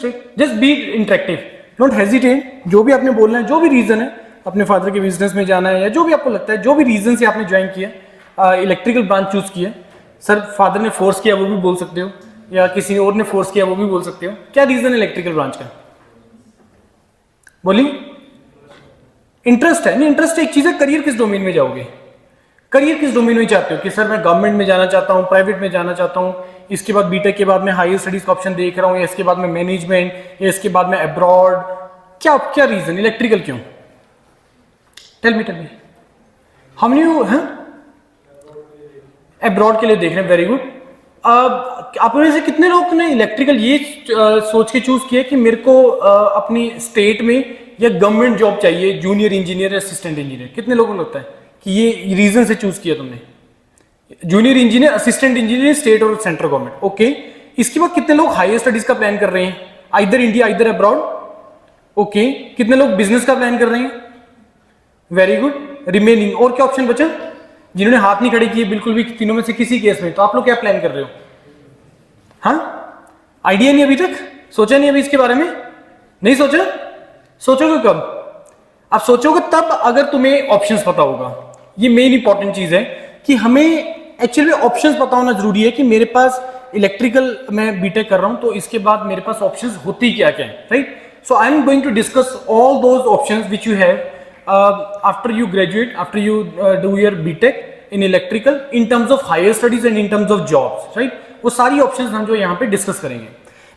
State, just be interactive, don't hesitate, जो भी आपने बोलना है, जो भी रीजन है, अपने फादर के बिजनेस में जाना है या जो भी आपको लगता है, जो भी रीजन से आपने ज्वाइन किया, इलेक्ट्रिकल ब्रांच चूज किया, सर फादर ने फोर्स किया वो भी बोल सकते हो, या किसी और ने फोर्स किया वो भी बोल सकते हो, क्या रीजन है इलेक्ट्रिकल ब्रांच का? बोलिए। इंटरेस्ट है, नहीं इंटरेस्ट एक चीज है, करियर किस डोमेन में जाओगे, करियर किस डोमेन में चाहते हो कि सर मैं गवर्नमेंट में जाना चाहता हूँ, प्राइवेट में जाना चाहता हूँ, इसके बाद बीटेक के बाद मैं हायर स्टडीज का ऑप्शन देख रहा हूँ, या इसके बाद मैं मैनेजमेंट, या इसके बाद मैं अब्रॉड, क्या क्या रीजन, इलेक्ट्रिकल क्यों? Tell me how many you हैं अब्रॉड के लिए देख रहे हैं, वेरी गुड। आप में से कितने लोग ने इलेक्ट्रिकल ये सोच के चूज किया कि मेरे को अपनी स्टेट में या गवर्नमेंट जॉब चाहिए, जूनियर इंजीनियर, असिस्टेंट इंजीनियर? कितने लोगों को लगता है कि ये रीजन से चूज किया तुमने, junior engineer, assistant engineer, state और सेंट्रल गवर्नमेंट? ओके, इसके बाद कितने लोग हायर स्टडीज का प्लान कर रहे हैं, either India either abroad? Okay, कितने लोग बिजनेस का प्लान कर रहे हैं? वेरी गुड, रिमेनिंग और क्या ऑप्शन बचा? जिन्होंने हाथ नहीं खड़े किए बिल्कुल भी, तीनों में से किसी केस में, तो आप लोग क्या प्लान कर रहे हो? हाँ, आइडिया नहीं अभी तक, सोचा नहीं अभी इसके बारे में? नहीं सोचा? सोचोगे कब? आप सोचोगे तब अगर तुम्हें ऑप्शंस पता होगा। ये मेन इंपॉर्टेंट चीज है कि हमें एक्चुअली ऑप्शंस पता होना जरूरी है कि मेरे पास इलेक्ट्रिकल मैं बीटेक कर रहा हूं तो इसके बाद मेरे पास ऑप्शंस होती क्या क्या है, right? So I am going to discuss all those options which you have after you graduate, after you do your BTech in electrical, in terms of higher studies and in terms of jobs, right? वो सारी options हम जो यहाँ पे discuss करेंगे।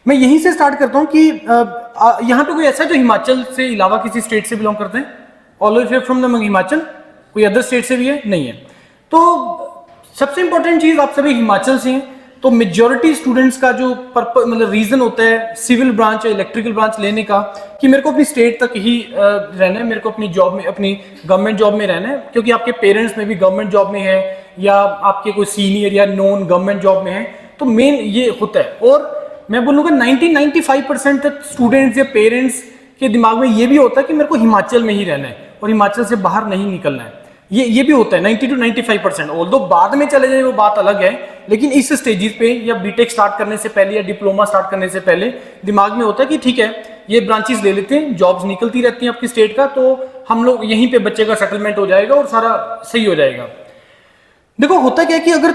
मैं यहीं से स्टार्ट करता हूँ कि यहाँ पे कोई ऐसा है जो हिमाचल से अलावा किसी स्टेट से बिलोंग करते हैं? All way from the Himachal? कोई अदर स्टेट से भी है? नहीं है। तो सबसे इंपॉर्टेंट चीज, आप सभी हिमाचल से हैं, तो मेजॉरिटी स्टूडेंट्स का जो मतलब रीजन होता है सिविल ब्रांच या इलेक्ट्रिकल ब्रांच लेने का कि मेरे को अपनी स्टेट तक ही रहना है, मेरे को अपनी जॉब में, अपनी गवर्नमेंट जॉब में रहना है, क्योंकि आपके पेरेंट्स में भी गवर्नमेंट जॉब में है या आपके कोई सीनियर या नॉन गवर्नमेंट जॉब में है, तो मेन ये होता है। और मैं बोलूँगा 90-95% तक स्टूडेंट्स या पेरेंट्स के दिमाग में ये भी होता है कि मेरे को हिमाचल में ही रहना है और हिमाचल से बाहर नहीं निकलना है, ये भी होता है 90-95%। ऑल्दो बाद में चले जाए वो बात अलग है, लेकिन इस स्टेजेस पे या बीटेक स्टार्ट करने से पहले या डिप्लोमा स्टार्ट करने से पहले दिमाग में होता है कि ठीक है ये ब्रांचेस ले लेते हैं, जॉब्स निकलती रहती हैं आपकी स्टेट का, तो हम लोग यहीं पे बच्चे का सेटलमेंट हो जाएगा और सारा सही हो जाएगा। देखो होता क्या है कि अगर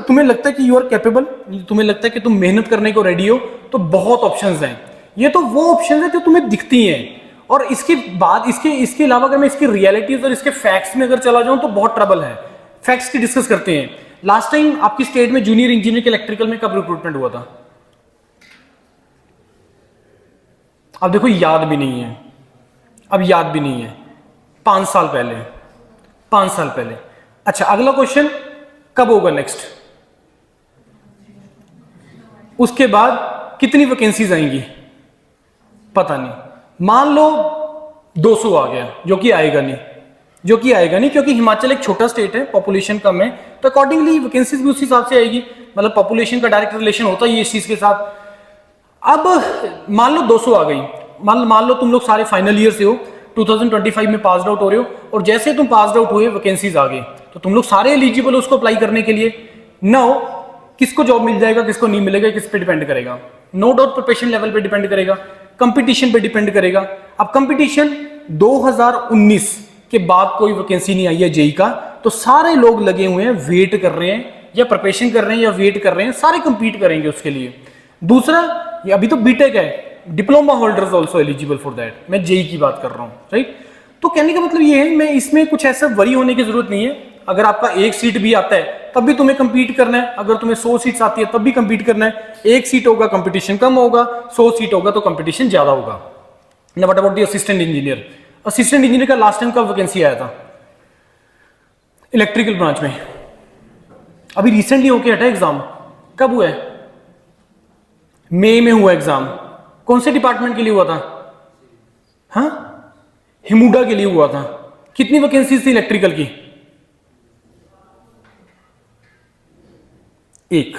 तुम्हें लगता है कि यू आर कैपेबल, तुम्हें लगता है कि तुम मेहनत करने को रेडी हो, तो बहुत ऑप्शंस हैं। ये तो वो ऑप्शंस हैं जो तुम्हें दिखती हैं, और इसके बाद इसके अलावा अगर मैं इसकी रियलिटीज और इसके फैक्ट्स में अगर चला जाऊं तो बहुत ट्रबल है। फैक्ट्स की डिस्कस करते हैं। लास्ट टाइम आपकी स्टेट में जूनियर इंजीनियर के इलेक्ट्रिकल में कब रिक्रूटमेंट हुआ था? अब देखो याद भी नहीं है, अब याद भी नहीं है, 5 साल पहले, 5 साल पहले। अच्छा, अगला क्वेश्चन, कब होगा नेक्स्ट? उसके बाद कितनी वैकेंसीज आएंगी पता नहीं। मान लो 200 आ गया, जो कि आएगा नहीं, क्योंकि हिमाचल एक छोटा स्टेट है, पॉपुलेशन कम है, तो अकॉर्डिंगली वैकेंसीज भी उस हिसाब से आएगी। मतलब पॉपुलेशन का डायरेक्ट रिलेशन होता ही है इस चीज के साथ। अब मान लो 200 आ गई, मान लो तुम लोग सारे फाइनल ईयर से हो, 2025 में पास आउट हो रहे हो, और जैसे तुम पास आउट हुए वैकेंसीज आ गई, तो तुम लोग सारे एलिजिबल हो उसको अप्लाई करने के लिए। नाउ किसको जॉब मिल जाएगा किसको नहीं मिलेगा किस पे डिपेंड करेगा? नो डाउट प्रिपरेशन लेवल पे डिपेंड करेगा, कंपटीशन पे डिपेंड करेगा। अब कंपटीशन 2019 के बाद कोई वैकेंसी नहीं आई है जेई का, तो सारे लोग लगे हुए हैं, वेट कर रहे हैं या प्रिपरेशन कर रहे हैं या वेट कर रहे हैं, सारे कंपीट करेंगे उसके लिए। दूसरा, ये अभी तो बीटेक है, diploma holders also eligible for that, मैं जेई की बात कर रहा हूँ, राइट? तो कहने का मतलब ये है, मैं इसमें कुछ ऐसा वरी होने की जरूरत नहीं है। अगर आपका 1 सीट भी आता है तब भी तुम्हें कंपीट करना है, अगर तुम्हें 100 सीट्स आती है तब भी कंपीट करना है। 1 सीट होगा कंपटीशन कम होगा, 100 सीट होगा तो कंपटीशन ज्यादा होगा। ना what about the assistant engineer? Assistant engineer का लास्ट टाइम कब वैकेंसी आया था इलेक्ट्रिकल ब्रांच में? अभी रिसेंटली होके हटा एग्जाम, कब हुआ है? मई में हुआ एग्जाम। कौन से डिपार्टमेंट के लिए हुआ था? हाँ, हिमुडा के लिए हुआ था। कितनी वैकेंसीज थी इलेक्ट्रिकल की? 1।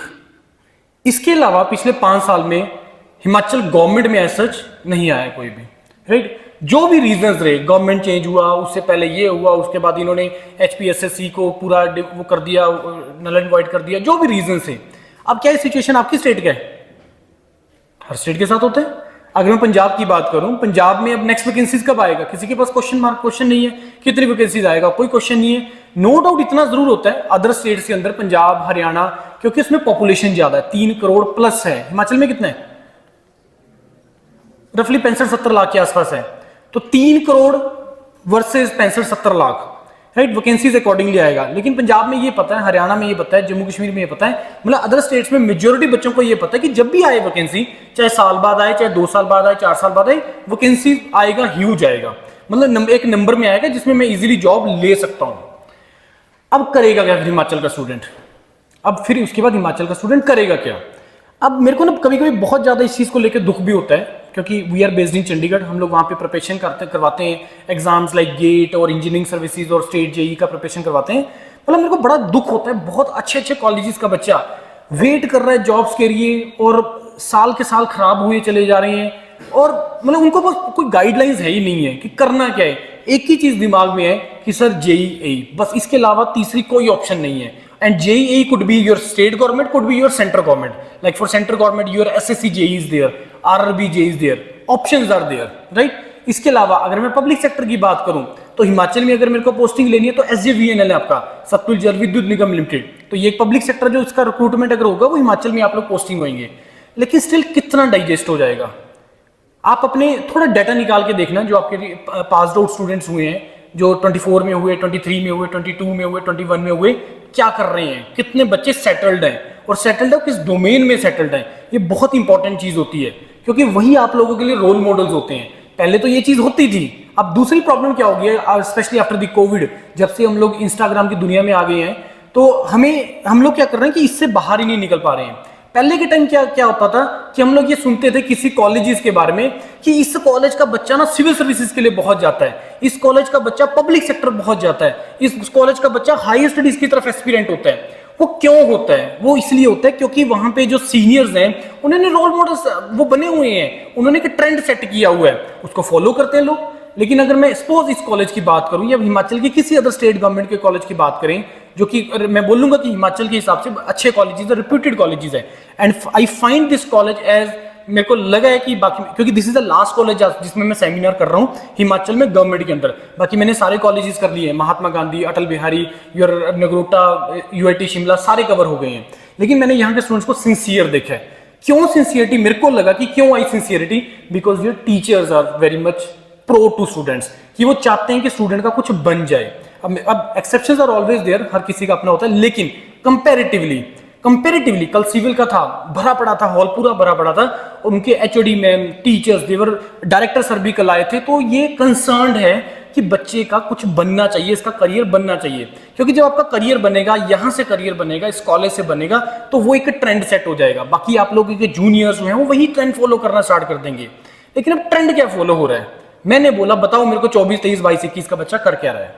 इसके अलावा पिछले 5 साल में हिमाचल गवर्नमेंट में ऐसा नहीं आया कोई भी, राइट? जो भी रीजंस रहे, गवर्नमेंट चेंज हुआ, उससे पहले ये हुआ, उसके बाद इन्होंने HPSSC को पूरा वो कर दिया, नल एंड वॉइड कर दिया, जो भी रीजन है। अब क्या सिचुएशन आपकी स्टेट का है? हर स्टेट के साथ होता है। अगर मैं पंजाब की बात करूं, पंजाब में अब नेक्स्ट वैकेंसीज कब आएगा, किसी के पास क्वेश्चन नहीं है, कितनी वैकेंसीज आएगा, कोई क्वेश्चन नहीं है। नो डाउट इतना जरूर होता है अदर स्टेट्स के अंदर, पंजाब हरियाणा, क्योंकि उसमें पॉपुलेशन ज्यादा है, 3 करोड़ प्लस है। हिमाचल में कितना है, रफली 65-70 लाख के आसपास है। तो 3 crore versus 65-70 lakh, right, vacancies accordingly आएगा। लेकिन पंजाब में ये पता है, हरियाणा में ये पता है, जम्मू कश्मीर में ये पता है, मतलब अदर स्टेट्स में मेजोरिटी बच्चों को ये पता है कि जब भी आए वैकेंसी, चाहे साल बाद आए, चाहे 2 साल बाद आए, 4 साल बाद आए, वैकेंसी आएगा, ह्यूज आएगा, मतलब एक नंबर में आएगा जिसमें मैं इजीली जॉब ले सकता हूं। अब करेगा क्या फिर हिमाचल का स्टूडेंट, अब फिर उसके बाद हिमाचल का स्टूडेंट करेगा क्या। अब मेरे को ना कभी कभी बहुत ज्यादा इस चीज को लेकर दुख भी होता है, क्योंकि we are based in Chandigarh, हम लोग वहाँ पे प्रिपरेशन करवाते हैं एग्जाम्स लाइक गेट और इंजीनियरिंग सर्विसेज और स्टेट जेई का प्रिपरेशन करवाते हैं। मतलब मेरे को बड़ा दुख होता है, बहुत अच्छे अच्छे कॉलेजेस का बच्चा वेट कर रहा है जॉब्स के लिए और साल के साल खराब हुए चले जा रहे हैं, और मतलब उनको बस कोई गाइडलाइंस है ही नहीं है कि करना क्या है। एक ही चीज दिमाग में है कि सर जेई, बस इसके अलावा तीसरी कोई ऑप्शन नहीं है। And JEE could be your state government, could be your central government. Like for central government, your SSC JEE is there, RRB JEE is there, options are there, right? इसके अलावा अगर मैं पब्लिक सेक्टर की बात करूं तो हिमाचल में अगर मेरे को पोस्टिंग लेनी है तो SJVNL है आपका, सतलुज जल विद्युत निगम लिमिटेड। तो ये पब्लिक सेक्टर जो इसका रिक्रूटमेंट अगर होगा वो हिमाचल में आप लोग पोस्टिंग होंगे। लेकिन स्टिल कितना डाइजेस्ट हो जाएगा, आप अपने थोड़ा डाटा निकाल के देखना, जो आपके पास आउट स्टूडेंट्स हुए हैं, जो 24 में हुए, 23 में हुए, 22 में हुए, 21 में हुए, क्या कर रहे हैं, कितने बच्चे सेटल्ड हैं, और सेटल्ड है किस डोमेन में सेटल्ड हैं। ये बहुत इंपॉर्टेंट चीज होती है, क्योंकि वही आप लोगों के लिए रोल मॉडल्स होते हैं। पहले तो ये चीज होती थी, अब दूसरी प्रॉब्लम क्या हो गई है, स्पेशली आफ्टर द कोविड, जब से हम लोग इंस्टाग्राम की दुनिया में आ गए हैं, तो हम लोग क्या कर रहे हैं कि इससे बाहर ही नहीं निकल पा रहे हैं। पहले के टाइम क्या होता था कि हम लोग ये सुनते थे किसी कॉलेजेस के बारे में कि इस कॉलेज का बच्चा ना सिविल सर्विसेज के लिए बहुत जाता है, इस कॉलेज का बच्चा पब्लिक सेक्टर बहुत जाता है, इस कॉलेज का बच्चा हायर स्टडीज की तरफ एस्पिरेंट होता है। वो क्यों होता है, वो इसलिए होता है क्योंकि वहां पे जो सीनियर्स हैं उन्होंने रोल मॉडल्स वो बने हुए हैं, उन्होंने एक ट्रेंड सेट किया हुआ है, उसको फॉलो करते हैं लोग। लेकिन अगर मैं सपोज इस कॉलेज की बात करूं या हिमाचल के किसी अदर स्टेट गवर्नमेंट के कॉलेज की बात करें, जो कि मैं बोलूंगा कि हिमाचल के हिसाब से अच्छे कॉलेजेस है, रिप्यूटेड कॉलेजेस है, and I find this college as, मेरे को लगा है कि बाकी, क्योंकि this is the last college जिसमें मैं सेमिनार कर रहा हूं हिमाचल में गवर्नमेंट के अंदर। बाकी मैंने सारे कॉलेजेस कर लिए हैं, महात्मा गांधी, अटल बिहारी, योर नगरोटा, UIT शिमला, सारे कवर हो गए हैं। लेकिन मैंने यहाँ के स्टूडेंट्स को सिंसियर देखा है। क्यों सिंसियरिटी, मेरे को लगा कि क्यों आई sincerity, because your teachers are very much pro to students, कि वो चाहते हैं कि स्टूडेंट का कुछ बन जाए। अब एक्सेप्शंस आर ऑलवेज देयर, हर किसी का अपना होता है, लेकिन कंपैरेटिवली कल सिविल का था, भरा पड़ा था, हॉल पूरा भरा पड़ा था, उनके HOD मैम, टीचर्स, देवर, डायरेक्टर सर भी कल आए थे। तो ये कंसर्न है कि बच्चे का कुछ बनना चाहिए, इसका करियर बनना चाहिए, क्योंकि जब आपका करियर बनेगा, यहां से करियर बनेगा, इस कॉलेज से बनेगा, तो वो एक ट्रेंड सेट हो जाएगा। बाकी आप लोगों के जूनियर्स जो हैं वो वही ट्रेंड फॉलो करना स्टार्ट कर देंगे। लेकिन अब ट्रेंड क्या फॉलो हो रहा है, मैंने बोला बताओ मेरे को 24, 23, 22, 21 का बच्चा कर क्या रहा है,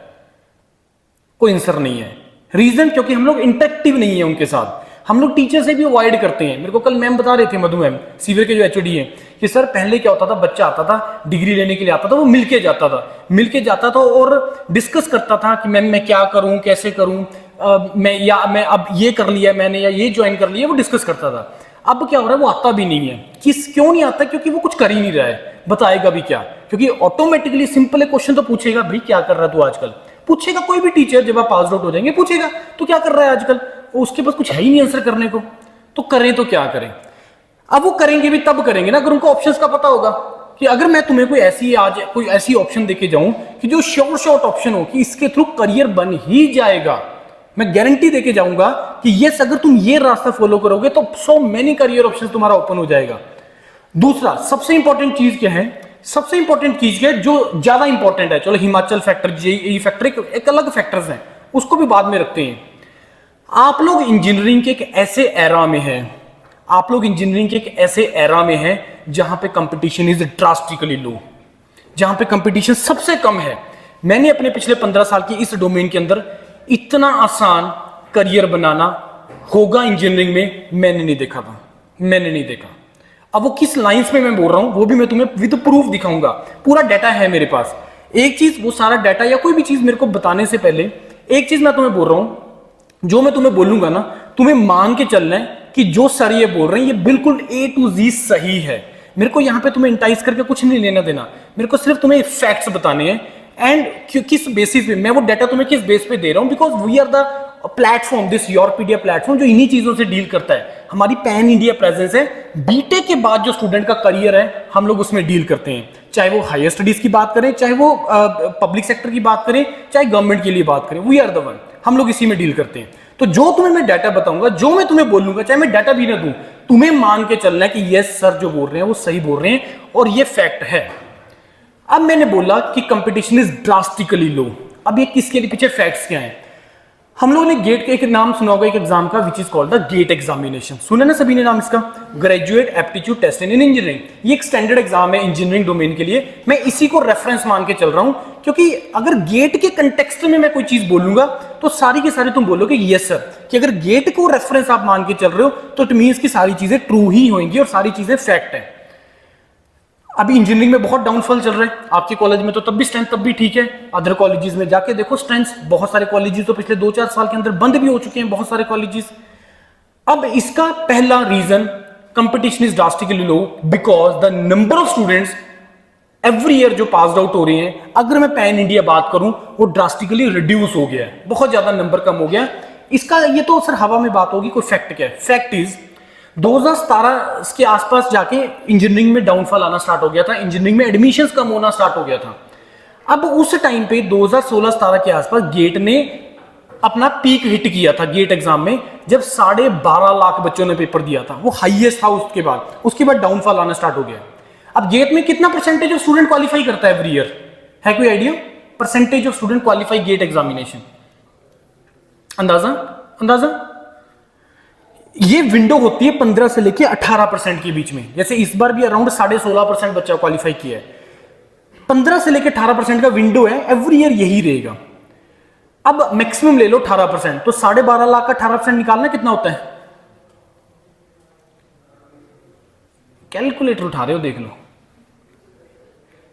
कोई आंसर नहीं है। रीजन क्योंकि हम लोग इंटरेक्टिव नहीं है उनके साथ, हम लोग टीचर से भी अवॉइड करते हैं। मेरे को कल मैम बता रहे थे, मधु मैम, सीवियर के जो HOD हैं, कि सर पहले क्या होता था, बच्चा आता था डिग्री लेने के लिए आता था, वो मिलके जाता था और डिस्कस करता था कि मैम मैं क्या करूं, कैसे करूं, मैं अब ये कर लिया मैंने, या ये ज्वाइन कर लिया, वो डिस्कस करता था। अब क्या हो रहा है, वो आता भी नहीं है। क्यों नहीं आता, क्योंकि वो कुछ कर ही नहीं रहा है, बताएगा भी क्या, क्योंकि ऑटोमेटिकली सिंपल क्वेश्चन तो पूछेगा, भाई क्या कर रहा है तू आजकल, पूछेगा कोई भी टीचर, जब आप पास आउट हो जाएंगे पूछेगा तो क्या कर रहा है आजकल, उसके पास कुछ है ही नहीं आंसर करने को, तो करें तो क्या करें। अब वो करेंगे भी तब करेंगे ना अगर उनको ऑप्शंस का पता होगा, कि अगर मैं तुम्हें कोई ऐसी ऑप्शन देके जाऊं कि जो शॉर्ट ऑप्शन हो, कि इसके थ्रू करियर बन ही जाएगा, मैं गारंटी देके जाऊंगा कि यस, अगर तुम ये रास्ता फॉलो करोगे तो सो मेनी करियर ऑप्शंस तुम्हारा ओपन हो जाएगा। दूसरा सबसे इंपॉर्टेंट चीज क्या है, सबसे इंपॉर्टेंट चीज है जो ज्यादा इंपॉर्टेंट है, चलो हिमाचल फैक्टर, जेईई फैक्टर एक अलग फैक्टर्स हैं, उसको भी बाद में रखते हैं। आप लोग इंजीनियरिंग के एक ऐसे एरा में हैं, जहां पे कंपटीशन इज ड्रास्टिकली लो, जहां पे कंपटीशन सबसे कम है। मैंने अपने पिछले 15 साल की इस डोमेन के अंदर इतना आसान करियर बनाना होगा इंजीनियरिंग में मैंने नहीं देखा। अब वो किस लाइंस में मैं बोल रहा हूं वो भी मैं तुम्हें विद प्रूफ दिखाऊंगा, पूरा डाटा है मेरे पास। एक चीज, वो सारा डाटा या कोई भी चीज मेरे को बताने से पहले एक चीज मैं तुम्हें बोल रहा हूं, जो मैं तुम्हें बोलूंगा ना, तुम्हें मान के चलना है कि जो सर ये बोल रहे हैं ये बिल्कुल A to Z सही है। मेरे को यहाँ पे तुम्हें इंटाइज करके कुछ नहीं लेना देना, मेरे को सिर्फ तुम्हें फैक्ट्स बताने हैं। एंड किस बेसिस पे मैं वो डाटा तुम्हें किस बेस पे दे रहा हूँ, because we are the platform, this Yourpedia platform जो इन्हीं चीजों से डील करता है। हमारी पैन इंडिया प्रेजेंस है, बीटेक के बाद जो स्टूडेंट का करियर है हम लोग उसमें डील करते हैं, चाहे वो हायर स्टडीज की बात करें, चाहे वो पब्लिक सेक्टर की बात करें, चाहे गवर्नमेंट के लिए बात करें, वी आर द वन, हम लोग इसी में डील करते हैं। तो जो तुम्हें मैं डाटा बताऊंगा, जो मैं तुम्हें बोलूंगा, चाहे मैं डाटा भी ना दूं, तुम्हें मान के चलना है कि यस सर जो बोल रहे हैं वो सही बोल रहे हैं और ये फैक्ट है। अब मैंने बोला कि कंपटीशन इज ड्रास्टिकली लो, अब ये किसके लिए पीछे फैक्ट्स क्या हैं। हम लोगों ने गेट का एक नाम सुना होगा, एक एग्जाम का, which is called the GATE examination, सुना ना सभी ने नाम इसका, graduate aptitude test in engineering. ये एक स्टैंडर्ड एग्जाम है इंजीनियरिंग डोमेन के लिए, मैं इसी को रेफरेंस मान के चल रहा हूं, क्योंकि अगर गेट के कंटेक्स्ट में मैं कोई चीज बोलूंगा तो सारी की सारी तुम बोलोगे यस सर, कि अगर गेट को रेफरेंस आप मान के चल रहे हो तो इट मींस की सारी चीजें ट्रू ही होंगी और सारी चीजें फैक्ट है। अभी इंजीनियरिंग में बहुत डाउनफॉल चल रहा है, आपके कॉलेज में तो तब भी स्ट्रेंथ तब भी ठीक है, अदर कॉलेजेस में जाके देखो स्ट्रेंथ, बहुत सारे कॉलेजेस तो पिछले 2-4 साल के अंदर बंद भी हो चुके हैं, बहुत सारे कॉलेजेस। अब इसका पहला reason, competition is drastically low because the number of students every year जो पास आउट हो रहे हैं, अगर मैं पैन इंडिया बात करूं, वो ड्रास्टिकली रिड्यूस हो गया है, बहुत ज्यादा नंबर कम हो गया। इसका ये तो सर हवा में बात होगी, कोई फैक्ट क्या है? फैक्ट इज 2017 के आसपास जाके इंजीनियरिंग में डाउनफॉल आना स्टार्ट हो गया था, इंजीनियरिंग में एडमिशंस कम होना स्टार्ट हो गया था। अब उस टाइम पे 2016-17 के आसपास गेट ने अपना पीक हिट किया था गेट एग्जाम में, जब 12.5 लाख बच्चों ने पेपर दिया था, वो हाईएस्ट था उसके बाद डाउनफॉल आना स्टार्ट हो गया। अब गेट में कितना परसेंटेज ऑफ स्टूडेंट क्वालिफाई करता है एवरी ईयर, है कोई आइडिया? Percentage of student qualify GATE examination, अंदाजा ये विंडो होती है 15 से लेके 18% के बीच में। जैसे इस बार भी अराउंड 16.5% बच्चा क्वालिफाई किया है, 15 से लेके 18% का विंडो है, एवरी ईयर यही रहेगा। अब मैक्सिमम ले लो 18%, तो 12.5 लाख का 18% निकालना कितना होता है? कैलकुलेटर उठा रहे हो, देख लो,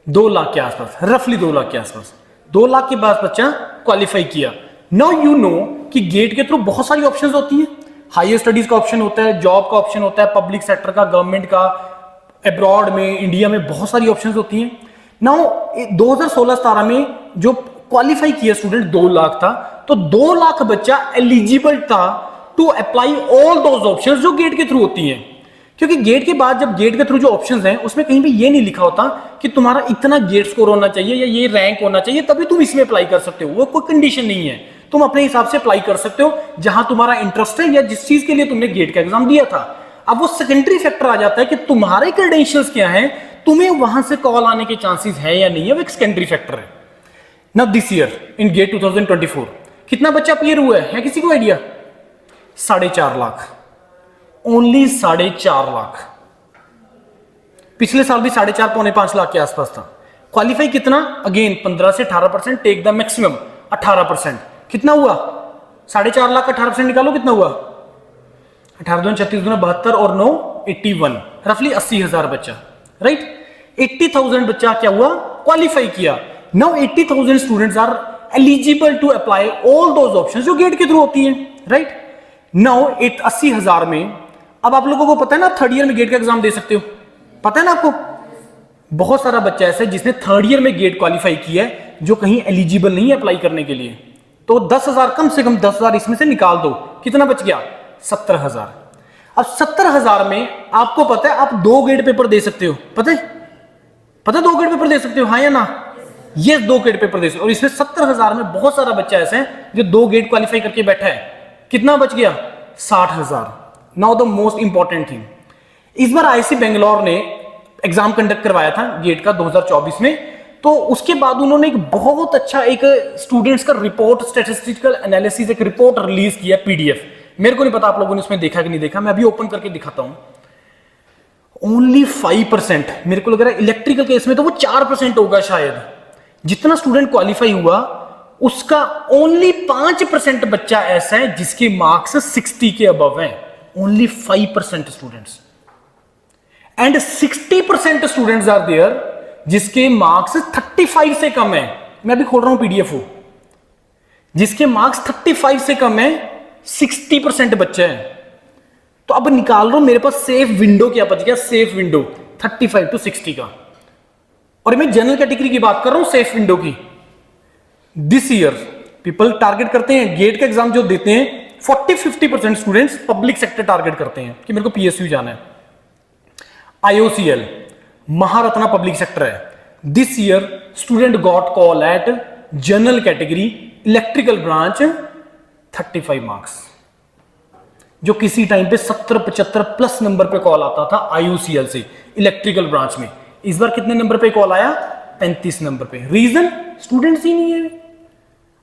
2 लाख के आसपास, रफली 2 लाख के आसपास, 2 लाख के बाद बच्चा क्वालिफाई किया। नाउ यू नो कि गेट के थ्रू बहुत सारी ऑप्शंस होती हैं, हायर स्टडीज का ऑप्शन होता है, जॉब का ऑप्शन होता है, पब्लिक सेक्टर का, गवर्नमेंट का, अब्रॉड में, इंडिया में बहुत सारी ऑप्शंस होती हैं। नाउ 2016-17 में जो क्वालिफाई किया स्टूडेंट 2 लाख था, तो 2 लाख बच्चा एलिजिबल था to apply all those options जो गेट के थ्रू होती हैं। क्योंकि गेट के बाद जब गेट के थ्रू जो ऑप्शंस हैं उसमें कहीं भी ये नहीं लिखा होता कि तुम्हारा इतना गेट स्कोर होना चाहिए या ये रैंक होना चाहिए तभी तुम इसमें अप्लाई कर सकते हो, वो कोई कंडीशन नहीं है, तुम अपने हिसाब से अप्लाई कर सकते हो जहां तुम्हारा इंटरेस्ट है या जिस चीज के लिए तुमने गेट का एग्जाम दिया था। अब वो सेकेंडरी फैक्टर आ जाता है कि तुम्हारे क्रेडेंशियल्स क्या हैं, तुम्हें वहां से कॉल आने के चांसेस है या नहीं है, वो एक सेकेंडरी फैक्टर है। Now this year in GATE 2024 कितना बच्चा अपीयर हुआ है किसी को आइडिया? 4.5 लाख, ओनली 4.5 लाख। पिछले साल भी 4.5 पौने 5 लाख के आसपास था। क्वालिफाई कितना? अगेन 15 से 18%, टेक द मैक्सिमम 18%। कितना हुआ? 4.5 लाख का 18% निकालो, कितना हुआ? 18 दूनी 36 दूना 72 और 9 81, रफली 80,000 बच्चा, राइट? 80,000 बच्चा क्या हुआ? क्वालिफाई किया। Now 80,000 students are eligible to apply all those options जो गेट के थ्रू होती हैं, राइट? नाउ 80,000 में, अब आप लोगों को पता है ना, 3rd ईयर में गेट का एग्जाम दे सकते हो, पता है ना आपको? बहुत सारा बच्चा ऐसा है जिसने 3rd ईयर में गेट क्वालिफाई किया है जो कहीं एलिजिबल नहीं है अप्लाई करने के लिए, तो 10,000 कम से कम 10,000 इसमें से निकाल दो, कितना बच गया? 70,000। अब 70,000 में आपको पता है आप 2 गेट पेपर दे सकते हो, पता है 2 गेट पेपर दे सकते हो, हाँ या ना? ये 2 गेट पेपर दे सकते हो, और इसमें 70,000 में बहुत सारा बच्चा ऐसा है जो 2 गेट क्वालिफाई करके बैठा है। कितना बच गया? 60,000। Now the most important thing, इस बार आईआईसी बेंगलोर ने एग्जाम कंडक्ट करवाया था गेट का 2024 में, तो उसके बाद उन्होंने एक बहुत अच्छा एक स्टूडेंट्स का रिपोर्ट, स्टैटिस्टिकल एनालिसिस, एक रिपोर्ट रिलीज किया पीडीएफ। मेरे को नहीं पता आप लोगों ने उसमें देखा कि नहीं देखा, मैं अभी ओपन करके दिखाता हूं। ओनली 5%, मेरे को लग रहा है इलेक्ट्रिकल केस में तो वो 4% होगा शायद, जितना स्टूडेंट क्वालिफाई हुआ उसका ओनली 5% बच्चा ऐसा है जिसके मार्क्स 60 के अबव हैं, only 5% students, and 60% students are there जिसके मार्क्स 35 से कम है। मैं अभी खोल रहा हूं पीडीएफ को, जिसके मार्क्स 35 से कम है, 60% बच्चे हैं। तो अब निकाल रहा हूं, मेरे पास सेफ विंडो क्या बच गया? सेफ विंडो 35 to 60 का। और मैं जनरल कैटेगरी की बात कर रहा हूं, सेफ विंडो की। दिस ईयर पीपल टारगेट करते हैं, गेट का एग्जाम जो देते हैं 40-50% स्टूडेंट्स पब्लिक सेक्टर टारगेट करते हैं कि मेरे को पीएसयू जाना है। आईओसीएल महारत्ना पब्लिक सेक्टर है। This year student got call at general category electrical branch 35 marks, जो किसी टाइम पे 70-75 प्लस नंबर पे कॉल आता था आईयूसीएल से इलेक्ट्रिकल ब्रांच में। इस बार कितने नंबर पे कॉल आया? 35 नंबर पे। रीजन स्टूडेंट्स ही नहीं है।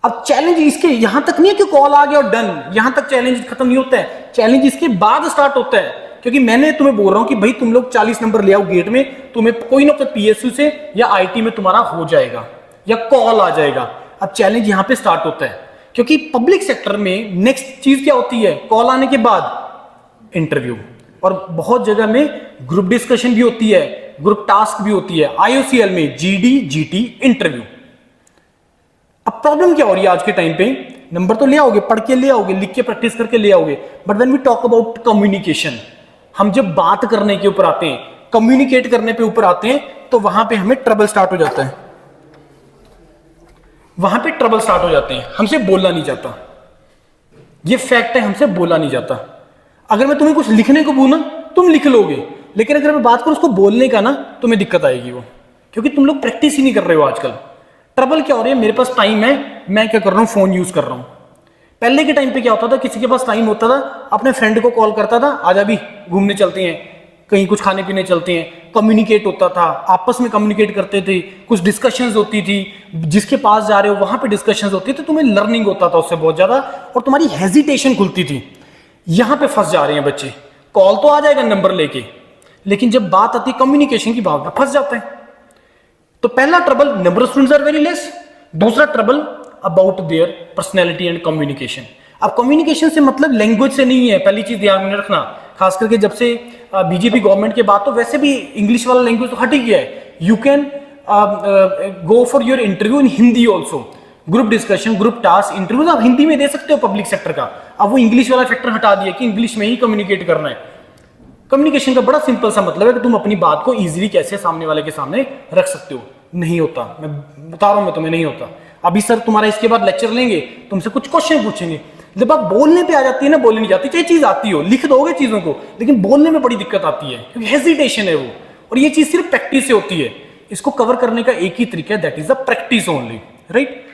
अब चैलेंज इसके यहां तक नहीं है कि कॉल आ गया और डन, यहां तक चैलेंज खत्म नहीं होता है, चैलेंज इसके बाद स्टार्ट होता है। क्योंकि मैंने तुम्हें बोल रहा हूं कि भाई तुम लोग 40 नंबर ले आओ गेट में, तुम्हें कोई ना कोई पीएसयू से या आईटी में तुम्हारा हो जाएगा या कॉल आ जाएगा। अब चैलेंज यहां पे स्टार्ट होता है, क्योंकि पब्लिक सेक्टर में नेक्स्ट चीज क्या होती है? कॉल आने के बाद इंटरव्यू, और बहुत जगह में ग्रुप डिस्कशन भी होती है, ग्रुप टास्क भी होती है। आईओसीएल में जीडी जीटी इंटरव्यू। अब प्रॉब्लम क्या हो रही है आज के टाइम पे? नंबर तो ले आओगे, पढ़ के ले आओगे, लिख के प्रैक्टिस करके ले आओगे, but when we talk about communication, हम जब बात करने के ऊपर आते हैं, कम्युनिकेट करने पे ऊपर आते हैं, तो वहां पे हमें ट्रबल स्टार्ट हो जाता है। वहां पे ट्रबल स्टार्ट हो जाते हैं, हमसे बोलना नहीं जाता। ये फैक्ट है, हमसे बोला नहीं जाता। अगर मैं तुम्हें कुछ लिखने को बोलूं तुम लिख लोगे, लेकिन अगर मैं बात करूं उसको बोलने का ना, तुम्हें दिक्कत आएगी वो, क्योंकि तुम लोग प्रैक्टिस ही नहीं कर रहे हो आजकल। ट्रबल क्या हो रही है? मेरे पास टाइम है, मैं क्या कर रहा हूं? फोन यूज कर रहा हूं। पहले के टाइम पे क्या होता था? किसी के पास टाइम होता था, अपने फ्रेंड को कॉल करता था, आजा भी घूमने चलते हैं, कहीं कुछ खाने पीने चलते हैं। कम्युनिकेट होता था, आपस में कम्युनिकेट करते थे, कुछ डिस्कशंस होती थी, जिसके पास जा रहे हो वहां पे डिस्कशंस होती थी, तुम्हें लर्निंग होता था उससे बहुत ज्यादा, और तुम्हारी हेजिटेशन खुलती थी। यहां पे फंस जा रहे हैं बच्चे। कॉल तो आ जाएगा नंबर लेके, लेकिन जब बात आती है कम्युनिकेशन की, बात में फंस जाते हैं। तो पहला trouble, number of students are very less. दूसरा trouble about their personality and communication. अब कम्युनिकेशन से मतलब लैंग्वेज से नहीं है, पहली चीज ध्यान में रखना। खास करके जब से बीजेपी गवर्नमेंट के बाद तो वैसे भी इंग्लिश वाला लैंग्वेज तो हट ही गया है। You can go for your interview in Hindi also. Group discussion, group task, interviews आप हिंदी में दे सकते हो पब्लिक सेक्टर का। अब वो इंग्लिश वाला फैक्टर हटा दिया कि इंग्लिश में ही कम्युनिकेट करना है। कम्युनिकेशन का बड़ा सिंपल सा मतलब है कि तुम अपनी बात को इजीली कैसे सामने वाले के सामने रख सकते हो। नहीं होता, मैं बता रहा हूं, मैं तुम्हें नहीं होता। अभी सर तुम्हारा इसके बाद लेक्चर लेंगे, तुमसे कुछ क्वेश्चन पूछेंगे, जब आप बोलने पे आ जाती है ना, बोलने नहीं जाती, चाहे चीज आती हो, लिख दोगे चीजों को, लेकिन बोलने में बड़ी दिक्कत आती है, क्योंकि हेजिटेशन है वो, और ये चीज सिर्फ प्रैक्टिस से होती है। इसको कवर करने का एक ही तरीका है, that is the practice only, right.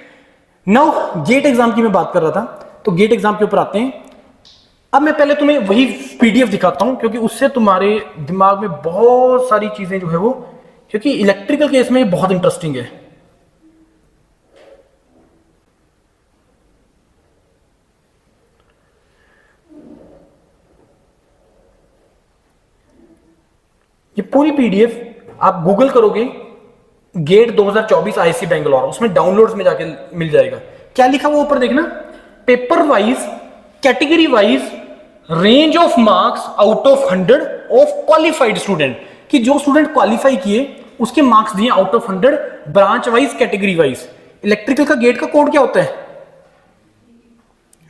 Now get exam की मैं बात कर रहा था, तो गेट एग्जाम के ऊपर आते हैं। अब मैं पहले तुम्हें वही पीडीएफ दिखाता हूं, क्योंकि उससे तुम्हारे दिमाग में बहुत सारी चीजें जो है वो, क्योंकि इलेक्ट्रिकल केस में बहुत इंटरेस्टिंग है। ये पूरी पीडीएफ आप गूगल करोगे, गेट 2024 आईआईसी बेंगलोर, उसमें डाउनलोड्स में जाके मिल जाएगा। क्या लिखा वो ऊपर देखना, paper wise, category wise, range of marks out of 100 of qualified student, कि जो स्टूडेंट क्वालिफाई किए उसके मार्क्स दिए out of 100, branch wise, category wise. Electrical का गेट का कोड क्या होता है?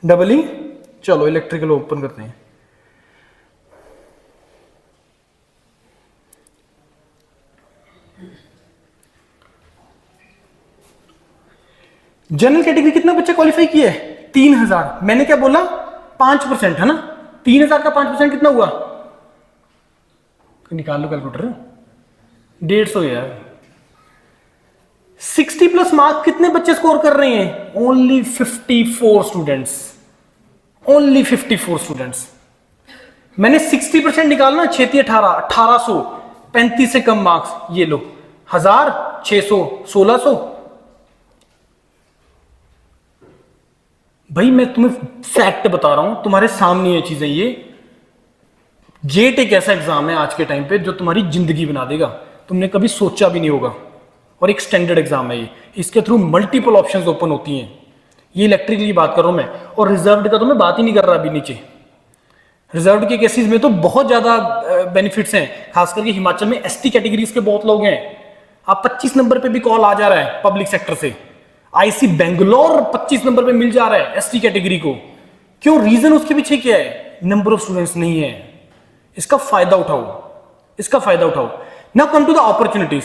Double E. चलो इलेक्ट्रिकल ओपन करते हैं। जनरल कैटेगरी कितना बच्चे क्वालिफाई किए? 3000। मैंने क्या बोला? 5% है ना। 3000 का 5% कितना हुआ? निकाल लो कैलकुलेटर। 150 यार। 60 प्लस मार्क्स कितने बच्चे स्कोर कर रहे हैं? Only 54 students. Only 54 students. मैंने 60% निकालना, 6 18 1800, 35 से कम मार्क्स, ये लो 1000, 600, 1600। भाई मैं तुम्हें फैक्ट बता रहा हूं, तुम्हारे सामने ये चीजें। ये गेट एक ऐसा एग्जाम है आज के टाइम पे जो तुम्हारी जिंदगी बना देगा, तुमने कभी सोचा भी नहीं होगा। और एक स्टैंडर्ड एग्जाम है ये, इसके थ्रू मल्टीपल ऑप्शंस ओपन होती हैं। ये इलेक्ट्रिकल की बात कर रहा हूं मैं, और रिजर्व्ड का तो मैं बात ही नहीं कर रहा अभी नीचे। रिजर्व्ड के केसेस में तो बहुत ज्यादा बेनिफिट्स हैं, खास करके हिमाचल में एसटी कैटेगरीज के बहुत लोग हैं। आप 25 नंबर पे भी कॉल आ जा रहा है पब्लिक सेक्टर से। आईसी बेंगलोर 25 नंबर पे मिल जा रहा है एसटी कैटेगरी को। क्यों? रीजन उसके पीछे क्या है? नंबर ऑफ स्टूडेंट्स नहीं है। इसका फायदा उठाओ, इसका फायदा उठाओ। Now come to the opportunities.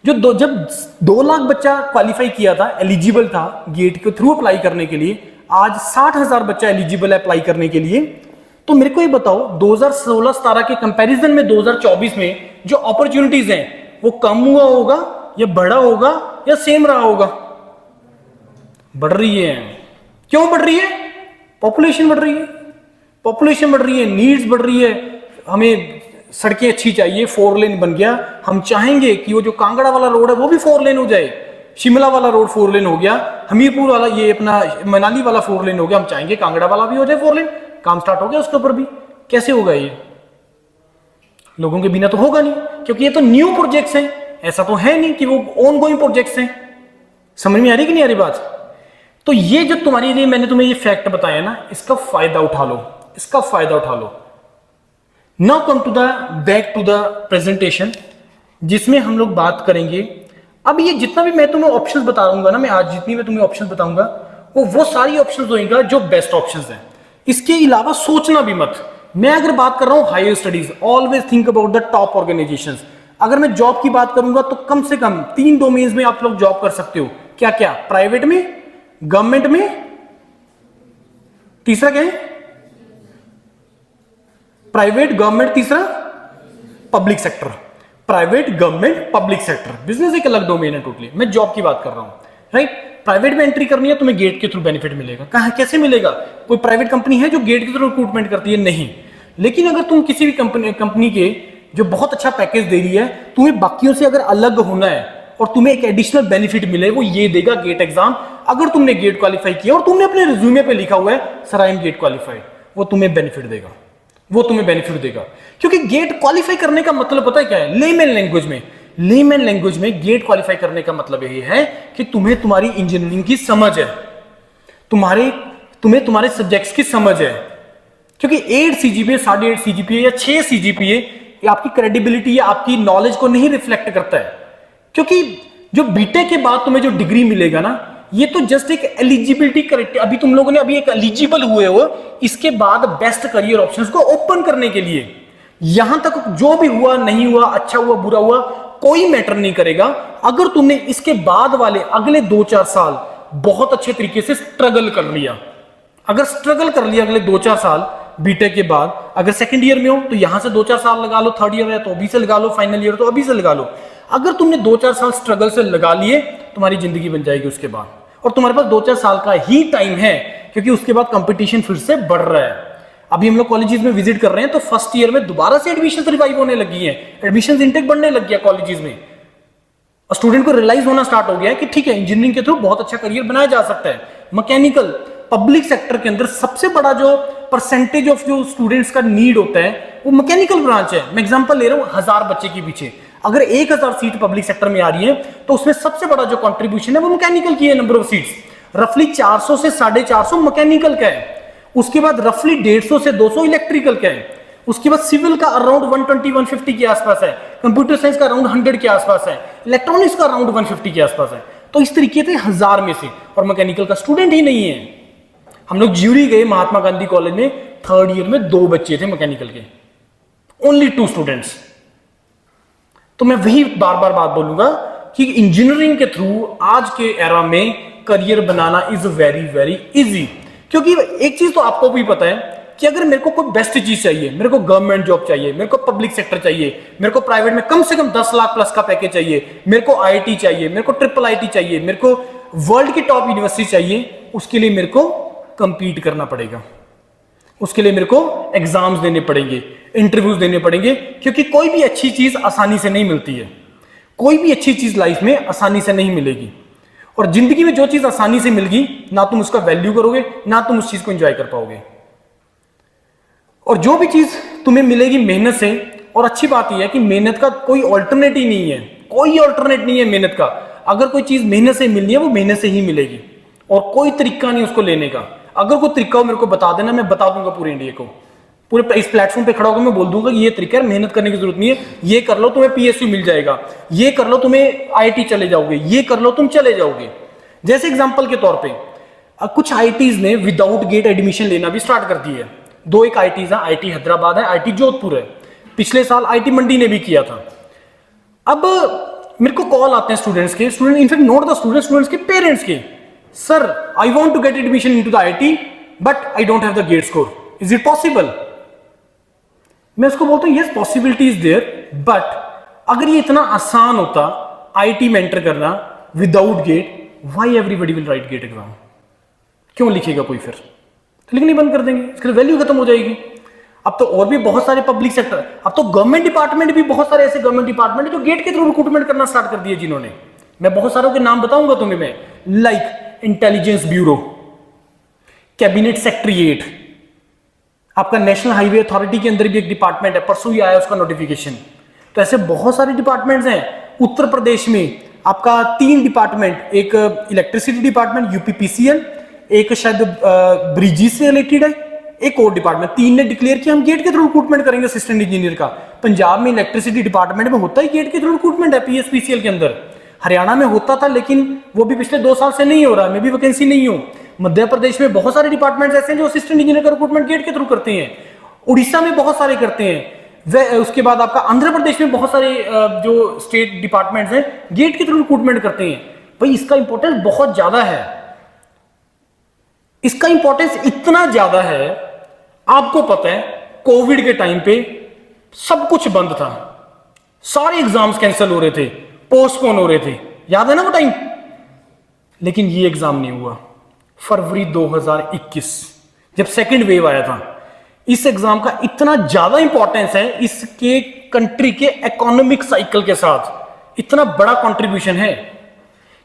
जब 2 लाख बच्चा क्वालिफाई किया था, एलिजिबल था गेट के थ्रू अप्लाई करने के लिए, आज 60,000 बच्चा एलिजिबल है अप्लाई करने के लिए। तो मेरे को ये बताओ 2016-17 के कंपैरिजन में 2024 में जो अपॉर्चुनिटीज हैं वो कम हुआ होगा या बढ़ा होगा या सेम रहा होगा? बढ़ रही है। क्यों बढ़ रही है? पॉपुलेशन बढ़ रही है, पॉपुलेशन बढ़ रही है, नीड्स बढ़ रही है, हमें सड़कें अच्छी चाहिए, 4 लेन बन गया। हम चाहेंगे कि वो जो कांगड़ा वाला रोड है वो भी 4 लेन हो जाए, शिमला वाला रोड 4 लेन हो गया, हमीरपुर वाला ये अपना मनाली वाला 4 लेन हो गया, हम चाहेंगे कांगड़ा वाला भी हो जाए 4 लेन। काम स्टार्ट हो गया उसके ऊपर भी। कैसे होगा ये? लोगों के बिना तो होगा नहीं, क्योंकि ये तो न्यू प्रोजेक्ट्स हैं, ऐसा तो है नहीं कि वो ऑन गोइंग प्रोजेक्ट्स हैं। समझ में आ रही कि नहीं आ रही बात? तो ये जो तुम्हारे लिए मैंने तुम्हें ये फैक्ट बताया ना, इसका फायदा उठा लो, इसका फायदा उठा लो। Now come to the back to the presentation, जिसमें हम लोग बात करेंगे। अब ये जितना भी मैं तुम्हें ऑप्शंस बताऊंगा ना, मैं आज जितनी मैं तुम्हें ऑप्शंस बताऊंगा वो सारी ऑप्शंस होंगे जो बेस्ट ऑप्शंस हैं। इसके अलावा सोचना भी मत। मैं अगर बात कर रहा हूं higher studies, always think about the top organisations. अगर मैं जॉब की बात करूंगा तो कम से कम 3 डोमेन्स में आप लोग जॉब कर सकते हो। क्या क्या? प्राइवेट में, गवर्नमेंट में, तीसरा क्या है? प्राइवेट, गवर्नमेंट, तीसरा public sector. Private, government, public sector. Business एक अलग डोमेन है टोटली, मैं जॉब की बात कर रहा हूं, राइट? प्राइवेट में एंट्री करनी है, तुम्हें गेट के थ्रू बेनिफिट मिलेगा। कहां, कैसे मिलेगा? कोई प्राइवेट कंपनी है जो गेट के थ्रू रिक्रूटमेंट करती है? नहीं। लेकिन अगर तुम किसी भी कंपनी के जो बहुत अच्छा पैकेज दे रही है, तुम्हें बाकियों से अगर अलग होना है और तुम्हें एक एडिशनल बेनिफिट मिले, वो ये देगा गेट एग्जाम। अगर तुमने गेट क्वालिफाई किया और तुमने अपने रिज्यूमे पे लिखा हुआ है sir I am GATE qualified, वो तुम्हें बेनिफिट देगा, वो तुम्हें बेनिफिट देगा। क्योंकि गेट क्वालिफाई करने का मतलब पता है क्या है? लेमैन लैंग्वेज में, लेमैन लैंग्वेज में गेट क्वालिफाई करने का मतलब यही है कि तुम्हें तुम्हारी इंजीनियरिंग की समझ है, तुम्हें तुम्हारे सब्जेक्ट्स की समझ है। क्योंकि 8 सीजीपीए, 8.5 सीजीपीए या 6 सीजीपीए आपकी क्रेडिबिलिटी या आपकी नॉलेज को नहीं रिफ्लेक्ट करता है। क्योंकि जो बीटेक के बाद तुम्हें जो डिग्री मिलेगा ना, ये तो जस्ट एक एलिजिबिलिटी क्राइटेरिया। अभी तुम लोगों ने अभी एक एलिजिबल हुए हो, इसके बाद बेस्ट करियर ऑप्शंस को ओपन करने के लिए। यहां तक जो भी हुआ, नहीं हुआ, अच्छा हुआ, बुरा हुआ, कोई मैटर नहीं करेगा। अगर तुमने इसके बाद वाले अगले 2-4 साल बहुत अच्छे तरीके से स्ट्रगल कर लिया, अगर स्ट्रगल कर लिया अगले 2-4 साल बीटेक के बाद, अगर सेकंड ईयर में हो तो यहां से 2-4 साल लगा लो, थर्ड ईयर है तो अभी से लगा लो, फाइनल ईयर तो अभी से लगा लो। अगर तुमने 2-4 साल स्ट्रगल से लगा लिए, तुम्हारी जिंदगी बन जाएगी उसके बाद। और तुम्हारे पास 2-4 साल का ही टाइम है, क्योंकि उसके बाद कंपटीशन फिर से बढ़ रहा है। अभी हम लोग कॉलेजेस में विजिट कर रहे हैं तो फर्स्ट ईयर में दोबारा से एडमिशन रिवाइव होने लगी है, एडमिशन इंटेक बढ़ने लग गया कॉलेजेस में। और स्टूडेंट को रियलाइज होना स्टार्ट हो गया है कि ठीक है, इंजीनियरिंग के थ्रू बहुत अच्छा करियर बनाया जा सकता है। मैकेनिकल, पब्लिक सेक्टर के अंदर सबसे बड़ा जो परसेंटेज ऑफ जो स्टूडेंट्स का नीड होता है वो मैकेनिकल ब्रांच है। मैं एग्जांपल ले रहा हूं, 1000 बच्चे के पीछे अगर 1000 सीट पब्लिक सेक्टर में आ रही है तो उसमें सबसे बड़ा जो कंट्रीब्यूशन है वो मैकेनिकल की है। नंबर ऑफ सीट्स रफली 400 से 450 मैकेनिकल का है। उसके बाद रफली 150 से 200 इलेक्ट्रिकल का है। उसके बाद सिविल का अराउंड 120-150 के आसपास है, कंप्यूटर साइंस का अराउंड 100 के आसपास है, इलेक्ट्रॉनिक्स का अराउंड 150 के आसपास है। तो इस तरीके से 1000 में से, और मैकेनिकल का स्टूडेंट ही नहीं है। हम लोग ज्यूरी गए महात्मा गांधी कॉलेज में, थर्ड ईयर में 2 बच्चे थे मैकेनिकल के, ओनली 2 स्टूडेंट्स। तो मैं वही बार बार बात बोलूंगा कि इंजीनियरिंग के थ्रू आज के एरा में career banana is very very easy. क्योंकि एक चीज तो आपको भी पता है कि अगर मेरे को कोई बेस्ट चीज चाहिए, मेरे को गवर्नमेंट जॉब चाहिए, मेरे को पब्लिक सेक्टर चाहिए, मेरे को प्राइवेट में कम से कम 10 लाख प्लस का पैकेज चाहिए, मेरे को आईआईटी चाहिए, मेरे को ट्रिपल आईटी चाहिए, मेरे को वर्ल्ड की टॉप यूनिवर्सिटी चाहिए, उसके लिए मेरे को कंपीट करना पड़ेगा, उसके लिए मेरे को एग्जाम्स देने पड़ेंगे, इंटरव्यूज देने पड़ेंगे। क्योंकि कोई भी अच्छी चीज आसानी से नहीं मिलती है, कोई भी अच्छी चीज लाइफ में आसानी से नहीं मिलेगी। और जिंदगी में जो चीज आसानी से मिलेगी, ना तुम उसका वैल्यू करोगे, ना तुम उस चीज को एंजॉय कर पाओगे। और जो भी चीज तुम्हें मिलेगी मेहनत से, और अच्छी बात यह है कि मेहनत का कोई ऑल्टरनेट ही नहीं है, कोई ऑल्टरनेट नहीं है मेहनत का। अगर कोई चीज मेहनत से मिलनी है वो मेहनत से ही मिलेगी, और कोई तरीका नहीं उसको लेने का। अगर कोई तरीका हो मेरे को बता देना, मैं बता दूंगा पूरे इंडिया को, पूरे इस प्लेटफॉर्म पे खड़ा होकर मैं बोल दूंगा कि ये तरीका है, मेहनत करने की जरूरत नहीं है, ये कर लो तुम्हें पीएसयू मिल जाएगा, ये कर लो तुम्हें आईआईटी चले जाओगे, ये कर लो तुम चले जाओगे। जैसे एग्जांपल के तौर पे कुछ आईआईटीज ने विदाउट गेट एडमिशन लेना भी स्टार्ट कर दी है। 2 एक आईआईटीज है, आईआईटी हैदराबाद है, आईआईटी जोधपुर है। पिछले साल आईआईटी मंडी ने भी किया था। अब मेरे को कॉल आते हैं स्टूडेंट्स के, student in fact not the students के पेरेंट्स के, sir I want to get admission into the IIT but I don't have the GATE score, is it possible? मैं उसको बोलता हूं yes possibility is there, but अगर ये इतना आसान होता आईआईटी में एंटर करना without GATE, why everybody will write GATE exam? क्यों लिखेगा कोई? फिर लिखनी बंद कर देंगे, इसकी वैल्यू खत्म हो जाएगी। अब तो और भी बहुत सारे पब्लिक सेक्टर, अब तो गवर्नमेंट डिपार्टमेंट भी, बहुत सारे ऐसे गवर्नमेंट डिपार्टमेंट जो गेट के थ्रू रिक्रूटमेंट करना स्टार्ट कर दिए जिन्होंने, मैं बहुत सारों के नाम बताऊंगा तुम्हें मैं, like intelligence bureau, cabinet secretariat, आपका नेशनल हाईवे अथॉरिटी के अंदर भी एक डिपार्टमेंट है, परसों ही आया उसका नोटिफिकेशन। तो ऐसे बहुत सारे डिपार्टमेंट्स हैं। उत्तर प्रदेश में आपका 3 डिपार्टमेंट, एक इलेक्ट्रिसिटी डिपार्टमेंट यूपीपीसीएल, एक शायद ब्रिजेस से रिलेटेड है, एक और डिपार्टमेंट, 3 ने डिक्लेयर किया हम गेट के थ्रू रिक्रूटमेंट करेंगे असिस्टेंट इंजीनियर का। पंजाब में इलेक्ट्रिसिटी डिपार्टमेंट में होता ही गेट के थ्रू रिक्रूटमेंट है पीएसपीसीएल के अंदर। हरियाणा में होता था लेकिन वो भी पिछले 2 साल से नहीं हो रहा है, मैं भी वैकेंसी नहीं हूं। मध्य प्रदेश में बहुत सारे डिपार्टमेंट्स ऐसे हैं जो असिस्टेंट इंजीनियर का रिक्रूटमेंट गेट के थ्रू करते हैं। उड़ीसा में बहुत सारे करते हैं। उसके बाद आपका आंध्र प्रदेश में बहुत सारे जो स्टेट डिपार्टमेंट्स हैं गेट के थ्रू रिक्रूटमेंट करते हैं। भाई इसका इंपॉर्टेंस बहुत ज्यादा है, इसका इंपॉर्टेंस इतना ज्यादा है। आपको पता है कोविड के टाइम पे सब कुछ बंद था, सारे एग्जाम्स कैंसिल हो रहे थे, पोस्टपोन हो रहे थे, याद है ना वो टाइम? लेकिन ये एग्जाम नहीं हुआ। फरवरी 2021 जब सेकेंड वेव आया था, इस एग्जाम का इतना ज्यादा इंपॉर्टेंस है, इसके कंट्री के इकोनॉमिक साइकिल के साथ इतना बड़ा कंट्रीब्यूशन है,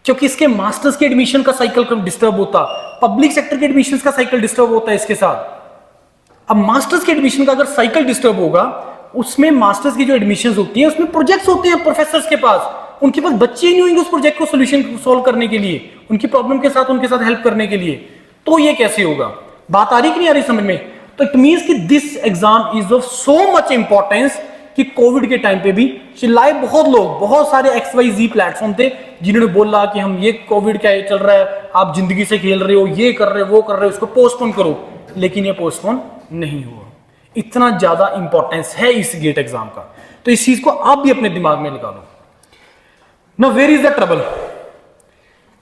क्योंकि इसके मास्टर्स के एडमिशन का साइकिल डिस्टर्ब होता, पब्लिक सेक्टर के एडमिशन का साइकिल डिस्टर्ब होता है इसके साथ। अब मास्टर्स के एडमिशन का अगर साइकिल डिस्टर्ब होगा, उसमें मास्टर्स की जो एडमिशन होती है उसमें प्रोजेक्ट्स होते हैं प्रोफेसर्स के पास, उनके पास बच्चे ही नहीं होंगे उस प्रोजेक्ट को सोल्यूशन सॉल्व करने के लिए, उनकी प्रॉब्लम के साथ उनके साथ हेल्प करने के लिए। तो ये कैसे होगा? बात आ रही कि नहीं आ रही समझ में? तो इट मींस कि this exam is of so much importance कि कोविड के टाइम पे भी चिल्लाए बहुत लोग, बहुत सारे XYZ प्लेटफॉर्म थे जिन्होंने बोला कि हम ये कोविड क्या चल रहा है, आप जिंदगी से खेल रहे हो, ये कर रहे हो, वो कर रहे हो, इसको पोस्टपोन करो। लेकिन ये पोस्टपोन नहीं हुआ। इतना ज्यादा इंपॉर्टेंस है इस गेट एग्जाम का, तो इस चीज को आप भी अपने दिमाग में लगा लो। Now where is the trouble?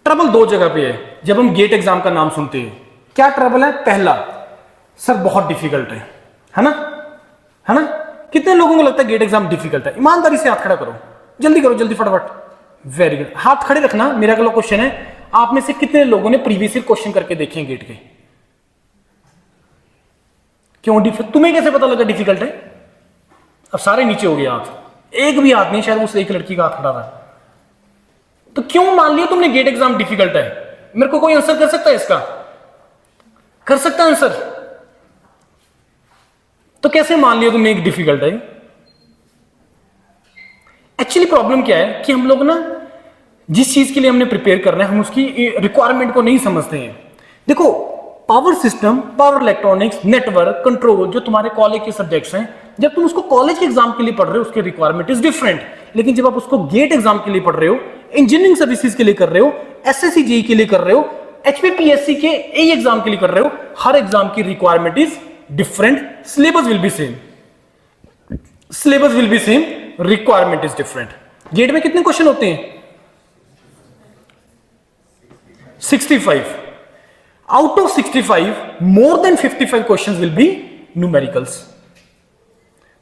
Trouble 2 जगह पे है जब हम गेट एग्जाम का नाम सुनते हैं। क्या ट्रबल है? पहला, सर बहुत डिफिकल्ट है ना? है ना? कितने लोगों को लगता है गेट एग्जाम डिफिकल्ट है? ईमानदारी से हाथ खड़ा करो, जल्दी करो, जल्दी फटाफट। वेरी गुड, हाथ खड़े रखना। मेरा अगला क्वेश्चन है, आप में से कितने लोगों ने प्रीवियस ईयर क्वेश्चन करके देखे हैं गेट के? क्यों डिफिकल्ट? तुम्हें कैसे पता लगा डिफिकल्ट है? अब सारे नीचे हो गए हाथ, एक भी हाथ नहीं, शायद उस एक लड़की का हाथ खड़ा था। तो क्यों मान लिया तुमने गेट एग्जाम डिफिकल्ट है? मेरे को कोई आंसर कर सकता है इसका? कर सकता है आंसर? तो कैसे मान लिया तुमने एक डिफिकल्ट है? एक्चुअली प्रॉब्लम क्या है कि हम लोग ना जिस चीज के लिए हमने प्रिपेयर करना है हम उसकी रिक्वायरमेंट को नहीं समझते हैं। देखो, power system, power electronics, network, control जो तुम्हारे कॉलेज के सब्जेक्ट्स हैं, जब तुम उसको कॉलेज के एग्जाम के लिए पढ़ रहे हो उसके रिक्वायरमेंट इज डिफरेंट। लेकिन जब आप उसको गेट एग्जाम के लिए पढ़ रहे हो, इंजीनियरिंग सर्विसेज के लिए कर रहे हो, SSC JEE के लिए कर रहे हो, HPPSC के AE एग्जाम के लिए कर रहे हो, हर एग्जाम की requirement is different, syllabus will be same, syllabus will be same, requirement is different. GATE में कितने क्वेश्चन होते हैं? 65। Out of 65 more than 55 questions will be numericals.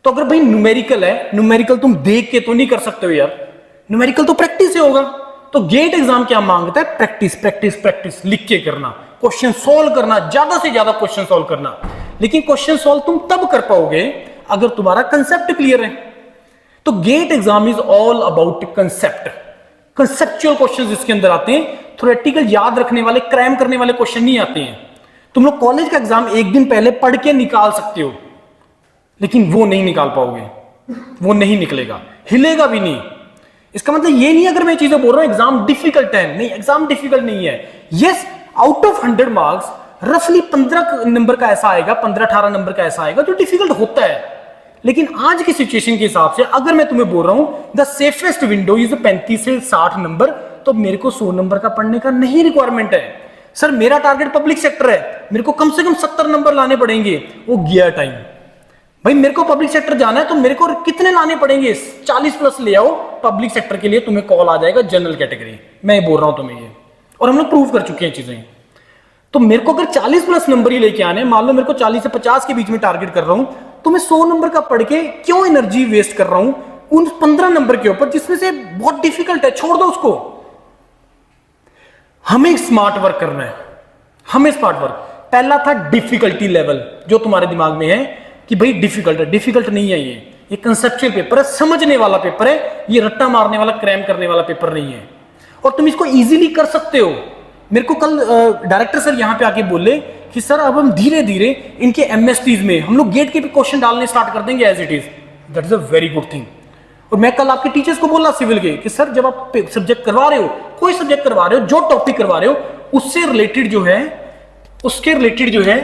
तो अगर भाई न्यूमेरिकल है, न्यूमेरिकल तुम देख के तो नहीं कर सकते हो यार, न्यूमेरिकल तो प्रैक्टिस से होगा। तो गेट एग्जाम क्या मांगता है? प्रैक्टिस प्रैक्टिस प्रैक्टिस, लिख के करना, क्वेश्चन सोल्व करना, ज्यादा से ज्यादा क्वेश्चन सोल्व करना। लेकिन क्वेश्चन सोल्व तुम तब कर पाओगे अगर तुम्हारा कंसेप्ट क्लियर है। तो GATE exam is all about concept, conceptual questions इसके अंदर आते हैं। थ्योरेटिकल याद रखने वाले, क्रैम करने वाले क्वेश्चन नहीं आते हैं। तुम लोग कॉलेज का एग्जाम एक दिन पहले पढ़ के निकाल सकते हो, लेकिन वो नहीं निकाल पाओगे, वो नहीं निकलेगा, हिलेगा भी नहीं। इसका मतलब ये नहीं अगर मैं चीजें बोल रहा हूं एग्जाम डिफिकल्ट है, नहीं, एग्जाम डिफिकल्ट नहीं है। यस, आउट ऑफ 100 मार्क्स रफली 15 नंबर का ऐसा आएगा, 15-18 नंबर का ऐसा आएगा जो डिफिकल्ट होता है। लेकिन आज की सिचुएशन के हिसाब से अगर मैं तुम्हें बोल रहा हूं द सेफेस्ट विंडो इज 35 से 60 नंबर, तो मेरे को 100 नंबर का पढ़ने का नहीं रिक्वायरमेंट है। सर मेरा टारगेट पब्लिक सेक्टर है, मेरे को कम से कम 70 नंबर लाने पड़ेंगे, वो गया टाइम। भाई मेरे को पब्लिक सेक्टर जाना है तो मेरे को कितने लाने पड़ेंगे, 40 प्लस ले आओ, पब्लिक सेक्टर के लिए तुम्हें कॉल आ जाएगा जनरल कैटेगरी। मैं बोल रहा हूं तुम्हें ये, और हम लोग प्रूव कर चुके हैं चीजें। तो मेरे को अगर 40 प्लस नंबर ही लेके आने, मान लो मेरे को 40 से 50 के बीच में टारगेट कर रहा हूं, तो मैं 100 नंबर का पढ़ के क्यों एनर्जी वेस्ट कर रहा हूं उन 15 नंबर के ऊपर जिसमें से बहुत डिफिकल्ट है, छोड़ दो उसको। हमें स्मार्ट वर्क करना है, हमें स्मार्ट वर्क। पहला था डिफिकल्टी लेवल, जो तुम्हारे दिमाग में है कि भाई डिफिकल्ट है, डिफिकल्ट नहीं है ये कंसेप्चुअल पेपर है, समझने वाला पेपर है, ये रट्टा मारने वाला क्रैम करने वाला पेपर नहीं है, और तुम इसको इजीली कर सकते हो। मेरे को कल डायरेक्टर सर यहां पे आके बोले कि सर अब हम धीरे धीरे इनके एमएसटीज में हम लोग गेट के भी क्वेश्चन डालने स्टार्ट कर देंगे as it is. That is a very good thing. और मैं कल आपके टीचर्स को बोला सिविल के कि सर जब आप सब्जेक्ट करवा रहे हो, कोई सब्जेक्ट करवा रहे हो, जो टॉपिक करवा रहे हो उससे रिलेटेड जो है, उसके रिलेटेड जो है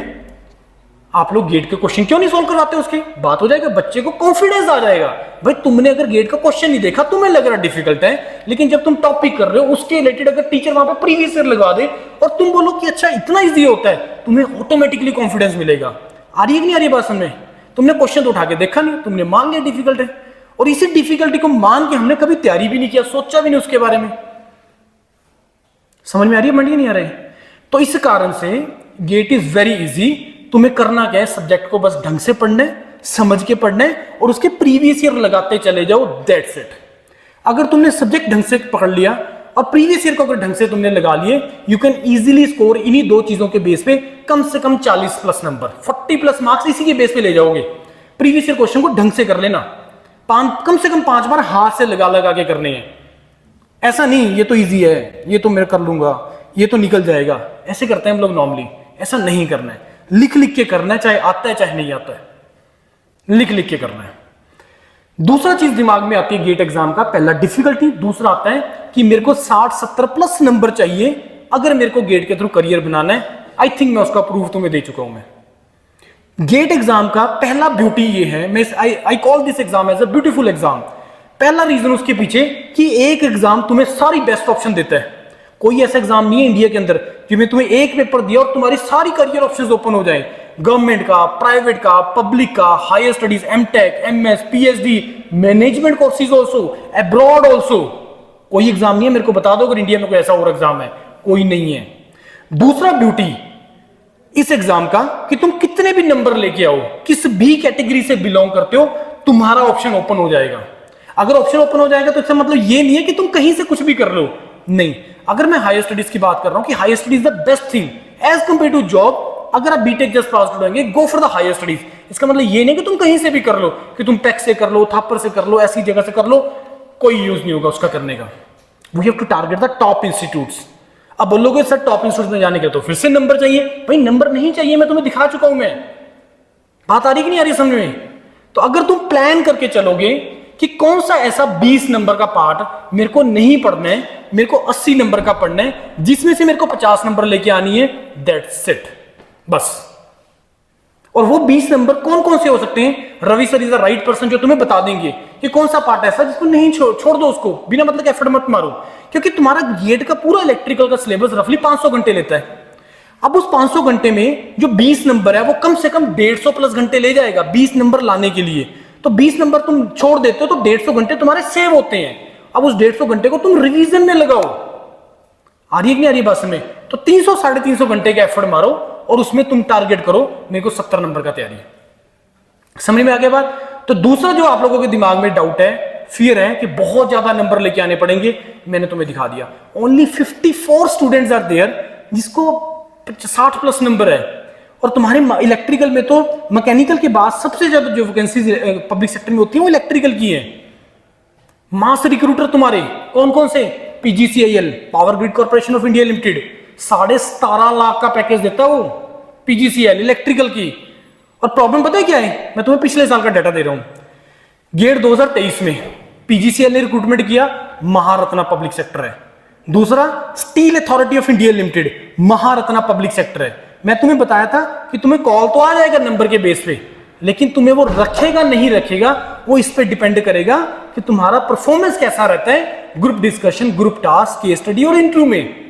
आप लोग गेट के क्वेश्चन क्यों नहीं सोल्व करवाते? उसके बात हो जाएगा, बच्चे को कॉन्फिडेंस आ जाएगा। भाई तुमने अगर गेट का क्वेश्चन नहीं देखा, तुम्हें लग रहा डिफिकल्ट है, लेकिन जब तुम टॉपिक कर रहे हो उसके रिलेटेड अगर टीचर वहां पे प्रीवियस ईयर लगा दे और तुम बोलो कि अच्छा इतना इजी होता है, तुम्हें ऑटोमेटिकली कॉन्फिडेंस मिलेगा। आ रही है कि नहीं आ रही बात समझ में? तुमने क्वेश्चन तो उठा के देखा नहीं, तुमने मान लिया डिफिकल्ट है, और इसी डिफिकल्टी को मान के हमने कभी तैयारी भी नहीं किया, सोचा भी नहीं उसके बारे में। समझ में आ रही है मंडी? नहीं आ रही? तो इस कारण से गेट इज वेरी इजी। तुम्हें करना क्या है, सब्जेक्ट को बस ढंग से पढ़ना है, समझ के पढ़ना है, और उसके प्रीवियस ईयर लगाते चले जाओ, दैट्स इट। अगर तुमने सब्जेक्ट ढंग से पकड़ लिया और प्रीवियस ईयर को अगर ढंग से तुमने लगा लिए, यू कैन इजीली स्कोर इन्हीं दो चीजों के बेस पे कम से कम 40 प्लस नंबर, 40 प्लस मार्क्स इसी के बेस पे ले जाओगे। प्रीवियस ईयर क्वेश्चन को ढंग से कर लेना, कम से कम 5 बार हाथ से लगा लगा के करने हैं। ऐसा नहीं ये तो इजी है, ये तो मैं कर लूंगा, ये तो निकल जाएगा, ऐसे करते हैं हम लोग नॉर्मली। ऐसा नहीं करना है, लिख लिख के करना है, चाहे आता है चाहे नहीं आता है, लिख लिख के करना है। दूसरा चीज दिमाग में आती है गेट एग्जाम का, पहला डिफिकल्टी, दूसरा आता है कि मेरे को 60-70 प्लस नंबर चाहिए अगर मेरे को गेट के थ्रू करियर बनाना है। आई थिंक मैं उसका प्रूफ तुम्हें दे चुका हूं। मैं गेट एग्जाम का पहला ब्यूटी ये है, मैं I call this exam as a beautiful exam. पहला रीजन उसके पीछे कि एक एग्जाम तुम्हें सारी बेस्ट ऑप्शन देता है। कोई ऐसा एग्जाम नहीं है इंडिया के अंदर जिसमें तुम्हें एक पेपर दिया और तुम्हारी सारी करियर ऑप्शंस ओपन हो जाए, गवर्नमेंट का, प्राइवेट का, पब्लिक का, higher studies, MTech, MS, PhD, management courses also, abroad also. कोई एग्जाम नहीं है, मेरे को बता दो अगर इंडिया में कोई ऐसा और एग्जाम है, कोई नहीं है। दूसरा ब्यूटी इस एग्जाम का कि तुम कितने भी नंबर लेके आओ, किस भी कैटेगरी से बिलोंग करते हो, तुम्हारा ऑप्शन ओपन हो जाएगा। अगर ऑप्शन ओपन हो जाएगा तो इसका मतलब ये नहीं है कि तुम कहीं से कुछ भी कर लो, नहीं। अगर मैं हायर स्टडीज की बात कर रहा हूं कि higher studies the best thing as compare to job, अगर आप बीटेक जस्ट पास आउट होंगे, go for the higher studies. इसका मतलब ये नहीं कि तुम कहीं से भी कर लो, कि तुम टेक से कर लो, थापर से कर लो, ऐसी जगह से कर लो, कोई यूज नहीं होगा उसका करने का। We have to target the top institutes. अब बोलोगे सर टॉप इंस्टीट्यूट में जाने के तो फिर से नंबर चाहिए। भाई नंबर नहीं चाहिए, मैं तुम्हें दिखा चुका हूं। मैं बात आ रही कि नहीं आ रही समझ में? तो अगर तुम प्लान करके चलोगे कि कौन सा ऐसा 20 नंबर का पार्ट मेरे को नहीं पढ़ना है, मेरे को 80 नंबर का पढ़ना है, जिसमें से मेरे को 50 नंबर लेके आनी है, दैट्स इट, बस। और वो 20 नंबर कौन कौन से हो सकते हैं? Ravi sir is the right person जो तुम्हें बता देंगे कि कौन सा पार्ट ऐसा जिसको नहीं छोड़ दो उसको, बिना मतलब के एफर्ट मत मारो। क्योंकि तुम्हारा गेट का पूरा इलेक्ट्रिकल का सिलेबस रफली 500 घंटे लेता है। अब उस 500 घंटे में जो 20 नंबर है वो कम से कम 150 प्लस घंटे ले जाएगा 20 नंबर लाने के लिए। तो 20 नंबर तुम छोड़ देते हो तो 150 घंटे तुम्हारे सेव होते हैं। अब उस 150 घंटे को तुम रिवीजन में लगाओ। आ रही है कि नहीं आ रही बात में? तो 300-350 घंटे का एफर्ट मारो और उसमें तुम टारगेट करो मेरे को 70 नंबर का तैयारी। समझ में आ गया बात? तो दूसरा जो आप लोगों के दिमाग में डाउट है, फियर है कि बहुत ज्यादा नंबर लेके आने पड़ेंगे, मैंने तुम्हें दिखा दिया। ओनली 54 स्टूडेंट्स आर देयर जिसको 60 प्लस नंबर है। और तुम्हारे इलेक्ट्रिकल में तो मैकेनिकल के बाद सबसे ज्यादा जो वैकेंसीज पब्लिक सेक्टर में होती है वो इलेक्ट्रिकल की है। मास रिक्रूटर तुम्हारे कौन कौन से? PGCIL, power grid corporation of India limited, 17.5 lakh का पैकेज देता है वो पीजीसीएल इलेक्ट्रिकल की। और प्रॉब्लम पता है क्या है? मैं तुम्हें पिछले साल का डाटा दे रहा हूं। गेट 2023 में पीजीसीएल ने रिक्रूटमेंट किया, महारत्ना पब्लिक सेक्टर है। दूसरा steel authority of India limited, Maharatna public sector है। मैं तुम्हें बताया था कि तुम्हें कॉल तो आ जाएगा नंबर के बेस पे, लेकिन तुम्हें वो रखेगा नहीं रखेगा वो इस पे डिपेंड करेगा कि तुम्हारा परफॉर्मेंस कैसा रहता है group discussion, group task, case study और इंटरव्यू में।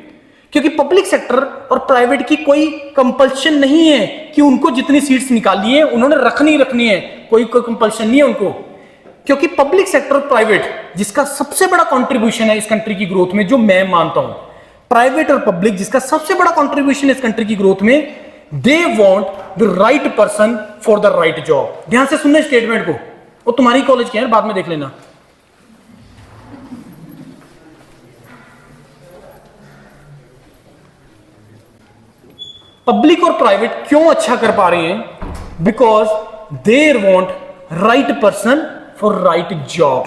क्योंकि पब्लिक सेक्टर और प्राइवेट की कोई कंपल्शन नहीं है कि उनको जितनी सीट्स निकाली है उन्होंने रखनी है। कोई कंपल्शन नहीं है उनको, क्योंकि पब्लिक सेक्टर और प्राइवेट जिसका सबसे बड़ा कंट्रीब्यूशन है इस कंट्री की ग्रोथ में, जो मैं मानता हूं, प्राइवेट और पब्लिक जिसका सबसे बड़ा कंट्रीब्यूशन है इस कंट्री की ग्रोथ में, they want the right person for the right job. ध्यान से सुनना स्टेटमेंट को, वो तुम्हारी कॉलेज के हैं, बाद में देख लेना। पब्लिक और प्राइवेट क्यों अच्छा कर पा रहे हैं? Because there want right person for right job.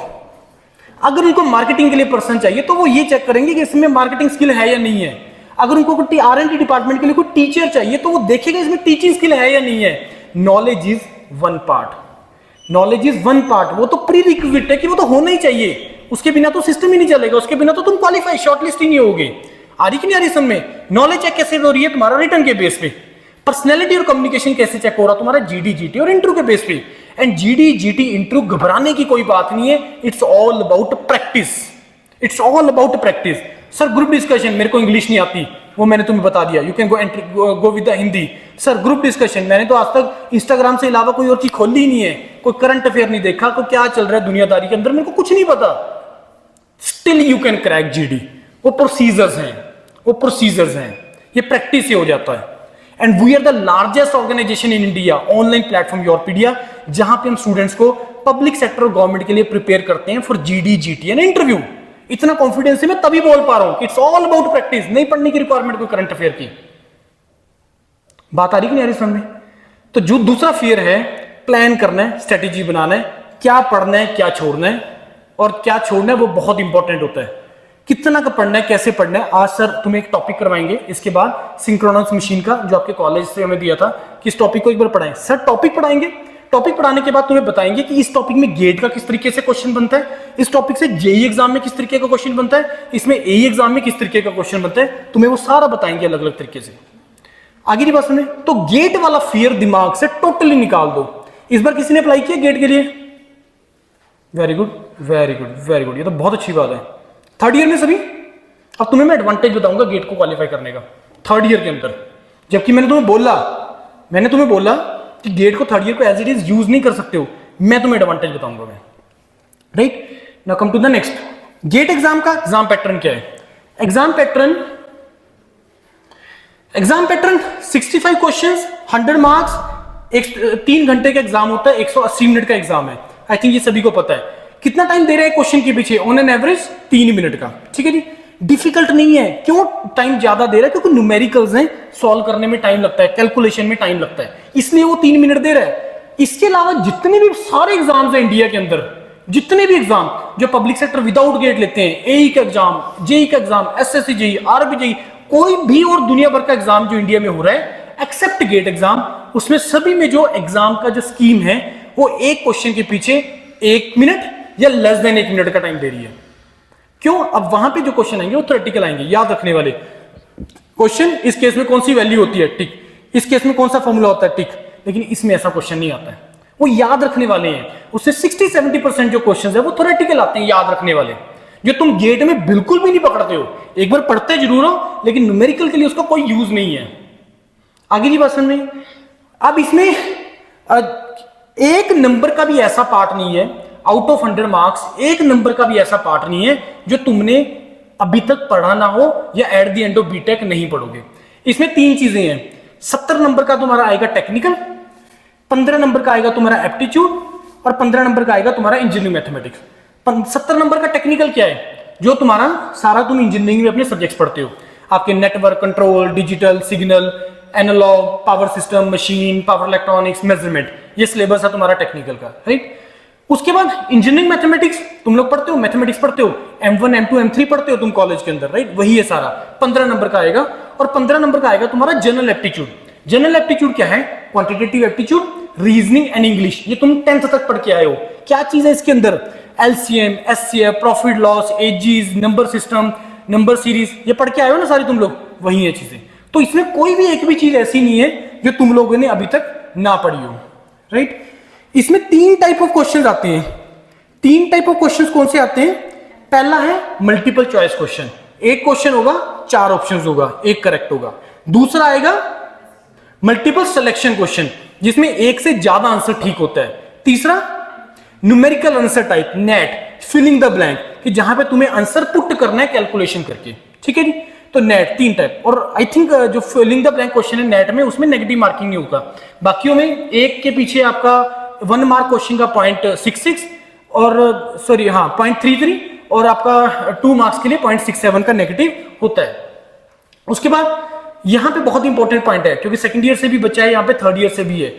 अगर उनको मार्केटिंग के लिए पर्सन चाहिए तो वो ये चेक करेंगे कि इसमें मार्केटिंग स्किल है या नहीं है। अगर उनको कोई R&D डिपार्टमेंट के लिए कोई टीचर चाहिए तो वो देखेगा इसमें टीचिंग स्किल है या नहीं है। Knowledge is one part, knowledge is one part, वो तो प्री रिक्विजिट है कि वो तो होना ही चाहिए, उसके बिना तो सिस्टम ही नहीं चलेगा, उसके बिना तो तुम क्वालिफाई शॉर्टलिस्ट ही नहीं होगे। आ रही कि नहीं आ रही समझ में? नॉलेज चेक कैसे हो रही है? तुम्हारा रिटर्न के बेस पे। पर्सनैलिटी और कम्युनिकेशन कैसे चेक हो रहा? तुम्हारा GD GT और इंटरव्यू के बेस पे। एंड GD GT इंटरव्यू घबराने की कोई बात नहीं है, it's all about practice, it's all about practice. Sir group discussion, मेरे को इंग्लिश नहीं आती, वो मैंने तुम्हें बता दिया, you can go with the Hindi. Sir group discussion, मैंने तो आज तक इंस्टाग्राम से अलावा कोई और चीज खोली ही नहीं है, कोई करंट अफेयर नहीं देखा, कोई क्या चल रहा है दुनियादारी के अंदर, मेरे को कुछ नहीं पता। Still you can crack GD। वो प्रोसीजर्स हैं, वो प्रोसीजर्स हैं, ये प्रैक्टिस से हो जाता है। And we are the largest organization in India, online platform Yourpedia, जहां पे हम स्टूडेंट्स को पब्लिक सेक्टर और गवर्नमेंट के लिए प्रिपेयर करते हैं for GD GT and interview. इतना कॉन्फिडेंस से मैं तभी बोल पा रहा हूं, इट्स ऑल अबाउट प्रैक्टिस, नहीं पढ़ने की रिक्वायरमेंट कोई करंट अफेयर की। बात आ रही कि नहीं आ रही समझ में? तो जो दूसरा फियर है, प्लान करना है, स्ट्रेटेजी बनाना है, क्या पढ़ना है क्या छोड़ना है, और क्या छोड़ना है वो बहुत इंपॉर्टेंट होता है। कितना का पढ़ना है, कैसे पढ़ना है। आज सर तुम्हें एक टॉपिक करवाएंगे, इसके बाद सिंक्रोनस मशीन का जो आपके कॉलेज से हमें दिया था कि इस टॉपिक को एक बार पढ़ाएं। सर टॉपिक पढ़ाएंगे, टॉपिक पढ़ाने के बाद तुम्हें बताएंगे कि इस टॉपिक में गेट का किस तरीके से क्वेश्चन बनता है, इस टॉपिक से JEE एग्जाम में किस तरीके का क्वेश्चन बनता है, इसमें AE एग्जाम में किस तरीके का क्वेश्चन बनता है, तुम्हें वो सारा बताएंगे अलग अलग तरीके से। आगे की बात सुने, तो गेट वाला फियर दिमाग से टोटली निकाल दो। इस बार किसी ने अप्लाई किया गेट के लिए? Very good very good very good, ये तो बहुत अच्छी बात है। थर्ड ईयर में सभी, अब तुम्हें मैं एडवांटेज बताऊंगा गेट को क्वालिफाई करने का थर्ड ईयर के अंदर। जबकि मैंने तुम्हें बोला कि गेट को थर्ड ईयर को एज इट इज यूज नहीं कर सकते हो, मैं तुम्हें एडवांटेज बताऊंगा मैं। Right, now come to the next. GATE exam का एग्जाम पैटर्न क्या है? एग्जाम पैटर्न 65 क्वेश्चंस, 100 मार्क्स, एक 3 घंटे का एग्जाम होता है, 180 मिनट का एग्जाम है। आई थिंक ये सभी को पता है। कितना टाइम दे रहे हैं क्वेश्चन के पीछे? ऑन एन एवरेज 3 मिनट का। ठीक है जी, डिफिकल्ट नहीं है। क्यों टाइम ज्यादा दे रहा है? क्योंकि न्यूमेरिकल्स हैं, सॉल्व करने में टाइम लगता है, कैलकुलेशन में टाइम लगता है, इसलिए वो 3 मिनट दे रहा है। इसके अलावा जितने भी सारे एग्जाम्स हैं इंडिया के अंदर, जितने भी एग्जाम जो पब्लिक सेक्टर विदाउट गेट लेते हैं, AE का एग्जाम, JEE का exam, SSC JEE, RB JEE, कोई भी और दुनिया भर का एग्जाम जो इंडिया में हो रहा है एक्सेप्ट गेट एग्जाम, उसमें सभी में जो एग्जाम का जो स्कीम है वो एक क्वेश्चन के पीछे 1 मिनट या लेस देन 1 मिनट का टाइम दे रही है। क्यों? अब वहां पे जो क्वेश्चन आएंगे वो थ्योरेटिकल आएंगे, याद रखने वाले क्वेश्चन। इस केस में कौन सी वैल्यू होती है? टिक। इस केस में कौन सा फॉर्मूला होता है? टिक। लेकिन इसमें ऐसा क्वेश्चन नहीं आता है, वो याद रखने वाले हैं। उससे 60-70% जो क्वेश्चन है वो थ्योरेटिकल आते हैं, याद रखने वाले, जो तुम गेट में बिल्कुल भी नहीं पकड़ते हो। एक बार पढ़ते जरूर हो लेकिन न्यूमेरिकल के लिए उसका कोई यूज नहीं है। आगे की बात समझ में? अब इसमें एक नंबर का भी ऐसा पार्ट नहीं है, आउट ऑफ 100 मार्क्स एक नंबर का भी ऐसा पार्ट नहीं है जो तुमने अभी तक पढ़ा ना हो या at the end of BTech नहीं पढ़ोगे। इसमें 3 चीजें हैं। 70 नंबर का तुम्हारा आएगा टेक्निकल, 15 नंबर का आएगा तुम्हारा एप्टीट्यूड, और 15 नंबर का आएगा तुम्हारा इंजीनियरिंग मैथमेटिक्स। 70 नंबर का टेक्निकल क्या है? जो तुम्हारा सारा तुम इंजीनियरिंग में अपने सब्जेक्ट्स पढ़ते हो, आपके network, control, digital, signal, analog, power system, machine, power electronics, measurement, ये सिलेबस है तुम्हारा टेक्निकल का। राइट, उसके बाद इंजीनियरिंग मैथमेटिक्स तुम लोग पढ़ते हो, मैथमेटिक्स पढ़ते हो, M1 M2 M3 पढ़ते हो तुम कॉलेज के अंदर। राइट, वही है सारा। 15 नंबर का आएगा, और 15 नंबर का आएगा तुम्हारा जनरल एप्टीट्यूड। जनरल एप्टीट्यूड क्या है? Quantitative aptitude, reasoning and English. ये तुम 10th तक पढ़ के आए हो। क्या चीज है इसके अंदर? LCM, SCF, profit loss, aegis, number system, number series, ये पढ़ के आए हो ना सारी तुम लोग, वही है चीजें। तो इसमें कोई भी एक भी चीज ऐसी नहीं है जो तुम लोगों ने अभी तक ना पढ़ी हो। राइट, इसमें 3 टाइप ऑफ क्वेश्चंस आते हैं। 3 टाइप ऑफ क्वेश्चंस कौन से आते हैं? पहला है मल्टीपल चॉइस क्वेश्चन। एक क्वेश्चन होगा, 4 ऑप्शंस होगा, एक करेक्ट होगा। दूसरा आएगा मल्टीपल सिलेक्शन क्वेश्चन, जिसमें एक से ज्यादा आंसर ठीक होता है। तीसरा numerical answer type, NAT, filling the blank, कि जहां पे तुम्हें आंसर पुट करना है कैलकुलेशन करके, ठीक है जी। तो नेट 3 टाइप, और आई थिंक जो फिलिंग द ब्लैंक क्वेश्चन है नेट में, उसमें नेगेटिव मार्किंग नहीं होगा। बाकियों में एक के पीछे आपका 1 मार्क क्वेश्चन का 0.66 और सॉरी हाँ 0.33 और आपका 2 मार्क्स के लिए 0.67 का नेगेटिव होता है। उसके बाद यहां पे बहुत इंपॉर्टेंट पॉइंट है, क्योंकि सेकंड ईयर से भी बच्चा है, यहां पे थर्ड ईयर से भी है।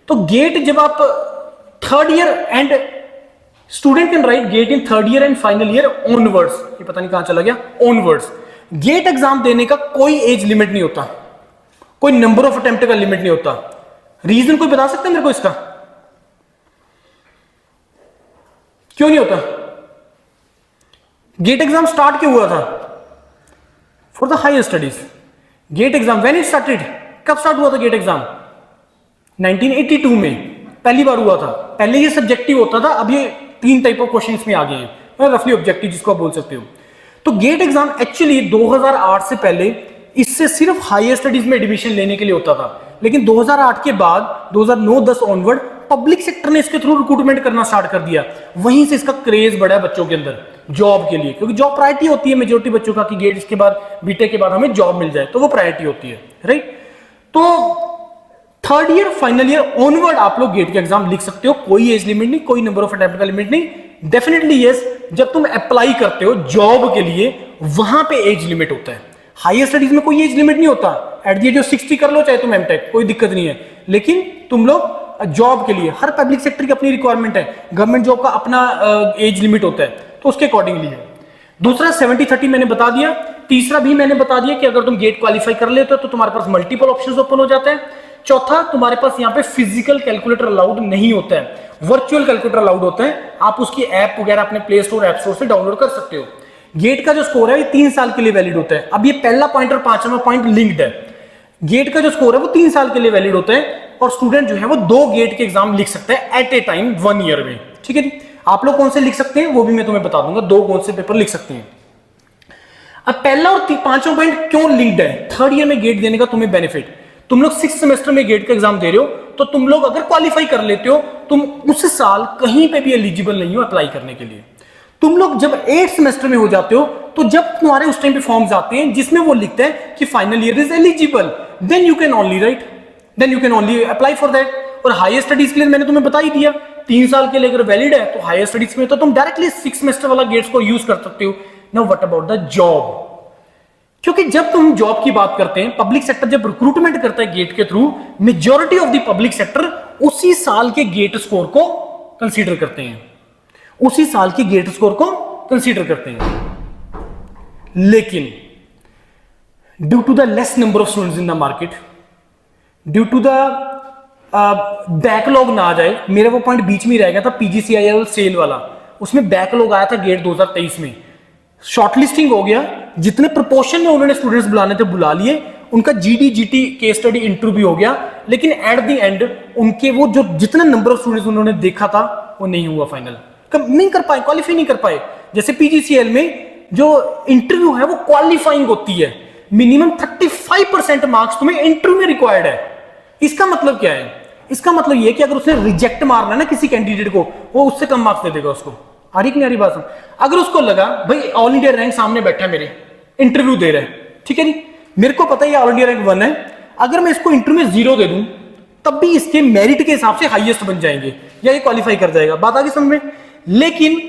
तो गेट जब आप third year and student can right get in third year and final year onwards, ये पता नहीं कहां चला गया, ऑनवर्ड्स। गेट एग्जाम देने का कोई एज लिमिट नहीं होता, कोई नंबर ऑफ अटेम्प्ट का लिमिट नहीं होता। रीजन कोई बता सकता है मेरे को इसका, क्यों नहीं होता? गेट एग्जाम स्टार्ट क्यों हुआ था? For the higher studies. GATE exam when it started, कब स्टार्ट हुआ था गेट एग्जाम? 1982 में पहली बार हुआ था। पहले ये सब्जेक्टिव होता था, अब ये 3 टाइप ऑफ क्वेश्चंस में आ गए हैं, मतलब रफली ऑब्जेक्टिव जिसको आप बोल सकते हो। तो गेट एग्जाम एक्चुअली 2008 से पहले इससे सिर्फ हायर स्टडीज में एडमिशन लेने के लिए होता था, लेकिन 2008 के बाद 2009-10 ऑनवर्ड पब्लिक सेक्टर ने इसके थ्रू रिक्रूटमेंट करना स्टार्ट कर दिया। वहीं से इसका क्रेज बढ़ा बच्चों के अंदर जॉब के लिए, क्योंकि जॉब प्रायोरिटी होती है मेजोरिटी बच्चों का कि गेट के बाद बीटेक के बाद हमें जॉब मिल जाए, तो वो प्रायोरिटी होती है, राइट। तो third year final year onward आप लोग गेट के एग्जाम लिख सकते हो, कोई एज लिमिट नहीं, कोई नंबर ऑफ अटेम्प्ट का लिमिट नहीं। डेफिनेटली यस, जब तुम अप्लाई करते हो जॉब के लिए वहां पे एज लिमिट होता है। हायर स्टडीज में कोई एज लिमिट नहीं होता, एट द एज ऑफ 60 कर लो चाहे तुम एमटेक, कोई दिक्कत नहीं है। लेकिन तुम लोग जॉब के लिए, हर पब्लिक सेक्टर की अपनी रिक्वायरमेंट है, गवर्नमेंट जॉब का अपना एज लिमिट होता है, तो उसके अकॉर्डिंगली है। दूसरा 70-30 मैंने बता दिया। तीसरा भी मैंने बता दिया कि अगर तुम गेट क्वालिफाई कर लेते हो तो तुम्हारे पास मल्टीपल ऑप्शंस ओपन हो जाते हैं। चौथा, तुम्हारे पास यहाँ पे फिजिकल कैलकुलेटर अलाउड नहीं होता है, वर्चुअल कैलकुलेटर अलाउड होता है। आप उसकी ऐप वगैरह अपने प्ले स्टोर ऐप स्टोर से डाउनलोड कर सकते हो। गेट का जो स्कोर है ये 3 साल के लिए वैलिड होता है। अब ये पहला पॉइंट और 5वां पॉइंट लिंक्ड है। गेट का जो स्कोर है वो 3 साल के लिए वैलिड होता है, और स्टूडेंट जो है वो 2 गेट के एग्जाम लिख सकते हैं एट ए टाइम 1 ईयर में, ठीक है जी। आप लोग कौन से लिख सकते हैं वो भी मैं तुम्हें बता दूंगा, 2 कौन से पेपर लिख सकते हैं। अब पहला और 5वां पॉइंट क्यों लिंक्ड है? थर्ड ईयर में गेट देने का तुम्हें बेनिफिट, तुम लोग 6 सेमेस्टर में गेट का एग्जाम दे रहे हो, तो तुम लोग अगर क्वालिफाई कर लेते हो, तुम उस साल कहीं पे भी एलिजिबल नहीं हो अप्लाई करने के लिए। तुम लोग जब 8 सेमेस्टर में हो जाते हो, तो जब तुम्हारे उस टाइम पे फॉर्म्स आते हैं जिसमें वो लिखते हैं कि final year is eligible, then you can only write, then you can only apply for that. और हायर स्टडीज के लिए मैंने तुम्हें बता ही दिया, 3 साल के लिए अगर वैलिड है तो हायर स्टडीज में तो तुम डायरेक्टली 6 सेमेस्टर वाला गेट्स को यूज कर सकते हो। Now what about the job? क्योंकि जब तुम जॉब की बात करते हैं, पब्लिक सेक्टर जब रिक्रूटमेंट करता है गेट के through, majority of the public sector उसी साल के गेट स्कोर को कंसीडर करते हैं, उसी साल के गेट स्कोर को कंसीडर करते हैं। लेकिन due to the less number of students in the market, due to the backlog ना आ जाए, मेरा वो पॉइंट बीच में रह गया था पीजीसीआईएल सेल वाला, उसमें बैकलॉग आया था गेट 2023 में, शॉर्टलिस्टिंग हो गया, जितने प्रोपोर्शन में उन्होंने स्टूडेंट्स बुलाने थे बुला लिए, उनका GD GT case study interview हो गया, लेकिन एट द एंड उनके वो जो जितने नंबर ऑफ स्टूडेंट्स उन्होंने देखा था वो नहीं हुआ, फाइनल नहीं कर पाए, क्वालिफाई नहीं कर पाए। जैसे पीजीसीएल में जो इंटरव्यू है वो क्वालिफाइंग होती है, मिनिमम 35% मार्क्स तुम्हें इंटरव्यू में रिक्वायर्ड है। इसका मतलब क्या है? इसका मतलब ये कि अगर उसने रिजेक्ट मारना है ना किसी कैंडिडेट को, वो उससे कम मार्क्स दे देगा उसको। आ रही कि नहीं आ रही बात समझ? अगर उसको लगा भाई ऑल इंडिया रैंक सामने बैठा है मेरे, इंटरव्यू दे रहा है, ठीक है जी, मेरे को पता है ये ऑल इंडिया रैंक 1 है, अगर मैं इसको इंटरव्यू में 0 दे दूं तब भी इसके मेरिट के हिसाब से हाईएस्ट बन जाएंगे या ये क्वालिफाई कर जाएगा। बात आ गई समझ में? लेकिन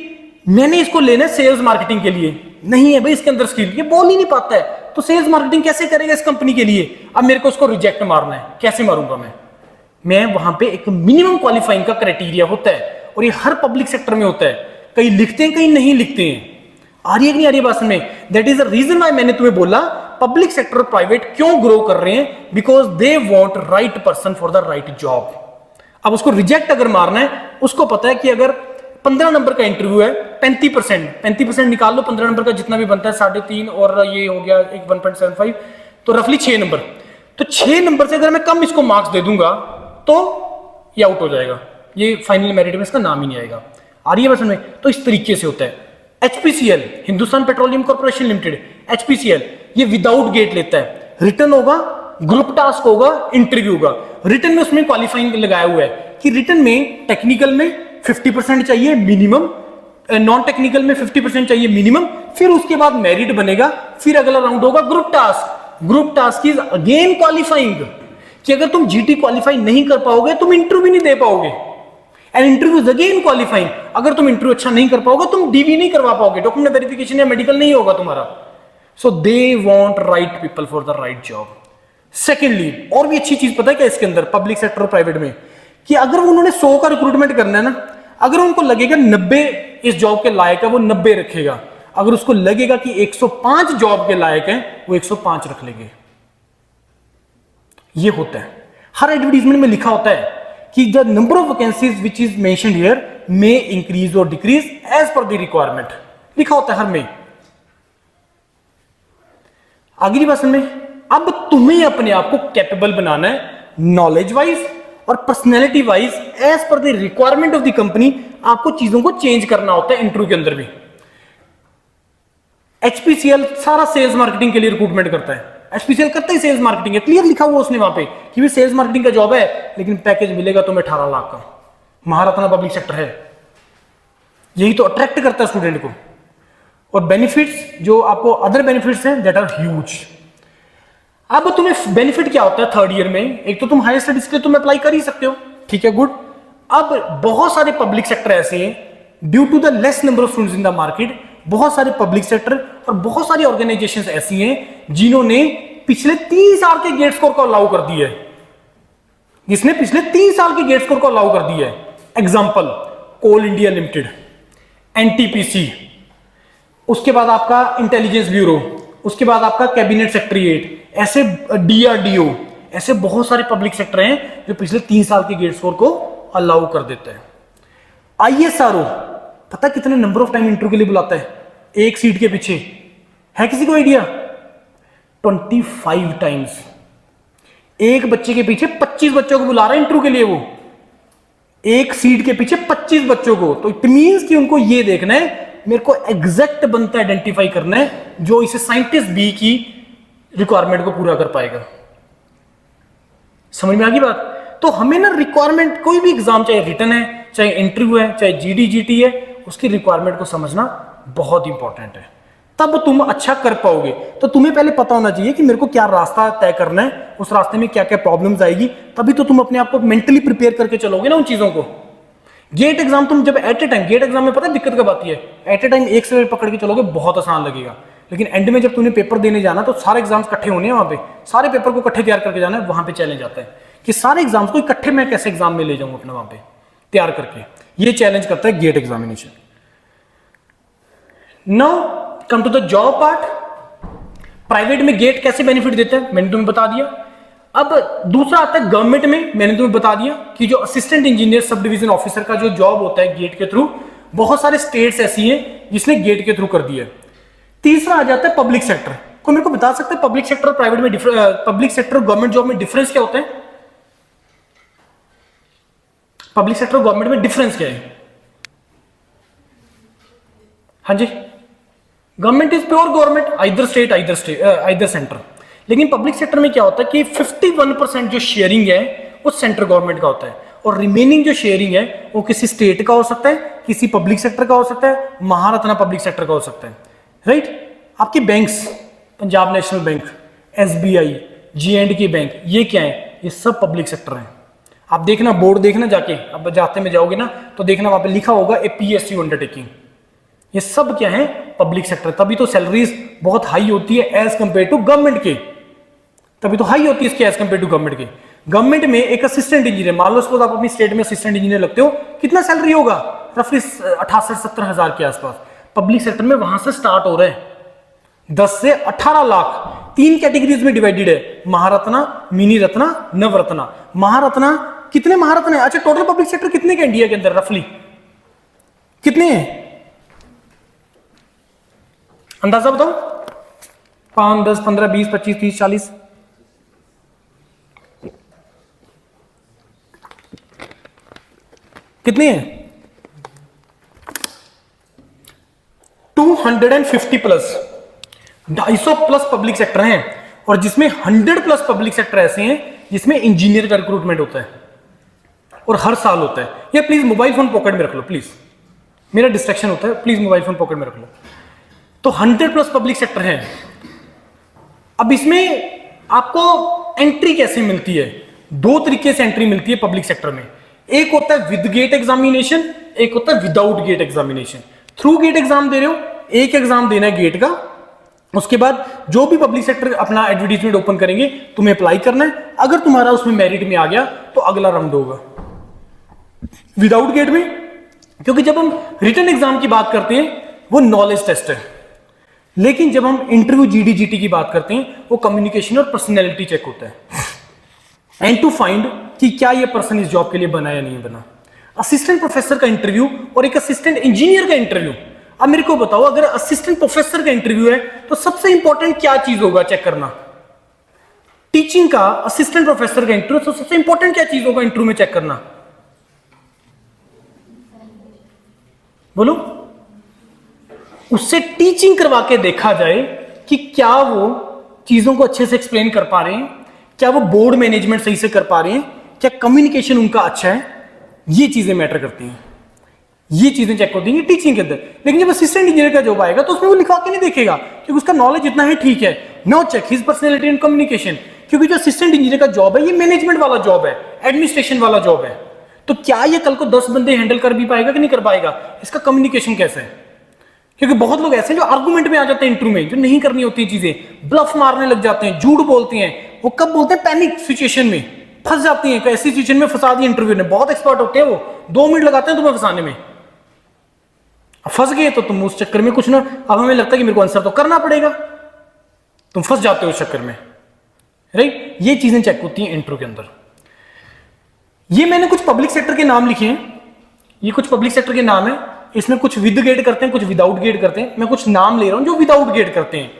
मैंने इसको लेना है सेल्स मार्केटिंग के लिए, नहीं है भाई इसके अंदर स्किल, ये बोल ही नहीं पाता है, तो सेल्स मार्केटिंग कैसे करेगा इस कंपनी के लिए? अब मेरे को उसको रिजेक्ट मारना है, कैसे मारूंगा मैं वहां पे एक मिनिमम क्वालिफाइंग का क्राइटेरिया होता है, और ये हर पब्लिक सेक्टर में होता है, कहीं लिखते हैं कहीं नहीं लिखते हैं। आ रही है कि नहीं आ रही बात में? That is the reason why मैंने तुम्हें बोला पब्लिक सेक्टर प्राइवेट क्यों ग्रो कर रहे हैं, because they want right person for the right job. अब उसको रिजेक्ट अगर मारना है, उसको पता है कि अगर 15 नंबर का इंटरव्यू है, 35% निकाल लो, 15 नंबर का जितना भी बनता है 3.5 और ये हो गया एक 1.75, तो रफली 6 नंबर, तो 6 नंबर से अगर मैं कम इसको मार्क्स दे दूंगा तो ये आउट हो जाएगा, ये फाइनल मेरिट में इसका नाम ही नहीं आएगा। आ रही है बस में? तो इस तरीके से होता है। HPCL, Hindustan petroleum corporation limited, HPCL, ये विदाउट गेट लेता है, रिटर्न होगा, ग्रुप टास्क होगा, इंटरव्यू होगा। रिटर्न में उसमें क्वालिफाइंग लगाया हुआ है कि रिटन में टेक्निकल में 50% चाहिए मिनिमम, नॉन टेक्निकल में 50% चाहिए मिनिमम, फिर उसके बाद मेरिट बनेगा, फिर अगला राउंड होगा group task. Group task is again qualifying, कि अगर तुम जीटी क्वालिफाई नहीं कर पाओगे तुम इंटरव्यू भी नहीं दे पाओगे, and interview is again qualifying. अगर तुम इंटरव्यू अच्छा नहीं कर पाओगे तुम डीवी नहीं करवा पाओगे, डॉक्यूमेंट वेरिफिकेशन या मेडिकल नहीं होगा तुम्हारा। So they want right people for the right job. Secondly, और भी अच्छी चीज पता है क्या इसके अंदर, पब्लिक सेक्टर और प्राइवेट में, कि अगर उन्होंने 100 का रिक्रूटमेंट करना है ना, अगर उनको लगेगा 90 इस जॉब के लायक है वो 90 रखेगा, अगर उसको लगेगा कि 105 जॉब के लायक है वो 105 रख लेंगे। ये होता है, हर एडवर्टीजमेंट में लिखा होता है कि the number of vacancies which is mentioned here may increase और decrease as per the requirement, लिखा होता है हर में। अगली बात में, अब तुम्हें अपने आप को कैपेबल बनाना है नॉलेज वाइज और personality wise as per the requirement of the company. आपको चीजों को चेंज करना होता है इंटरव्यू के अंदर भी। एचपीसीएल सारा सेल्स मार्केटिंग के लिए रिक्रूटमेंट करता है, एचपीसीएल करता ही सेल्स मार्केटिंग है, क्लियर लिखा हुआ उसने वहां पे कि भी सेल्स मार्केटिंग का जॉब है, लेकिन पैकेज मिलेगा तुम्हें 18 लाख का। महारत्ना पब्लिक सेक्टर है, यही तो अट्रैक्ट करता है स्टूडेंट को। और बेनिफिट्स जो आपको अदर बेनिफिट्स हैं दैट आर ह्यूज। अब तुम्हें बेनिफिट क्या होता है थर्ड ईयर में, एक तो तुम हायर स्टडीज के लिए तुम अप्लाई कर ही सकते हो, ठीक है, गुड। अब बहुत सारे पब्लिक सेक्टर ऐसे हैं, due to the less number of students in the market, बहुत सारे पब्लिक सेक्टर और बहुत सारी ऑर्गेनाइजेशंस ऐसी हैं जिन्होंने पिछले 3 साल के गेट स्कोर को अलाउ कर दिया है, जिसने पिछले 3 साल के गेट स्कोर को अलाउ कर दिया है। एग्जांपल, कोल इंडिया लिमिटेड, एनटीपीसी, उसके बाद आपका इंटेलिजेंस ब्यूरो, उसके बाद आपका कैबिनेट सेक्रेटरीट, ऐसे डीआरडीओ, ऐसे बहुत सारे पब्लिक सेक्टर हैं जो पिछले 3 साल के गेट स्कोर को अलाउ कर देते हैं। आईएसआरओ पता कितने नंबर ऑफ टाइम इंटरव्यू के लिए बुलाता है एक सीट के पीछे, है किसी को आइडिया? 25 टाइम्स। एक बच्चे के पीछे 25 बच्चों को बुला रहा है इंटरव्यू के लिए, वो एक सीट के पीछे 25 बच्चों को। तो इट मींस कि उनको ये देखना है, मेरे को एग्जैक्ट बनता आइडेंटिफाई करना है जो इसे साइंटिस्ट बी की रिक्वायरमेंट को पूरा कर पाएगा। समझ में आ गई बात? तो हमें ना रिक्वायरमेंट, कोई भी एग्जाम, चाहे रिटन है, चाहे इंटरव्यू है, चाहे जीडी जीटी है, उसकी रिक्वायरमेंट को समझना बहुत इंपॉर्टेंट है, तब तुम अच्छा कर पाओगे। तो तुम्हें पहले पता होना चाहिए कि मेरे को क्या रास्ता तय करना है, उस रास्ते में क्या क्या प्रॉब्लम्स आएगी, तभी तो तुम अपने आप को मेंटली प्रिपेयर करके चलोगे ना उन चीजों को। गेट एग्जाम तुम जब at a time, GATE exam में पता है दिक्कत कब आती है, एट ए टाइम एक से पकड़ के चलोगे बहुत आसान लगेगा, लेकिन एंड में जब तुमने पेपर देने जाना तो सारे एग्जाम्स इकट्ठे होने हैं, वहां पे सारे पेपर को इकट्ठे तैयार करके जाना है। वहां पे चैलेंज आता है कि सारे एग्जाम्स को इकट्ठे मैं कैसे एग्जाम में ले जाऊंगा अपना वहां पे तैयार करके, ये चैलेंज करता है GATE examination. Now come to the job part. Private में गेट कैसे बेनिफिट देता है मैंने तुम्हें बता दिया। अब दूसरा आता है गवर्नमेंट में, मैंने तुम्हें बता दिया कि जो assistant engineer sub division officer का जो जॉब होता है गेट के थ्रू, बहुत सारे स्टेट्स ऐसी हैं जिसने गेट के थ्रू कर दिया। तीसरा आ जाता है पब्लिक सेक्टर। कोई मेरे को बता सकता है पब्लिक सेक्टर और प्राइवेट में पब्लिक सेक्टर और गवर्नमेंट जॉब में डिफरेंस क्या होता है? पब्लिक सेक्टर और गवर्नमेंट में डिफरेंस क्या है? हाँ जी, government is pure government, either state either centre. लेकिन पब्लिक सेक्टर में क्या होता है कि 51% जो शेयरिंग है वो सेंट्रल गवर्नमेंट का होता है, और रिमेनिंग जो शेयरिंग है वो किसी स्टेट का हो सकता है, किसी पब्लिक सेक्टर का हो सकता है, महारत्ना पब्लिक सेक्टर का हो सकता है, राइट। आपके banks, Punjab national bank, SBI, J&K bank, ये क्या है? ये सब पब्लिक सेक्टर हैं। आप देखना, बोर्ड देखना जाके, अब जाते में जाओगे ना तो देखना वहां पे लिखा होगा ए PSU अंडरटेकिंग। ये सब क्या है? Public sector. तभी तो सैलरीज बहुत हाई होती है एज कंपेयर टू गवर्नमेंट के, तभी तो हाई होती है इसके एज कंपेयर टू गवर्नमेंट के। गवर्नमेंट में एक असिस्टेंट इंजीनियर, मान लो सपोज आप अपनी स्टेट में असिस्टेंट इंजीनियर लगते हो, कितना सैलरी होगा? रफली 68-70 हजार के आसपास। पब्लिक सेक्टर में वहां से स्टार्ट हो रहे हैं 10 से 18 लाख। 3 कैटेगरीज में डिवाइडेड है, महारत्ना, मिनी रत्ना, नवरत्ना। महारत्ना, कितने महारत्ना है? अच्छा, टोटल पब्लिक सेक्टर कितने के इंडिया के अंदर रफली कितने हैं? अंदाजा बताओ। 5, 10, 15, 20, 25, 30, 40। कितने हैं? 250 प्लस, 250 प्लस पब्लिक सेक्टर हैं, और जिसमें 100 प्लस पब्लिक सेक्टर ऐसे हैं जिसमें इंजीनियर का रिक्रूटमेंट होता है। और हर साल होता है। या प्लीज मोबाइल फोन पॉकेट में रख लो प्लीज, मेरा डिस्ट्रैक्शन होता है, प्लीज मोबाइल फोन पॉकेट में रख लो। तो 100+ पब्लिक सेक्टर है। अब इसमें आपको एंट्री कैसे मिलती है? दो तरीके से एंट्री मिलती है पब्लिक सेक्टर में। एक होता है विद गेट एग्जामिनेशन, एक होता है without GATE examination. Through GATE exam दे रहे हो, एक एग्जाम देना है गेट का, उसके बाद जो भी पब्लिक सेक्टर अपना एडवर्टाइजमेंट ओपन करेंगे तुम्हें अप्लाई करना है। अगर तुम्हारा उसमें मेरिट में आ गया तो अगला राउंड होगा। विदाउट गेट में, क्योंकि जब हम रिटन एग्जाम की बात करते हैं वो नॉलेज टेस्ट है, लेकिन जब हम इंटरव्यू जीडी-जीटी की बात करते हैं वो कम्युनिकेशन और पर्सनैलिटी चेक होता है, एंड टू फाइंड कि क्या ये पर्सन इस जॉब के लिए बना या नहीं बना। असिस्टेंट प्रोफेसर का इंटरव्यू और एक असिस्टेंट इंजीनियर का इंटरव्यू। अब मेरे को बताओ, अगर असिस्टेंट प्रोफेसर का इंटरव्यू है तो सबसे इंपॉर्टेंट क्या चीज होगा चेक करना? टीचिंग का असिस्टेंट प्रोफेसर का इंटरव्यू, तो सबसे इंपॉर्टेंट क्या चीज होगा इंटरव्यू में चेक करना? बोलो। उससे टीचिंग करवा के देखा जाए कि क्या वो चीजों को अच्छे से एक्सप्लेन कर पा रहे हैं, क्या वो बोर्ड मैनेजमेंट सही से कर पा रहे हैं, क्या कम्युनिकेशन उनका अच्छा है। ये चीजें मैटर करती हैं, ये चीजें चेक होती हैं टीचिंग के अंदर। लेकिन जब असिस्टेंट इंजीनियर का जॉब आएगा तो उसमें वो लिखवा के नहीं देखेगा, क्योंकि उसका नॉलेज इतना है, ठीक है, no check his personality and communication. क्योंकि जो असिस्टेंट इंजीनियर का जॉब है ये मैनेजमेंट वाला जॉब है, एडमिनिस्ट्रेशन वाला जॉब है। तो क्या ये कल को 10 बंदे हैंडल कर भी पाएगा कि नहीं कर पाएगा? इसका कम्युनिकेशन कैसे है? क्योंकि बहुत लोग ऐसे हैं जो आर्गुमेंट में आ जाते हैं इंटरव्यू में, जो नहीं करनी होती चीजें, ब्लफ मारने लग जाते हैं, झूठ बोलते हैं। वो कब बोलते हैं? पैनिक सिचुएशन में फंस जाती हैं। ऐसी सिचुएशन में फंसा दिया इंटरव्यू ने, बहुत एक्सपर्ट होते हैं वो, 2 मिनट लगाते हैं तुम्हें फंसाने में। फंस गए तो तुम उस चक्कर में कुछ ना, अब हमें लगता है कि मेरे को आंसर तो करना पड़ेगा, तुम फंस जाते हो उस चक्कर में, राइट। ये चीजें चेक होती हैं इंटरव्यू के अंदर। ये मैंने कुछ पब्लिक सेक्टर के नाम लिखे हैं, ये कुछ पब्लिक सेक्टर के नाम है। इसमें कुछ विद गेट करते हैं, कुछ विदाउट गेट करते हैं। मैं कुछ नाम ले रहा हूं जो विदाउट गेट करते हैं।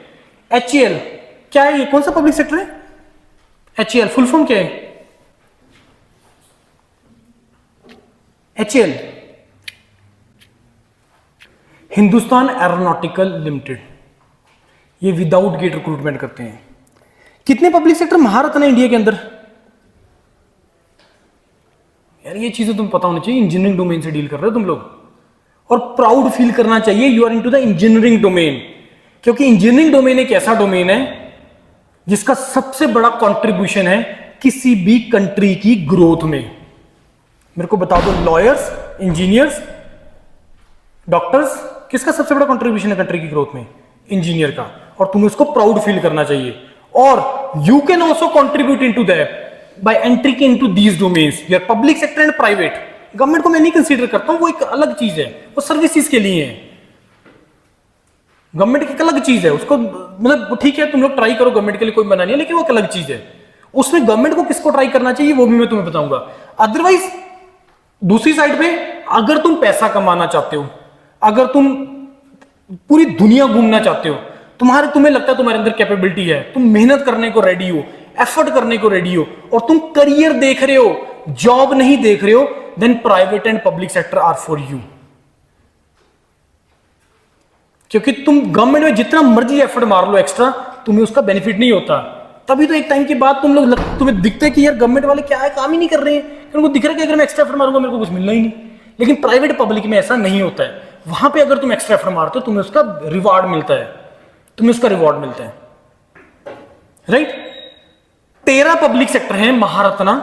HAL क्या है? ये कौन सा पब्लिक सेक्टर है? HAL फुल फॉर्म क्या है? HAL Hindustan aeronautical limited. ये विदाउट गेट रिक्रूटमेंट करते हैं। कितने पब्लिक सेक्टर महारत्न है इंडिया के अंदर? यार ये चीजें तुम पता होनी चाहिए, इंजीनियरिंग डोमेन से डील कर रहे हो तुम लोग, और प्राउड फील करना चाहिए you are into the engineering domain. क्योंकि इंजीनियरिंग डोमेन एक ऐसा डोमेन है जिसका सबसे बड़ा कंट्रीब्यूशन है किसी भी कंट्री की ग्रोथ में। मेरे को बता दो, लॉयर्स, इंजीनियर्स, डॉक्टर्स, किसका सबसे बड़ा कंट्रीब्यूशन है कंट्री की ग्रोथ में? इंजीनियर का। और तुम्हें उसको प्राउड फील करना चाहिए। और you can also contribute into that bye entering into these domains, your public sector and private. Government को मैं नहीं कंसीडर करता हूं, वो एक अलग चीज है, वो सर्विसेज के लिए है। गवर्नमेंट की एक अलग चीज है, उसको मतलब ठीक है तुम लोग ट्राई करो, गवर्नमेंट के लिए कोई मना नहीं है, लेकिन वो एक अलग चीज है। उसमें गवर्नमेंट को किसको ट्राई करना चाहिए वो भी मैं तुम्हें बताऊंगा। अदरवाइज दूसरी साइड पे अगर तुम पैसा कमाना चाहते हो, अगर तुम पूरी दुनिया घूमना चाहते हो, तुम्हें लगता है तुम्हारे अंदर कैपेबिलिटी है, तुम मेहनत करने को रेडी हो, एफर्ट करने को रेडी हो, और तुम करियर देख रहे हो, जॉब नहीं देख रहे हो, then private and public sector are for you. क्योंकि तुम गवर्नमेंट में जितना मर्जी एफर्ट मार लो एक्स्ट्रा, तुम्हें उसका बेनिफिट नहीं होता। तभी तो एक टाइम के बाद तुम्हें दिखता है कि यार गवर्नमेंट वाले क्या है, काम ही नहीं कर रहे हैं, उनको दिख रहा है कि अगर मैं एक्स्ट्रा एफर्ट मारूंगा मेरे को कुछ मिलना ही नहीं। लेकिन प्राइवेट पब्लिक में ऐसा नहीं होता है। वहां पे अगर तुम एक्स्ट्रा एफर्ट मारते हो तुम्हें उसका रिवार्ड मिलता है, तुम्हें उसका रिवॉर्ड मिलता है, राइट। 13 पब्लिक सेक्टर है महारत्ना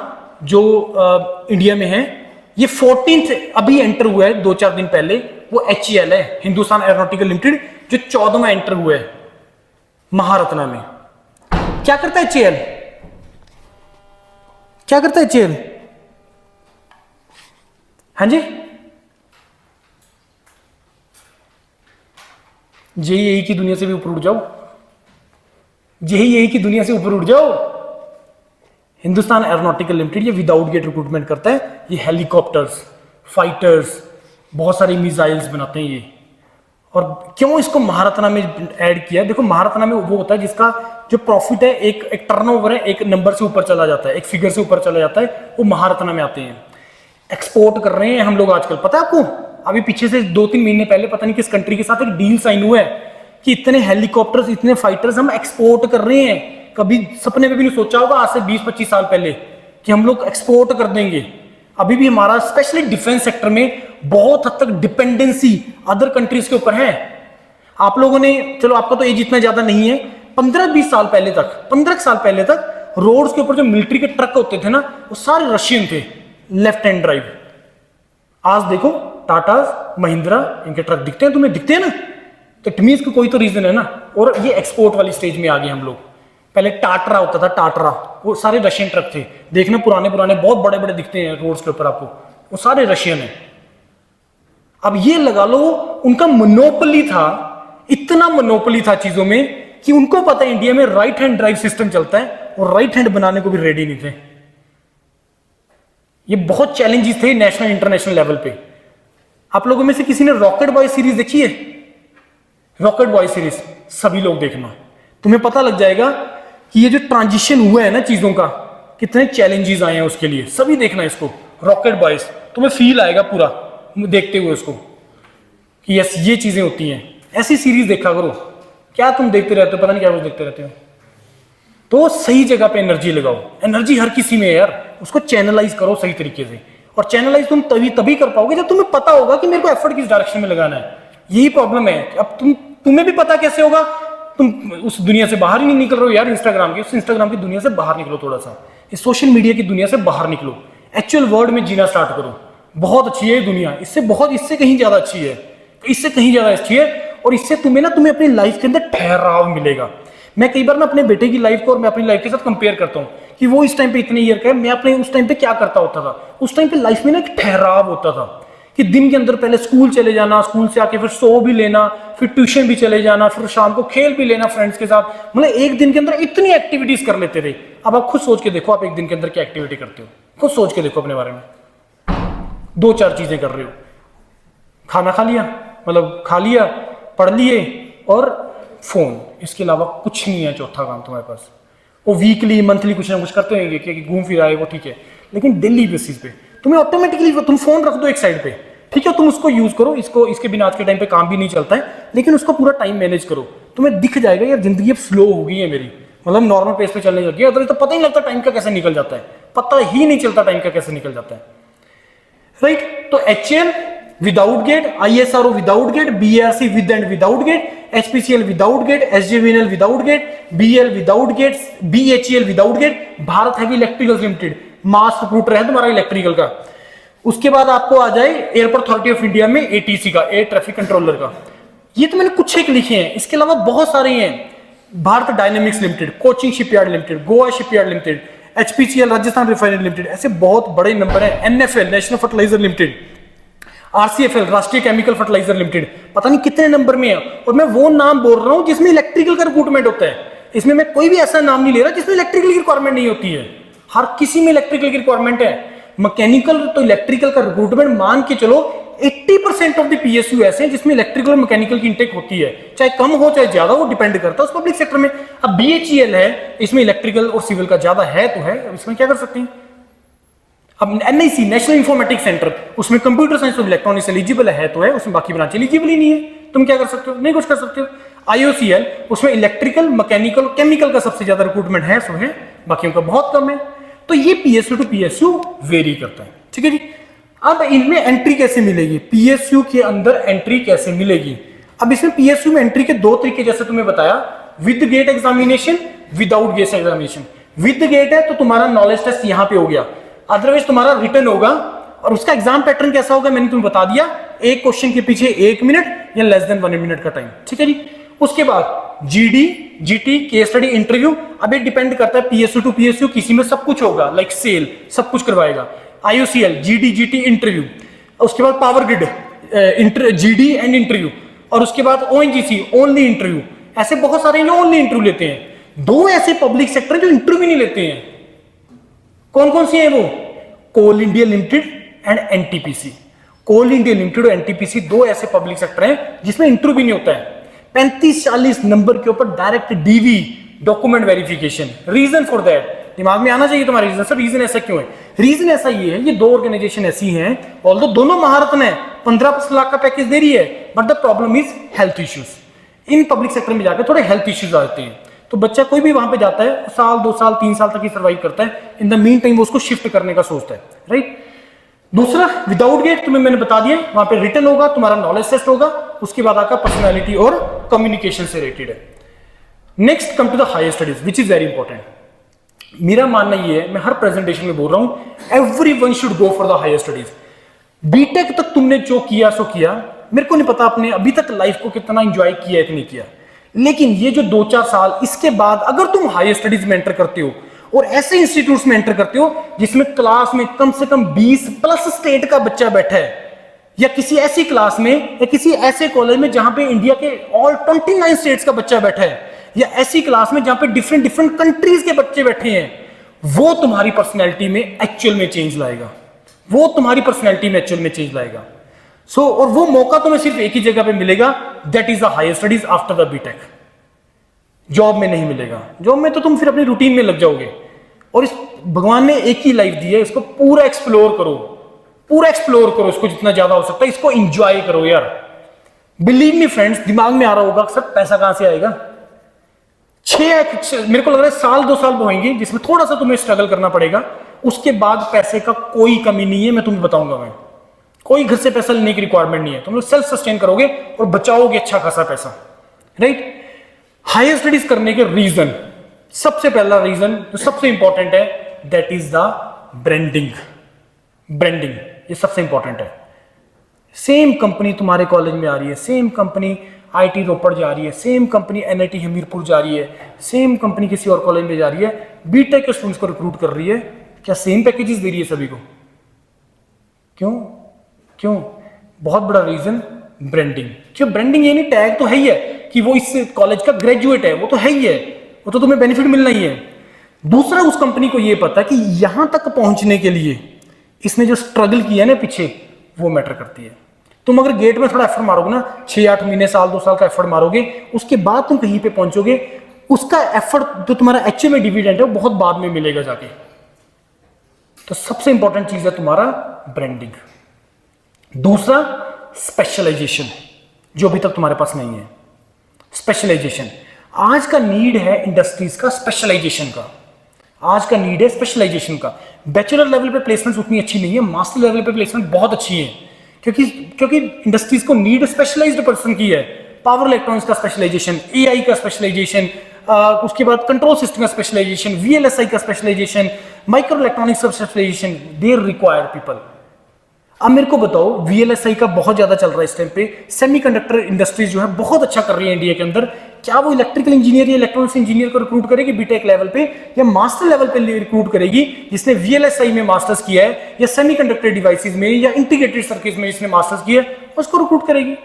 जो इंडिया में है। ये 14th अभी एंटर हुआ है 2-4 दिन पहले, वो HAL है, हिंदुस्तान एरोनॉटिकल लिमिटेड, जो 14वां एंटर हुआ है महारत्ना में। क्या करता है HAL? क्या करता है HAL? हाँ जी, JEE की दुनिया से भी ऊपर उठ जाओ, JEE की दुनिया से ऊपर उठ जाओ। हिंदुस्तान एरोनॉटिकल लिमिटेड ये विदाउट गेट रिक्रूटमेंट करता है। ये हेलीकॉप्टर्स, फाइटर्स, बहुत सारी मिसाइल्स बनाते हैं ये। और क्यों इसको महारत्ना में ऐड किया? देखो महारत्ना में वो होता है जिसका जो प्रॉफिट है एक टर्नओवर है, एक नंबर से ऊपर चला जाता है, एक फिगर से ऊपर चला जाता है, वो महारत्ना में आते हैं। एक्सपोर्ट कर रहे हैं हम लोग आजकल, पता है आपको? अभी पीछे से 2-3 महीने पहले पता नहीं किस कंट्री के साथ एक डील साइन हुआ है कि इतने हेलीकॉप्टर्स, इतने फाइटर्स हम एक्सपोर्ट कर रहे हैं। कभी सपने में भी नहीं सोचा होगा आज से 20-25 साल पहले कि हम लोग एक्सपोर्ट कर देंगे। अभी भी हमारा स्पेशली डिफेंस सेक्टर में बहुत हद तक डिपेंडेंसी अदर कंट्रीज के ऊपर है। आप लोगों ने, चलो आपका तो एज इतना ज्यादा नहीं है, 15-20 साल पहले तक, 15 साल पहले तक रोड्स के ऊपर जो मिलिट्री के ट्रक होते थे ना, वो सारे रशियन थे, लेफ्ट हैंड ड्राइव। आज देखो टाटा महिंद्रा, इनके ट्रक दिखते हैं तुम्हें, दिखते हैं ना, तो इट मींस कोई तो रीजन है ना। और ये एक्सपोर्ट वाली स्टेज में आ गए हम लोग। पहले टाटरा होता था, टाटरा, वो सारे रशियन ट्रक थे, देखना पुराने पुराने बहुत बड़े बड़े दिखते हैं रोड्स के ऊपर आपको, वो सारे रशियन है। अब ये लगा लो उनका मोनोपोली था, इतना मोनोपोली था चीजों में कि उनको पता है इंडिया में राइट हैंड ड्राइव सिस्टम चलता है, और राइट हैंड बनाने को भी रेडी नहीं थे। ये बहुत चैलेंजेस थे नेशनल इंटरनेशनल लेवल पे। आप लोगों में से किसी ने रॉकेट बॉय सीरीज देखी है? रॉकेट बॉय सीरीज सभी लोग देखना, तुम्हें पता लग जाएगा कि ये जो ट्रांजिशन हुआ है ना चीजों का, कितने चैलेंजेस आए हैं उसके लिए। सभी देखना इसको, रॉकेट बॉयज, तुम्हें फील आएगा पूरा देखते हुए उसको कि यस ये चीजें होती हैं। ऐसी सीरीज देखा करो। क्या तुम देखते रहते हो, पता नहीं क्या कुछ देखते रहते हो। तो सही जगह पे एनर्जी लगाओ। एनर्जी हर किसी में है यार, उसको चैनलाइज करो सही तरीके से। और चैनलाइज तुम तभी कर पाओगे जब तुम्हें पता होगा कि मेरे को एफर्ट किस डायरेक्शन में लगाना है। यही प्रॉब्लम है। अब तुम्हें भी पता कैसे होगा, तुम उस दुनिया से बाहर ही नहीं निकल रहे हो यार, इंस्टाग्राम की, उस इंस्टाग्राम की दुनिया से बाहर निकलो, थोड़ा सा इस सोशल मीडिया की दुनिया से बाहर निकलो, एक्चुअल वर्ल्ड में जीना स्टार्ट करो। बहुत अच्छी है ये दुनिया, इससे कहीं ज्यादा अच्छी है, इससे कहीं ज्यादा अच्छी है। और इससे तुम्हें अपनी लाइफ के अंदर ठहराव मिलेगा। मैं कई बार ना अपने बेटे की लाइफ को और मैं अपनी लाइफ के साथ कंपेयर करता हूँ कि वो इस टाइम पे इतने ईयर का है, मैं अपने उस टाइम पे क्या करता होता था। उस टाइम पे लाइफ में ना एक ठहराव होता था कि दिन के अंदर पहले स्कूल चले जाना, स्कूल से आके फिर सो भी लेना, फिर ट्यूशन भी चले जाना, फिर शाम को खेल भी लेना फ्रेंड्स के साथ। मतलब एक दिन के अंदर इतनी एक्टिविटीज कर लेते थे। अब आप खुद सोच के देखो, आप एक दिन के अंदर क्या एक्टिविटी करते हो, खुद सोच के देखो अपने बारे में। 2-4 चीजें कर रहे हो, खाना खा लिया, मतलब खा लिया, पढ़ लिए और फोन, इसके अलावा कुछ नहीं है चौथा काम तुम्हारे पास। वो वीकली मंथली कुछ ना कुछ करते होंगे कि घूम फिर आए, वो ठीक है, लेकिन डेली बेसिस पे तुम्हें ऑटोमेटिकली तुम फोन रख दो एक साइड पे, ठीक है, तुम उसको यूज करो, इसके बिना आज के टाइम पे काम भी नहीं चलता है, लेकिन उसको पूरा टाइम मैनेज करो। तुम्हें दिख जाएगा यार जिंदगी अब स्लो हो गई है मेरी, मतलब नॉर्मल पेस पे चलने लगी है। अदरवाइज तो पता ही नहीं लगता टाइम का कैसे निकल जाता है, पता ही नहीं चलता टाइम का कैसे निकल जाता है, राइट। तो HAL without GATE, ISRO without GATE, BARC with and without GATE, HPCL without GATE, SJVNL without GATE, BL without GATE, BHEL without GATE, Bharat heavy electricals limited mass producer है तुम्हारा इलेक्ट्रिकल का। उसके बाद आपको आ जाए एयरपोर्ट अथॉरिटी ऑफ इंडिया में ATC का, एयर ट्रैफिक कंट्रोलर का। ये तो मैंने कुछ एक लिखे हैं, इसके अलावा बहुत सारे हैं। Bharat dynamics limited, Cochin shipyard limited, Goa shipyard limited, HPCL Rajasthan refinery limited, ऐसे बहुत बड़े नंबर है। NFL national fertiliser limited, RCFL Rashtriya chemical fertiliser limited, पता नहीं कितने नंबर में है। और मैं वो नाम बोल रहा हूं जिसमें इलेक्ट्रिकल का रिक्रूटमेंट होता है। इसमें मैं कोई भी ऐसा नाम नहीं ले रहा जिसमें इलेक्ट्रिकल की रिक्वायरमेंट नहीं होती है। हर किसी में इलेक्ट्रिकल की रिक्वायरमेंट है। मैकेनिकल तो इलेक्ट्रिकल का रिक्रूटमेंट मान के चलो 80% ऑफ द PSU ऐसे हैं जिसमें इलेक्ट्रिकल और मैकेनिकल की इंटेक होती है, चाहे कम हो चाहे ज्यादा, वो डिपेंड करता है उस पब्लिक सेक्टर में। अब BHEL है, इसमें इलेक्ट्रिकल और सिविल का ज्यादा है तो है, अब इसमें क्या कर सकते हैं। अब NIC नेशनल इंफॉर्मेटिक्स सेंटर, उसमें कंप्यूटर साइंस और इलेक्ट्रॉनिक्स एलिजिबल है तो है, उसमें बाकी ब्रांच एलिजिबल ही नहीं है। तुम क्या कर सकते हो, नहीं कुछ कर सकते हो। IOCL, उसमें इलेक्ट्रिकल, मैकेनिकल, केमिकल का सबसे ज्यादा रिक्रूटमेंट है, सो है, बाकियों का बहुत कम है। तो ये PSU टू PSU वेरी करता है, ठीक है जी। अब इनमें एंट्री कैसे मिलेगी, PSU के अंदर एंट्री कैसे मिलेगी। अब इसमें PSU में एंट्री के 2 तरीके, जैसे तुम्हें बताया, with GATE examination, without GATE examination. With GATE है तो तुम्हारा नॉलेज टेस्ट यहां पे हो गया, अदरवाइज तुम्हारा रिटर्न होगा। और उसका एग्जाम पैटर्न कैसा होगा मैंने तुम्हें बता दिया, एक क्वेश्चन के पीछे 1 मिनट या लेस देन 1 मिनट का टाइम, ठीक है जी। उसके बाद GD, GT, case study, interview. अब ये डिपेंड करता है PSU टू PSU, किसी में सब कुछ होगा, लाइक सेल सब कुछ करवाएगा। IOCL GD, GT, interview. उसके बाद power grid, GD and interview. और उसके बाद ONGC ओनली इंटरव्यू। ऐसे बहुत सारे जो ओनली इंटरव्यू लेते हैं। 2 ऐसे पब्लिक सेक्टर जो इंटरव्यू नहीं लेते हैं, कौन कौन सी है वो, Coal India Limited and NTPC। Coal India Limited और NTPC 2 ऐसे पब्लिक सेक्टर हैं जिसमें इंटरव्यू भी नहीं होता है। 35-40 नंबर के ऊपर direct DV, document verification. Reason for that दिमाग में आना चाहिए तुम्हारे, रीजन सर रीजन ऐसा क्यों है। रीजन ऐसा ये है, ये 2 ऑर्गेनाइजेशन ऐसी हैं, ऑल्दो दोनों महारत्न है, 15 लाख का पैकेज दे रही है, but the problem is health issues. In public sector में जाकर थोड़े हेल्थ इश्यूज आते हैं, तो बच्चा कोई भी वहां पे जाता है, साल 2 साल 3 साल तक ही सर्वाइव करता है। इन द मीन टाइम वो उसको शिफ्ट करने का सोचता है, राइट। दूसरा विदाउट गेट तुम्हें मैंने बता दिया, वहां पे रिटन होगा, तुम्हारा नॉलेज टेस्ट होगा, उसके बाद आपका पर्सनालिटी और कम्युनिकेशन से रिलेटेड है। Next come to the higher studies which is very important. मेरा मानना ये है, मैं हर प्रेजेंटेशन में बोल रहा हूं, everyone should go for the higher studies. BTech तक तुमने जो किया सो किया, मेरे को नहीं पता आपने अभी तक लाइफ को कितना एंजॉय किया है कि नहीं किया, लेकिन ये जो 2-4 साल इसके बाद अगर तुम हायर स्टडीज में एंटर करते हो और ऐसे इंस्टीट्यूट्स में एंटर करते हो जिसमें क्लास में कम से कम 20 प्लस स्टेट का बच्चा बैठा है, या किसी ऐसी क्लास में या किसी ऐसे कॉलेज में जहां पे इंडिया के ऑल 29 स्टेट्स का बच्चा बैठा है, या ऐसी क्लास में जहां पे डिफरेंट डिफरेंट कंट्रीज के बच्चे बैठे हैं, वो तुम्हारी पर्सनैलिटी में एक्चुअल में चेंज लाएगा। वो तुम्हारी पर्सनैलिटी में एक्चुअल में चेंज लाएगा। और वो मौका तुम्हें सिर्फ एक ही जगह पे मिलेगा, that is the higher studies after the BTech. Job में नहीं मिलेगा। जॉब में तो तुम फिर अपनी रूटीन में लग जाओगे, और इस भगवान ने एक ही लाइफ दी है, इसको पूरा एक्सप्लोर करो, पूरा एक्सप्लोर करो इसको जितना ज्यादा हो सकता है, इसको एंजॉय करो यार। बिलीव मी फ्रेंड्स, दिमाग में आ रहा होगा सर पैसा कहां से आएगा। मेरे को लग रहा है 1-2 साल होंगे जिसमें थोड़ा सा तुम्हें स्ट्रगल करना पड़ेगा, उसके बाद पैसे का कोई कमी नहीं है, मैं तुम्हें बताऊंगा। मैं कोई घर से पैसा लेने की रिक्वायरमेंट नहीं है, तुम लोग सेल्फ सस्टेन करोगे और बचाओगे अच्छा खासा पैसा, राइट। हायर स्टडीज करने के रीजन, सबसे पहला रीजन जो सबसे इंपॉर्टेंट है, that is the branding. Branding ये सबसे इंपॉर्टेंट है। सेम कंपनी तुम्हारे कॉलेज में आ रही है, सेम कंपनी आईटी रोपड़ जा रही है, सेम कंपनी एनआईटी हमीरपुर जा रही है, सेम कंपनी किसी और कॉलेज में जा रही है, बीटेक के स्टूडेंट्स को रिक्रूट कर रही है, क्या सेम पैकेजेस दे रही है सभी को? क्यों क्यों? बहुत बड़ा रीजन ब्रांडिंग। क्यों ब्रांडिंग? ये नहीं टैग तो है ही है कि वो इस कॉलेज का ग्रेजुएट है, वो तो है ही है, वो तो तुम्हें बेनिफिट मिलना ही है। दूसरा, उस कंपनी को ये पता कि यहां तक पहुंचने के लिए इसने जो स्ट्रगल किया ना पीछे, वो मैटर करती है। तुम अगर गेट में थोड़ा एफर्ट मारोगे ना, 6-8 महीने, साल 2 साल का एफर्ट मारोगे, उसके बाद तुम कहीं पे पहुंचोगे, उसका एफर्ट जो तुम्हारा एक्चुअल में डिविडेंड है वो बहुत बाद में मिलेगा जाके। तो सबसे इंपॉर्टेंट चीज है तुम्हारा ब्रांडिंग। दूसरा, स्पेशलाइजेशन, जो अभी तक तुम्हारे पास नहीं है। स्पेशलाइजेशन आज का नीड है इंडस्ट्रीज का, स्पेशलाइजेशन का आज का नीड है स्पेशलाइजेशन का। बैचलर लेवल पे प्लेसमेंट्स उतनी अच्छी नहीं है, मास्टर लेवल पे प्लेसमेंट बहुत अच्छी है, क्योंकि इंडस्ट्रीज को नीड स्पेशलाइज्ड पर्सन की है। पावर इलेक्ट्रॉनिक्स का स्पेशलाइजेशन, एआई का स्पेशलाइजेशन, उसके बाद कंट्रोल सिस्टम का स्पेशलाइजेशन, वीएलएसआई का स्पेशलाइजेशन, माइक्रो इलेक्ट्रॉनिक्स का स्पेशलाइजेशन, दे रिक्वायर पीपल। अब मेरे को बताओ, वीएलएसआई का बहुत ज्यादा चल रहा है इस टाइम पे, सेमीकंडक्टर इंडस्ट्रीज जो है बहुत अच्छा कर रही है इंडिया के अंदर। क्या वो इलेक्ट्रिकल इंजीनियर या इलेक्ट्रॉनिक्स इंजीनियर को रिक्रूट करेगी बीटेक लेवल पे, या मास्टर लेवल पे रिक्रूट करेगी जिसने वीएलएसआई में मास्टर्स किया है, या सेमीकंडक्टर डिवाइसेस में या इंटीग्रेटेड सर्किट्स में जिसने मास्टर्स किया है, उसको रिक्रूट करेगी।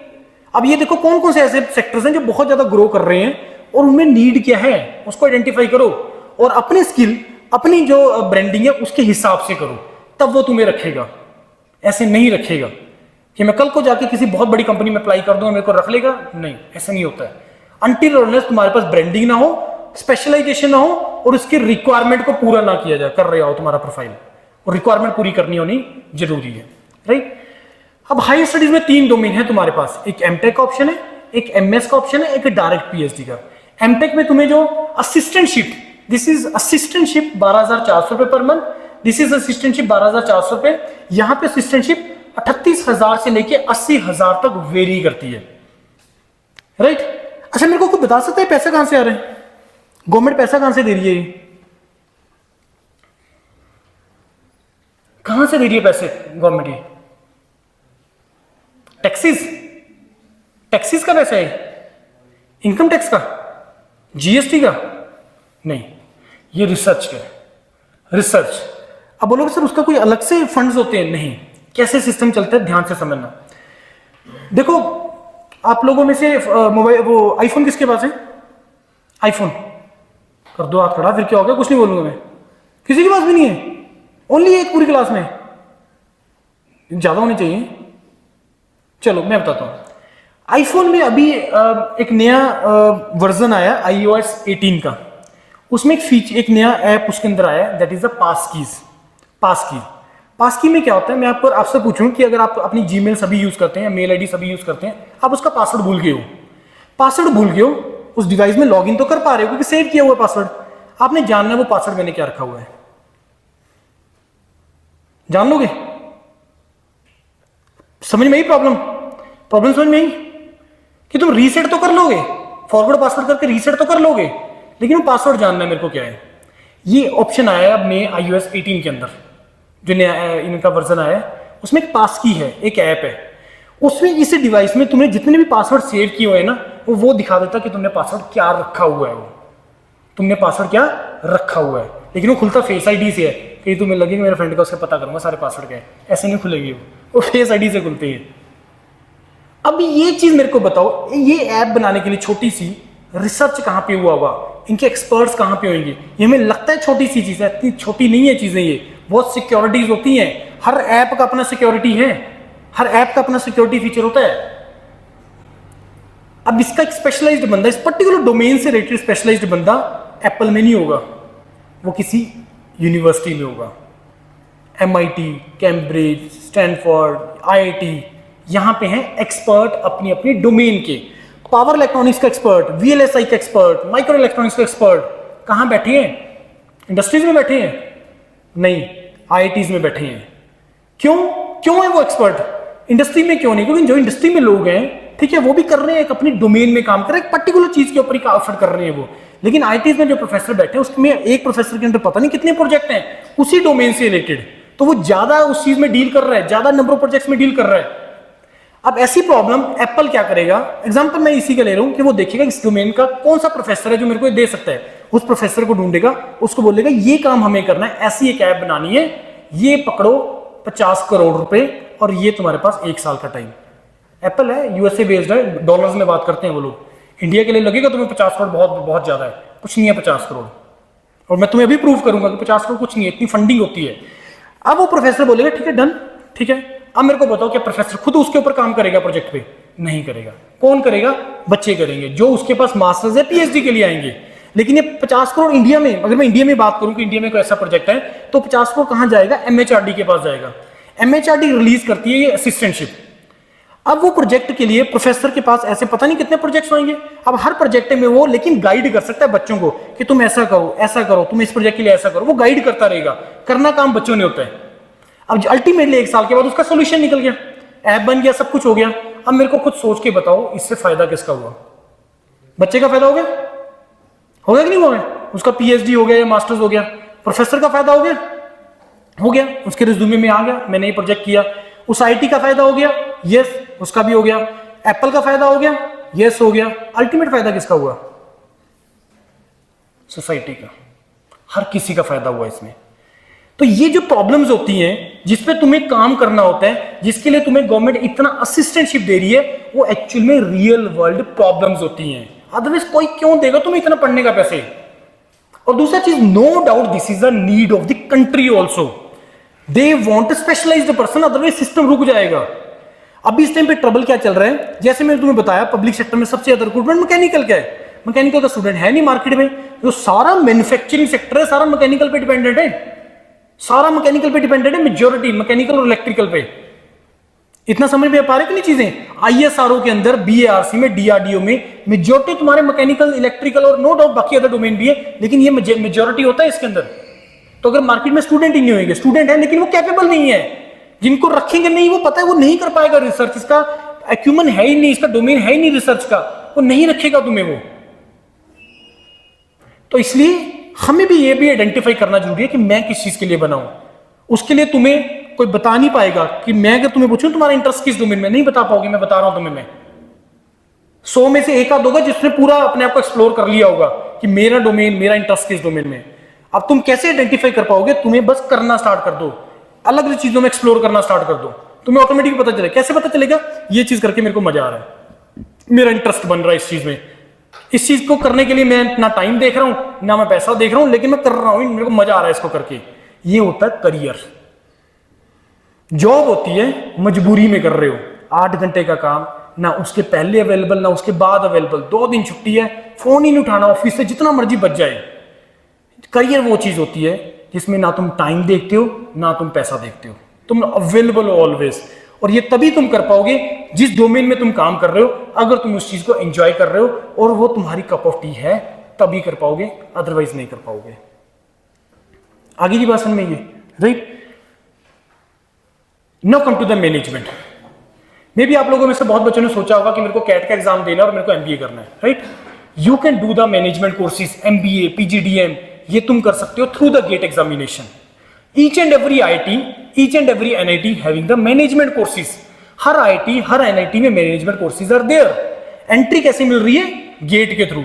अब ये देखो कौन कौन से ऐसे सेक्टर्स हैं जो बहुत ज्यादा ग्रो कर रहे हैं और उनमें नीड क्या है, उसको आइडेंटिफाई करो और अपनी स्किल, अपनी जो ब्रांडिंग है उसके हिसाब से करो, तब वो तुम्हें रखेगा। ऐसे नहीं रखेगा कि मैं कल को जाके किसी बहुत बड़ी कंपनी में अप्लाई कर दूंगा, मेरे को रख लेगा, नहीं, ऐसा नहीं होता है। अनटिल अनलेस तुम्हारे पास ब्रांडिंग ना हो, स्पेशलाइजेशन ना हो और उसके रिक्वायरमेंट को पूरा ना किया जाए, कर रहे हो तुम्हारा प्रोफाइल, और रिक्वायरमेंट पूरी करनी होनी जरूरी है, राइट। अब हायर स्टडीज में 3 डोमेन है तुम्हारे पास, एक एमटेक का ऑप्शन है, एक एमएस का ऑप्शन है, एक डायरेक्ट पीएचडी का। एमटेक में तुम्हें जो असिस्टेंटशिप, दिस इज असिस्टेंटशिप 12,400 रुपए per month, this is assistantship 12,400 रुपए। यहां पे असिस्टेंटशिप 38,000 से लेके 80,000 तक वेरी करती है, राइट। अच्छा, मेरे को कुछ बता सकते हैं पैसे कहां से आ रहे हैं? गवर्नमेंट पैसा कहां से दे रही है? कहां से दे रही है पैसे गवर्नमेंट? ये टैक्सेस, टैक्सेस का पैसा है, इनकम टैक्स का, जीएसटी का नहीं, ये रिसर्च का है, रिसर्च। अब बोलोगे सर उसका कोई अलग से फंड्स होते हैं? नहीं। कैसे सिस्टम चलता है ध्यान से समझना। देखो, आप लोगों में से मोबाइल, वो आईफोन किसके पास है? आईफोन कर दो हाथ खड़ा, फिर क्या हो गया? कुछ नहीं बोलूंगा मैं। किसी के पास भी नहीं है, ओनली एक पूरी क्लास में, ज्यादा होने चाहिए। चलो मैं बताता हूं। आईफोन में अभी एक नया वर्जन आया iOS 18 का, उसमें एक नया ऐप उसके अंदर आया, that is the pass keys. Pass key, pass की में क्या होता है, मैं आपसे पूछूं कि अगर आप अपनी जीमेल सभी यूज करते हैं, मेल आईडी सभी यूज करते हैं, आप उसका पासवर्ड भूल गए हो, पासवर्ड भूल गए हो, उस डिवाइस में लॉगिन तो कर पा रहे हो क्योंकि सेव किया हुआ पासवर्ड, आपने जानना है वो पासवर्ड मैंने क्या रखा हुआ है, जान लोगे? समझ में आई प्रॉब्लम? प्रॉब्लम समझ में आई कि तुम रीसेट तो कर लोगे, फॉरवर्ड पासवर्ड करके रीसेट तो कर लोगे, लेकिन वो पासवर्ड जानना है मेरे को क्या है। ये ऑप्शन आया है अब नए iOS 18 के अंदर, जो नया इनका वर्जन आया है, उसमें एक पास की है, एक ऐप है, उसमें इस डिवाइस में तुमने जितने भी पासवर्ड सेव किए हुए हैं ना, वो दिखा देता कि तुमने पासवर्ड क्या रखा हुआ है, वो तुमने पासवर्ड क्या रखा हुआ है। लेकिन वो खुलता फेस आईडी से है, कहीं तुम्हें लगेगा मेरे फ्रेंड का, उससे पता करूंगा सारे पासवर्ड क्या है, ऐसे नहीं खुलेगी वो फेस आईडी से खुलती है। अब ये चीज मेरे को बताओ, ये ऐप बनाने के लिए छोटी सी रिसर्च कहां पे हुआ होगा, इनके एक्सपर्ट्स कहां पे होंगे? ये हमें लगता है छोटी सी चीज है, इतनी छोटी नहीं है चीजें, ये बहुत सिक्योरिटीज होती हैं। हर ऐप का अपना सिक्योरिटी है, हर ऐप का अपना सिक्योरिटी फीचर होता है। अब इसका एक स्पेशलाइज्ड बंदा, इस पर्टिकुलर डोमेन से रिलेटेड स्पेशलाइज्ड बंदा एप्पल में नहीं होगा, वो किसी यूनिवर्सिटी में होगा, MIT, कैम्ब्रिज, स्टैनफोर्ड, IIT, यहां पे हैं एक्सपर्ट अपनी अपनी डोमेन के। पावर इलेक्ट्रॉनिक्स का एक्सपर्ट, VLSI का एक्सपर्ट, माइक्रो इलेक्ट्रॉनिक्स का एक्सपर्ट कहां बैठे हैं? इंडस्ट्रीज में बैठे हैं? नहीं, IITs में बैठे हैं। क्यों है वो एक्सपर्ट? इंडस्ट्री में क्यों नहीं? क्योंकि जो इंडस्ट्री में लोग हैं, ठीक है, वो भी कर रहे हैं, एक अपनी डोमेन में काम कर रहे हैं, एक पर्टिकुलर चीज के ऊपर ही एफर्ट कर रहे हैं वो। लेकिन IITs में जो प्रोफेसर बैठे हैं, उसमें एक प्रोफेसर के अंदर पता नहीं कितने प्रोजेक्ट हैं उसी डोमेन से रिलेटेड, तो वो ज्यादा उस चीज में डील कर रहा है, ज्यादा नंबर ऑफ प्रोजेक्ट्स में डील कर रहा है। अब ऐसी प्रॉब्लम एप्पल क्या करेगा? एग्जांपल मैं इसी का ले रहा हूं कि वो देखेगा इस डोमेन का कौन सा प्रोफेसर है जो मेरे को दे सकता है, उस प्रोफेसर को ढूंढेगा, उसको बोलेगा ये काम हमें करना है, ऐसी एक ऐप बनानी है, ये पकड़ो 50 करोड़ रुपए और ये तुम्हारे पास 1 साल का टाइम। एप्पल है, USA बेस्ड है, डॉलर्स में बात करते हैं वो लोग। इंडिया के लिए लगेगा तुम्हें 50 करोड़ बहुत बहुत ज्यादा है, कुछ नहीं है 50 करोड़, और मैं तुम्हें अभी प्रूव करूंगा कि 50 करोड़ कुछ नहीं है, इतनी फंडिंग होती है। अब वो प्रोफेसर बोलेगा ठीक है डन, ठीक है, अब मेरे को बताओ क्या प्रोफेसर खुद उसके ऊपर काम करेगा प्रोजेक्ट पे? नहीं करेगा। कौन करेगा? बच्चे करेंगे जो उसके पास मास्टर्स या PhD के लिए आएंगे। लेकिन ये 50 करोड़ इंडिया में, अगर मैं इंडिया में बात करूं कि इंडिया में कोई ऐसा प्रोजेक्ट है, तो 50 करोड़ कहां जाएगा? MHRD के पास जाएगा। MHRD रिलीज करती है ये असिस्टेंटशिप। अब वो प्रोजेक्ट के लिए प्रोफेसर के पास ऐसे पता नहीं कितने प्रोजेक्ट्स आएंगे। अब हर प्रोजेक्ट में वो लेकिन गाइड कर सकता है बच्चों को कि तुम ऐसा करो, तुम इस प्रोजेक्ट के लिए ऐसा करो, वो गाइड करता रहेगा। करना काम बच्चों ने होता है। अब अल्टीमेटली 1 साल के बाद उसका सोल्यूशन निकल गया, ऐप बन गया, सब कुछ हो गया। अब मेरे को खुद सोच के बताओ इससे फायदा किसका हुआ? बच्चे का फायदा हो गया? हो गया कि नहीं हो गया? उसका PhD हो गया या मास्टर्स हो गया, प्रोफेसर का फायदा हो गया? हो गया, उसके रिज्यूमे में आ गया मैंने ये प्रोजेक्ट किया। उस IT का फायदा हो गया? यस, उसका भी हो गया। एप्पल का फायदा हो गया? यस, हो गया। अल्टीमेट फायदा किसका हुआ? सोसाइटी का, हर किसी का फायदा हुआ इसमें। तो ये जो प्रॉब्लम्स होती हैं जिसपे तुम्हें काम करना होता है, जिसके लिए तुम्हें गवर्नमेंट इतना असिस्टेंटशिप दे रही है, वो एक्चुअल में रियल वर्ल्ड प्रॉब्लम्स होती हैं। अदरवाइज कोई क्यों देगा तुम्हें इतना पढ़ने का पैसे? और दूसरा चीज, no doubt this is the need of the country also. They want specialised person, otherwise system रुक जाएगा। अभी इस टाइम पे ट्रबल क्या चल रहा है, जैसे मैंने तुम्हें बताया पब्लिक सेक्टर में सबसे ज्यादा रिक्रूटमेंट मैकेनिकल का है। मैकेनिकल का स्टूडेंट है नहीं मार्केट में, जो सारा मैन्युफैक्चरिंग सेक्टर है सारा मैकेनिकल पे डिपेंडेंट है, सारा मैकेनिकल पे डिपेंडेंट है, मेजॉरिटी मैकेनिकल और इलेक्ट्रिकल पे। इतना समझ में पा रहे कि नहीं चीजें? ISRO के अंदर, BARC में, DRDO में मेजॉरिटी तुम्हारे मैकेनिकल, इलेक्ट्रिकल और नो डाउट बाकी अदर डोमेन भी है, लेकिन ये मेजॉरिटी होता है इसके अंदर। तो अगर मार्केट में स्टूडेंट ही नहीं होंगे, स्टूडेंट है लेकिन वो कैपेबल नहीं है, जिनको रखेंगे नहीं, वो पता है वो नहीं कर पाएगा रिसर्च, इसका एक्यूमन है ही नहीं, इसका डोमेन है ही नहीं रिसर्च का, वो नहीं रखेगा तुम्हें वो। तो इसलिए हमें भी ये भी आइडेंटिफाई करना जरूरी है कि मैं किस चीज के लिए बनाऊं। उसके लिए तुम्हें कोई बता नहीं पाएगा कि मैं अगर तुम्हें पूछूं तुम्हारा इंटरेस्ट किस डोमेन में, नहीं बता पाओगे। मैं बता रहा हूं तुम्हें, मैं 100 में से एक आध होगा जिसने पूरा अपने आप को एक्सप्लोर कर लिया होगा कि मेरा डोमेन, मेरा इंटरेस्ट किस डोमेन में। अब तुम कैसे आइडेंटिफाई कर पाओगे? तुम्हें बस करना स्टार्ट कर दो, अलग अलग चीजों में एक्सप्लोर करना स्टार्ट कर दो, तुम्हें ऑटोमेटिक पता चलेगा। कैसे पता चलेगा? ये चीज करके मेरे को मजा आ रहा है, मेरा इंटरेस्ट बन रहा है इस चीज में, इस चीज को करने के लिए मैं ना टाइम देख रहा हूं ना मैं पैसा देख रहा हूं, लेकिन मैं कर रहा हूं, मेरे को मजा आ रहा है इसको करके। ये होता है करियर। जॉब होती है मजबूरी में कर रहे हो, 8 घंटे का काम, ना उसके पहले अवेलेबल ना उसके बाद अवेलेबल, 2 दिन छुट्टी है, फोन ही नहीं उठाना, ऑफिस से जितना मर्जी बच जाए। करियर वो चीज होती है जिसमें ना तुम टाइम देखते हो ना तुम पैसा देखते हो, तुम अवेलेबल हो ऑलवेज। और ये तभी तुम कर पाओगे जिस डोमेन में तुम काम कर रहे हो, अगर तुम उस चीज को एंजॉय कर रहे हो और वो तुम्हारी कप ऑफ टी है, तभी कर पाओगे, अदरवाइज नहीं कर पाओगे। आगे की बात समझ में ये right. Now come to the management. मे भी आप लोगों में से बहुत बच्चों ने सोचा होगा कि मेरे को कैट का एग्जाम देना और मेरे को एमबीए करना है, right? You can do the management courses, MBA, PGDM, ये तुम कर सकते हो through the GATE examination. Each and every IIT, each and every NIT having the management courses. हर आईआईटी, हर एनआईटी में management courses are there. Entry कैसे मिल रही है? गेट के थ्रू.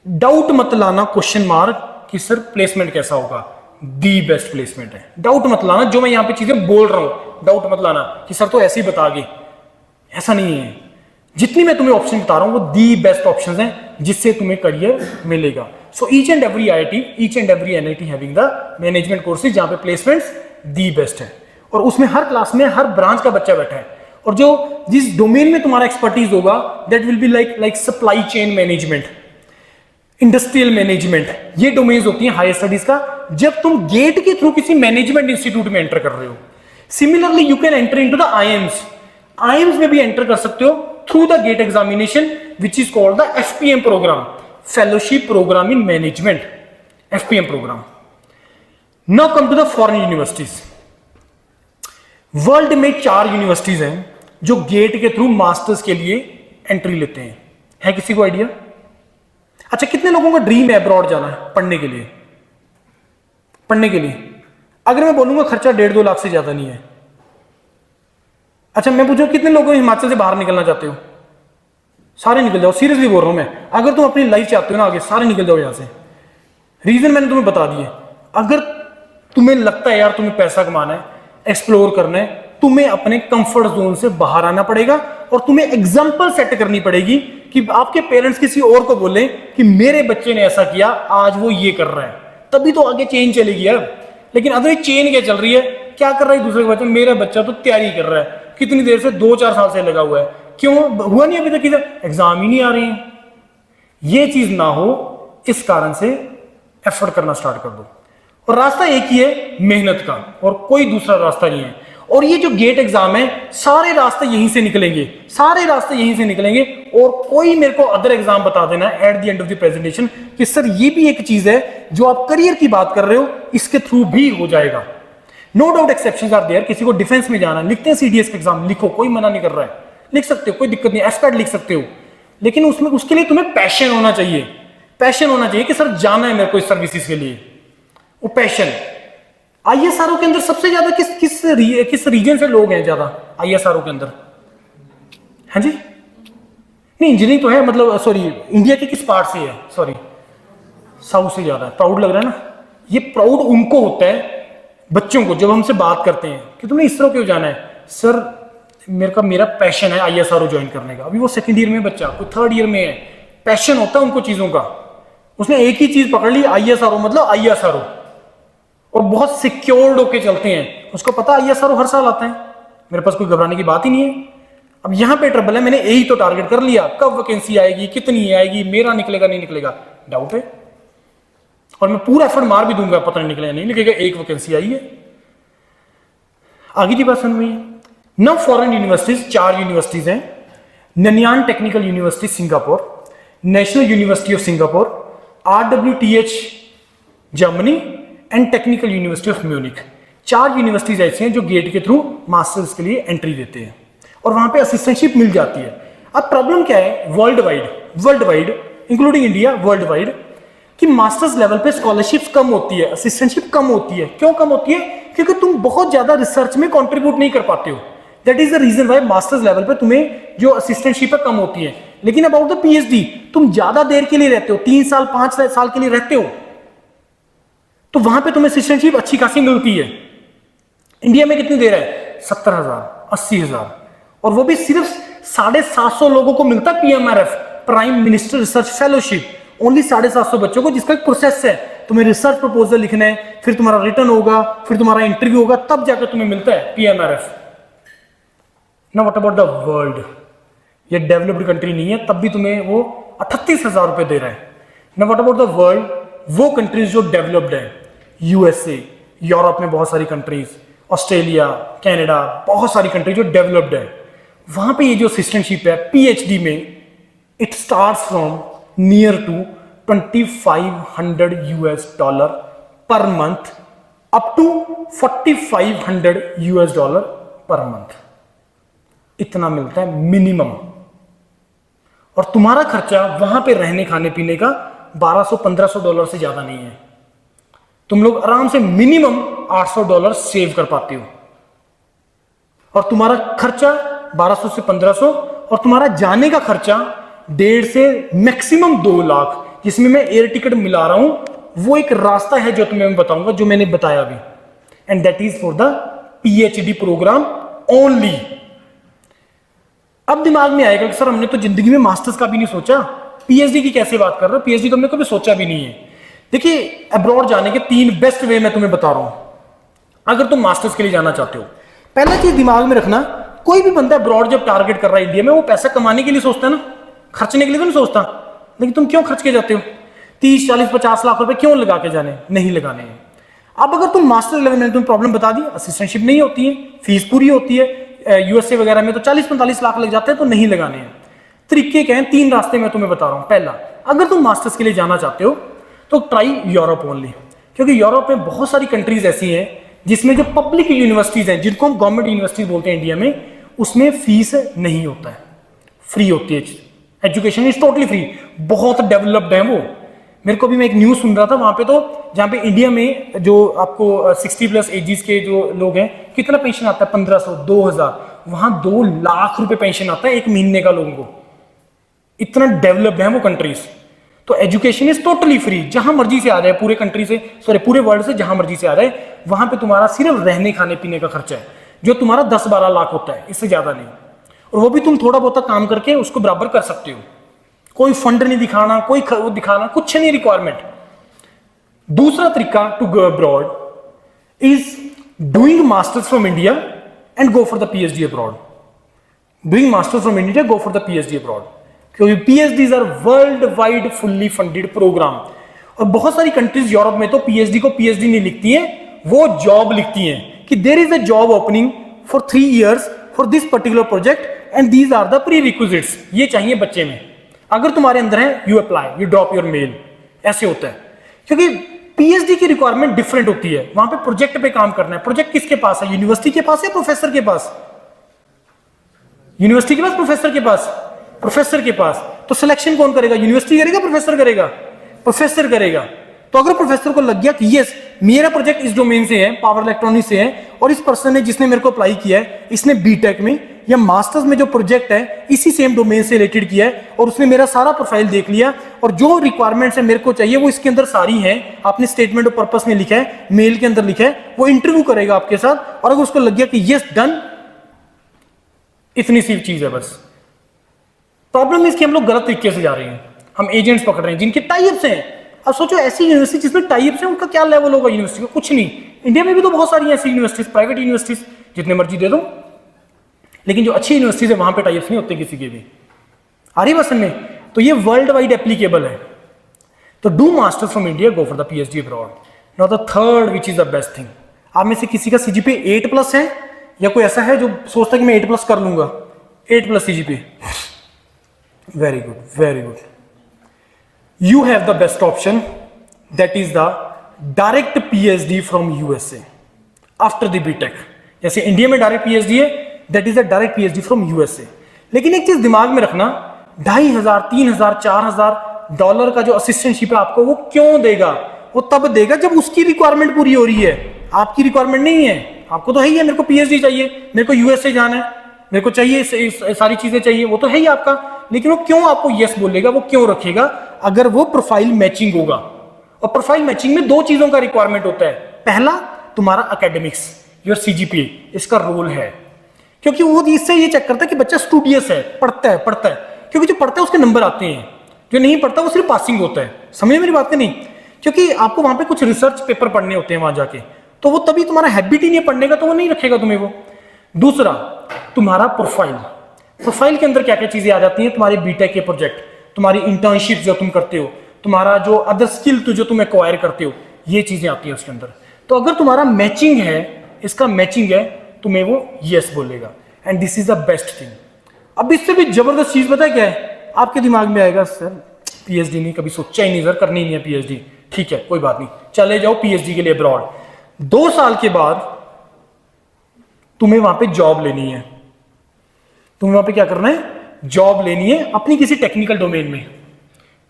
डाउट मत लाना क्वेश्चन मार्क कि सर प्लेसमेंट कैसा होगा. दी बेस्ट प्लेसमेंट है. डाउट मत लाना, जो मैं यहां पे चीजें बोल रहा हूं डाउट मत लाना कि सर तो ऐसे ही बता गए, ऐसा नहीं है. जितनी मैं तुम्हें ऑप्शन बता रहा हूं वो दी बेस्ट ऑप्शंस हैं जिससे तुम्हें करियर मिलेगा. So each and every IIT, each and every NIT having the management courses जहां पे प्लेसमेंट्स दी बेस्ट है. और उसमें हर क्लास में हर ब्रांच का बच्चा बैठा है. और जो जिस डोमेन में तुम्हारा एक्सपर्टीज होगा that will be like supply chain management, industrial management, ये डोमेन्स होती हैं हायर स्टडीज का जब तुम गेट के थ्रू किसी मैनेजमेंट इंस्टीट्यूट में एंटर कर रहे हो. Similarly you can enter into the IIMs. IIMs में भी एंटर कर सकते हो through the GATE examination which is called the FPM programme, fellowship programme in management, FPM programme. Now come to the foreign universities. World में 4 universities हैं जो GATE के through masters के लिए एंट्री लेते हैं. है किसी को आइडिया? अच्छा, कितने लोगों का ड्रीम है अब्रॉड जाना है पढ़ने के लिए? पढ़ने के लिए अगर मैं बोलूंगा खर्चा 1.5-2 लाख से ज्यादा नहीं है. अच्छा, मैं पूछूं कितने लोग हिमाचल से बाहर निकलना चाहते हो? सारे निकल जाओ. सीरियसली बोल रहा हूं मैं. अगर तुम अपनी लाइफ चाहते हो ना आगे, सारे निकल जाओ यहां से. रीजन मैंने तुम्हें बता दिए. अगर तुम्हें लगता है यार तुम्हें पैसा कमाना है, एक्सप्लोर करना है, तुम्हें अपने कंफर्ट जोन से बाहर आना पड़ेगा और तुम्हें एग्जाम्पल सेट करनी पड़ेगी कि आपके पेरेंट्स किसी और को बोले कि मेरे बच्चे ने ऐसा किया, आज वो ये कर रहा है, तभी तो आगे चेन चलेगी यार. लेकिन अगर चेन क्या चल रही है, क्या कर रहा है दूसरे के बच्चे, मेरा बच्चा तो तैयारी कर रहा है, कितनी देर से 2-4 साल से लगा हुआ है, क्यों हुआ नहीं अभी तक, किधर एग्जाम ही नहीं आ रही है. ये चीज ना हो इस कारण से एफर्ट करना स्टार्ट कर दो. और रास्ता एक ही है, मेहनत का, और कोई दूसरा रास्ता नहीं है. और ये जो गेट एग्जाम है सारे रास्ते यहीं से निकलेंगे, सारे रास्ते यहीं से निकलेंगे. और कोई मेरे को अदर एग्जाम बता देना eight the end of the presentation कि सर ये भी एक चीज है जो आप करियर की बात कर रहे हो, इसके थ्रू भी हो जाएगा. No doubt exceptions are there. किसी को डिफेंस में जाना, लिखते हैं सीडीएस का एग्जाम, लिखो, कोई मना नहीं कर रहा है, लिख सकते हो, कोई दिक्कत नहीं, एफपैट लिख सकते हो. लेकिन उसमें उसके लिए तुम्हें पैशन होना चाहिए. पैशन होना चाहिए कि सर जाना है मेरे को इस सर्विसेज के लिए, वो पैशन. आईएसआरओ के अंदर सबसे ज्यादा किस रीजन से लोग हैं ज्यादा आईएसआरओ के अंदर? हाँ जी, नहीं इंजीनियरिंग तो है, मतलब सॉरी इंडिया के किस पार्ट से है? सॉरी साउथ से ज्यादा है. प्राउड लग रहा है ना. ये प्राउड उनको होता है बच्चों को जब हमसे बात करते हैं कि तुम्हें इसरो क्यों जाना है. सर मेरा पैशन है आईएसआरओ ज्वाइन करने का. अभी वो सेकंड ईयर में बच्चा, कोई थर्ड ईयर में है, पैशन होता है उनको चीजों का. उसने एक ही चीज पकड़ ली, आईएसआरओ मतलब आईएसआरओ, और बहुत सिक्योर्ड होके चलते हैं. उसको पता आईएसआरओ हर साल आता है, मेरे पास कोई घबराने की बात ही नहीं है. अब यहां पे ट्रबल है, मैंने यही तो टारगेट कर लिया, कब वैकेंसी आएगी, कितनी आएगी, मेरा निकलेगा नहीं निकलेगा, डाउट है. और मैं पूरा एफर्ट मार भी दूंगा, पता नहीं निकलेगा नहीं निकलेगा, एक वैकेंसी आई है. आगे की बात समझ में. नव फॉरेन यूनिवर्सिटीज 4 यूनिवर्सिटीज हैं. Nanyang Technical University Singapore, National University of Singapore, RWTH Germany and Technical University of Munich. 4 universities ऐसी हैं जो गेट के थ्रू मास्टर्स के लिए एंट्री देते हैं और वहां पे असिस्टेंटशिप मिल जाती है. अब प्रॉब्लम क्या है, world wide including India, world wide कि मास्टर्स लेवल पे स्कॉलरशिप्स कम होती है, असिस्टेंटशिप कम होती है. क्यों कम होती है? क्योंकि तुम बहुत ज्यादा रिसर्च में कंट्रीब्यूट नहीं कर पाते हो. That is the reason why masters level पे तुम्हें जो असिस्टेंटशिप है कम होती है. लेकिन अबाउट द पीएचडी तुम ज्यादा देर के लिए रहते हो, 3 साल 5 साल के लिए रहते हो, तो वहां पे तुम्हें असिस्टेंटशिप अच्छी खासी मिलती है. इंडिया में कितनी देर है? 70,000 80,000, और वो भी सिर्फ 750 लोगों को मिलता है PMRF, prime minister research fellowship. Only 750 बच्चों को, जिसका एक प्रोसेस है. तुम्हें रिसर्च प्रपोजल लिखना है, फिर तुम्हारा रिटर्न होगा, फिर तुम्हारा इंटरव्यू होगा, तब जाकर तुम्हें मिलता है PMRF. ना व्हाट अबाउट द वर्ल्ड? ये डेवलप्ड कंट्री नहीं है, तब भी तुम्हें वो 38,000 रुपए दे रहा है. ना व्हाट अबाउट द वर्ल्ड? वो कंट्रीज जो डेवलप्ड है, USA, यूरोप में बहुत सारी कंट्रीज, ऑस्ट्रेलिया, कनाडा, बहुत सारी कंट्री जो डेवलप्ड है, वहां पे ये जो असिस्टेंटशिप है PhD में, it starts from near to $2,500 per month up to $4,500 per month. इतना मिलता है मिनिमम, और तुम्हारा खर्चा वहां पे रहने खाने पीने का $1200-1500 से ज्यादा नहीं है। तुम लोग आराम से मिनिमम $800 सेव कर पाते हो, और तुम्हारा खर्चा 1200 से 1500, और तुम्हारा जाने का खर्चा 1.5 से मैक्सिमम 2 लाख, जिसमें मैं एयर टिकट मिला रहा हूं। वो एक रास्ता है जो तुम्हें मैं बताऊंगा, जो मैंने बताया अभी, and that is for the PhD programme only. अब दिमाग में आएगा कि सर हमने तो जिंदगी में मास्टर्स का भी नहीं सोचा, PhD की कैसे बात कर रहे हो, PhD तो हमने कभी सोचा भी नहीं है। देखिए, अब्रॉड जाने के 3 बेस्ट वे मैं तुम्हें बता रहा हूं अगर तुम मास्टर्स के लिए जाना चाहते हो। पहला चीज दिमाग में रखना, कोई भी बंदा अब्रॉड जब टारगेट कर रहा है इंडिया में, वो पैसा कमाने के लिए सोचता है ना, खर्चने के लिए तो नहीं सोचता। लेकिन तुम क्यों खर्च के जाते हो? 30, 40, 50 लाख रुपए क्यों लगा के जाने? नहीं लगाने हैं। अब अगर तुम मास्टर लेवल में, तुम्हें प्रॉब्लम बता दी, असिस्टेंटशिप नहीं होती है, फीस पूरी होती है, USA वगैरह में तो 40-45 लाख लग जाते हैं, तो नहीं लगाने हैं। तरीके क्या हैं? 3 रास्ते मैं तुम्हें बता रहा हूं। पहला, अगर तुम मास्टर्स के लिए जाना चाहते हो तो ट्राई यूरोप ओनली, क्योंकि यूरोप में बहुत सारी कंट्रीज ऐसी हैं जिसमें जो पब्लिक यूनिवर्सिटीज हैं, जिनको हम गवर्नमेंट यूनिवर्सिटीज बोलते हैं इंडिया में, उसमें फीस नहीं होता है, फ्री होती है, एजुकेशन इज टोटली फ्री। बहुत डेवलप्ड है वो। मेरे को भी, मैं एक न्यूज सुन रहा था वहां पे, तो जहां पे इंडिया में जो आपको 60+ एजेस के जो लोग हैं, कितना पेंशन आता है? 1500, 2000। वहां 2 लाख रुपए पेंशन आता है 1 महीने का लोगों को। इतना डेवलप्ड है वो कंट्रीज। तो एजुकेशन इज टोटली फ्री, जहां मर्जी से आ जाए, पूरे कंट्री से, सॉरी पूरे वर्ल्ड से जहां मर्जी से आ जाए। वहां पे तुम्हारा सिर्फ रहने खाने पीने का खर्चा है, जो तुम्हारा 10-12 लाख होता है, इससे ज्यादा नहीं। और वो भी तुम थोड़ा बहुत काम करके उसको बराबर कर सकते हो। कोई फंड नहीं दिखाना, कोई वो दिखाना, कुछ नहीं रिक्वायरमेंट। दूसरा तरीका to go abroad is doing masters from India and go for the PhD abroad. Doing masters from India, go for the PhD abroad, क्योंकि PhDs are worldwide fully funded programme. और बहुत सारी countries Europe में तो PhD को PhD नहीं लिखती है, वो जॉब लिखती हैं कि there is a job opening for 3 years for this particular project and these are the prerequisites. ये चाहिए बच्चे में, अगर तुम्हारे अंदर है you apply, you drop your mail. ऐसे होता है, क्योंकि PhD की रिक्वायरमेंट डिफरेंट होती है। वहां पे प्रोजेक्ट पे काम करना है। प्रोजेक्ट किसके पास है? यूनिवर्सिटी के पास या प्रोफेसर के पास? यूनिवर्सिटी के पास, प्रोफेसर के पास? प्रोफेसर के पास। तो सिलेक्शन कौन करेगा? यूनिवर्सिटी करेगा, प्रोफेसर करेगा? प्रोफेसर करेगा। तो अगर प्रोफेसर को लग गया कि यस, मेरा प्रोजेक्ट इस डोमेन से है, पावर इलेक्ट्रॉनिक्स से है, और इस पर्सन ने, जिसने मेरे को अप्लाई किया है, इसने बीटेक में या मास्टर्स में जो प्रोजेक्ट है इसी सेम डोमेन से रिलेटेड किया है, और उसने मेरा सारा प्रोफाइल देख लिया, और जो रिक्वायरमेंट्स है मेरे को चाहिए वो इसके अंदर सारी हैं, आपने स्टेटमेंट ऑफ पर्पस में लिखा है, मेल के अंदर लिखा है, वो इंटरव्यू करेगा आपके साथ। और अगर उसको लग गया कि यस डन, इतनी सी चीज है बस। प्रॉब्लम इसकी हम लोग गलत तरीके से जा रहे हैं, हम एजेंट्स पकड़ रहे हैं जिनके टाइप्स हैं। अब सोचो, ऐसी यूनिवर्सिटी जिसमें टाइप्स हैं, उनका क्या लेवल होगा यूनिवर्सिटी का? कुछ नहीं। इंडिया में भी तो बहुत सारी ऐसी यूनिवर्सिटीज, प्राइवेट यूनिवर्सिटीज, जितने मर्जी दे दो, लेकिन जो अच्छी यूनिवर्सिटीज है वहां पे टाइप्स नहीं होते किसी के भी। आ रही बात समझ? तो ये वर्ल्ड वाइड एप्लीकेबल है। तो do masters from India, go for the PhD abroad. Now the third which is the best thing, आप में से किसी का CGPA 8+ है, या कोई ऐसा है जो सोचता है कि मैं 8+ कर लूंगा? 8+ CGPA, very good, very good. You have the best option, that is the direct PhD from USA after the BTech। जैसे इंडिया में डायरेक्ट PhD है, that is a direct PhD from USA। लेकिन एक चीज दिमाग में रखना, $2,500, $3,000, $4,000 का जो असिस्टेंटशिप है आपको, वो क्यों देगा? वो तब देगा जब उसकी रिक्वायरमेंट पूरी हो रही है, आपकी रिक्वायरमेंट नहीं है। आपको तो है ही है, मेरे को PhD चाहिए, मेरे को USA जाना है, मेरे को चाहिए सारी चीजें चाहिए, वो तो है ही आपका। लेकिन वो क्यों आपको यस बोलेगा, वो क्यों रखेगा? अगर वो प्रोफाइल मैचिंग होगा। और प्रोफाइल मैचिंग में 2 चीजों का रिक्वायरमेंट होता है। पहला, तुम्हारा एकेडमिक्स, योर CGPA, इसका रोल है, क्योंकि वो इससे ये चेक करता है कि बच्चा स्टूडियस है, पढ़ता है। क्योंकि जो पढ़ता है उसके नंबर आते हैं, जो नहीं पढ़ता वो सिर्फ पासिंग होता है। समझे मेरी बात? नहीं, क्योंकि आपको वहां पे कुछ रिसर्च पेपर पढ़ने होते हैं वहां जाके, तो वो तभी तुम्हारा हैबिट ही नहीं है पढ़ने का, तो वो नहीं रखेगा तुम्हें वो। दूसरा, तुम्हारा प्रोफाइल के अंदर क्या क्या चीजें आ जाती हैं? तुम्हारे बीटेक के प्रोजेक्ट, तुम्हारी इंटर्नशिप जो तुम करते हो, तुम्हारा जो अदर स्किल जो तुम एक्वायर करते हो, ये चीजें आती हैं उसके अंदर। तो अगर तुम्हारा मैचिंग है, इसका मैचिंग है, तुम्हें वो यस बोलेगा, and this is the best thing. अब इससे भी जबरदस्त चीज पता है क्या है? आपके दिमाग में आएगा, सर PhD नहीं, कभी सोचा ही नहीं सर, करनी नहीं है PhD। ठीक है, कोई बात नहीं, चले जाओ PhD के लिए अब्रॉड। 2 साल के बाद तुम्हें वहां पे जॉब लेनी है, तुम्हें वहां पे क्या करना है, जॉब लेनी है अपनी किसी टेक्निकल डोमेन में,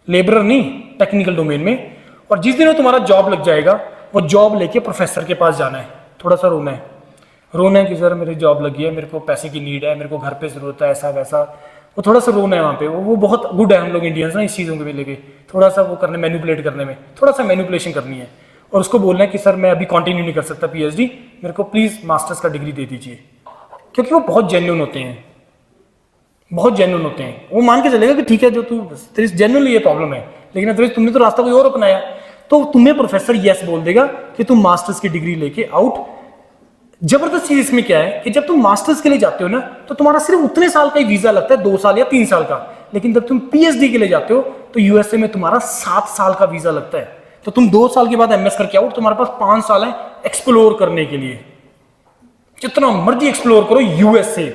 लेबरर नहीं, टेक्निकल डोमेन में। और जिस दिन तुम्हारा जॉब लग जाएगा, वो जॉब लेके प्रोफेसर के पास जाना है, थोड़ा सा रोना है कि सर मेरी जॉब लगी है, मेरे को पैसे की नीड है, मेरे को घर पे जरूरत है, ऐसा वैसा। वो थोड़ा सा रोना है वहाँ पे। वो बहुत गुड है, हम लोग इंडियंस ना इस चीज़ों के लेके थोड़ा सा वो करने, मैनिपुलेट करने में थोड़ा सा मैनिपुलेशन करनी है। और उसको बोलना है कि सर मैं अभी कंटिन्यू नहीं कर सकता पीएचडी, मेरे को प्लीज़ मास्टर्स का डिग्री दे दीजिए। क्योंकि वो बहुत जेन्युइन होते हैं, बहुत जेन्युइन होते हैं। वो मान के चलेगा कि ठीक है, जो तू तेरी जेन्युइनली ये प्रॉब्लम है, लेकिन अगर तुमने तो रास्ता कोई और अपनाया, तो तुम्हें प्रोफेसर यस बोल देगा कि तुम मास्टर्स की डिग्री लेके आउट। जबरदस्त चीज इसमें क्या है कि जब तुम मास्टर्स के लिए जाते हो ना, तो तुम्हारा सिर्फ उतने साल का ही वीजा लगता है, 2 साल या 3 साल का। लेकिन जब तुम पीएचडी के लिए जाते हो, तो यूएसए में तुम्हारा 7 साल का वीजा लगता है। तो तुम 2 साल के बाद एमएस करके आओ, तुम्हारे पास 5 साल है एक्सप्लोर करने के लिए। जितना मर्जी एक्सप्लोर करो। यूएसए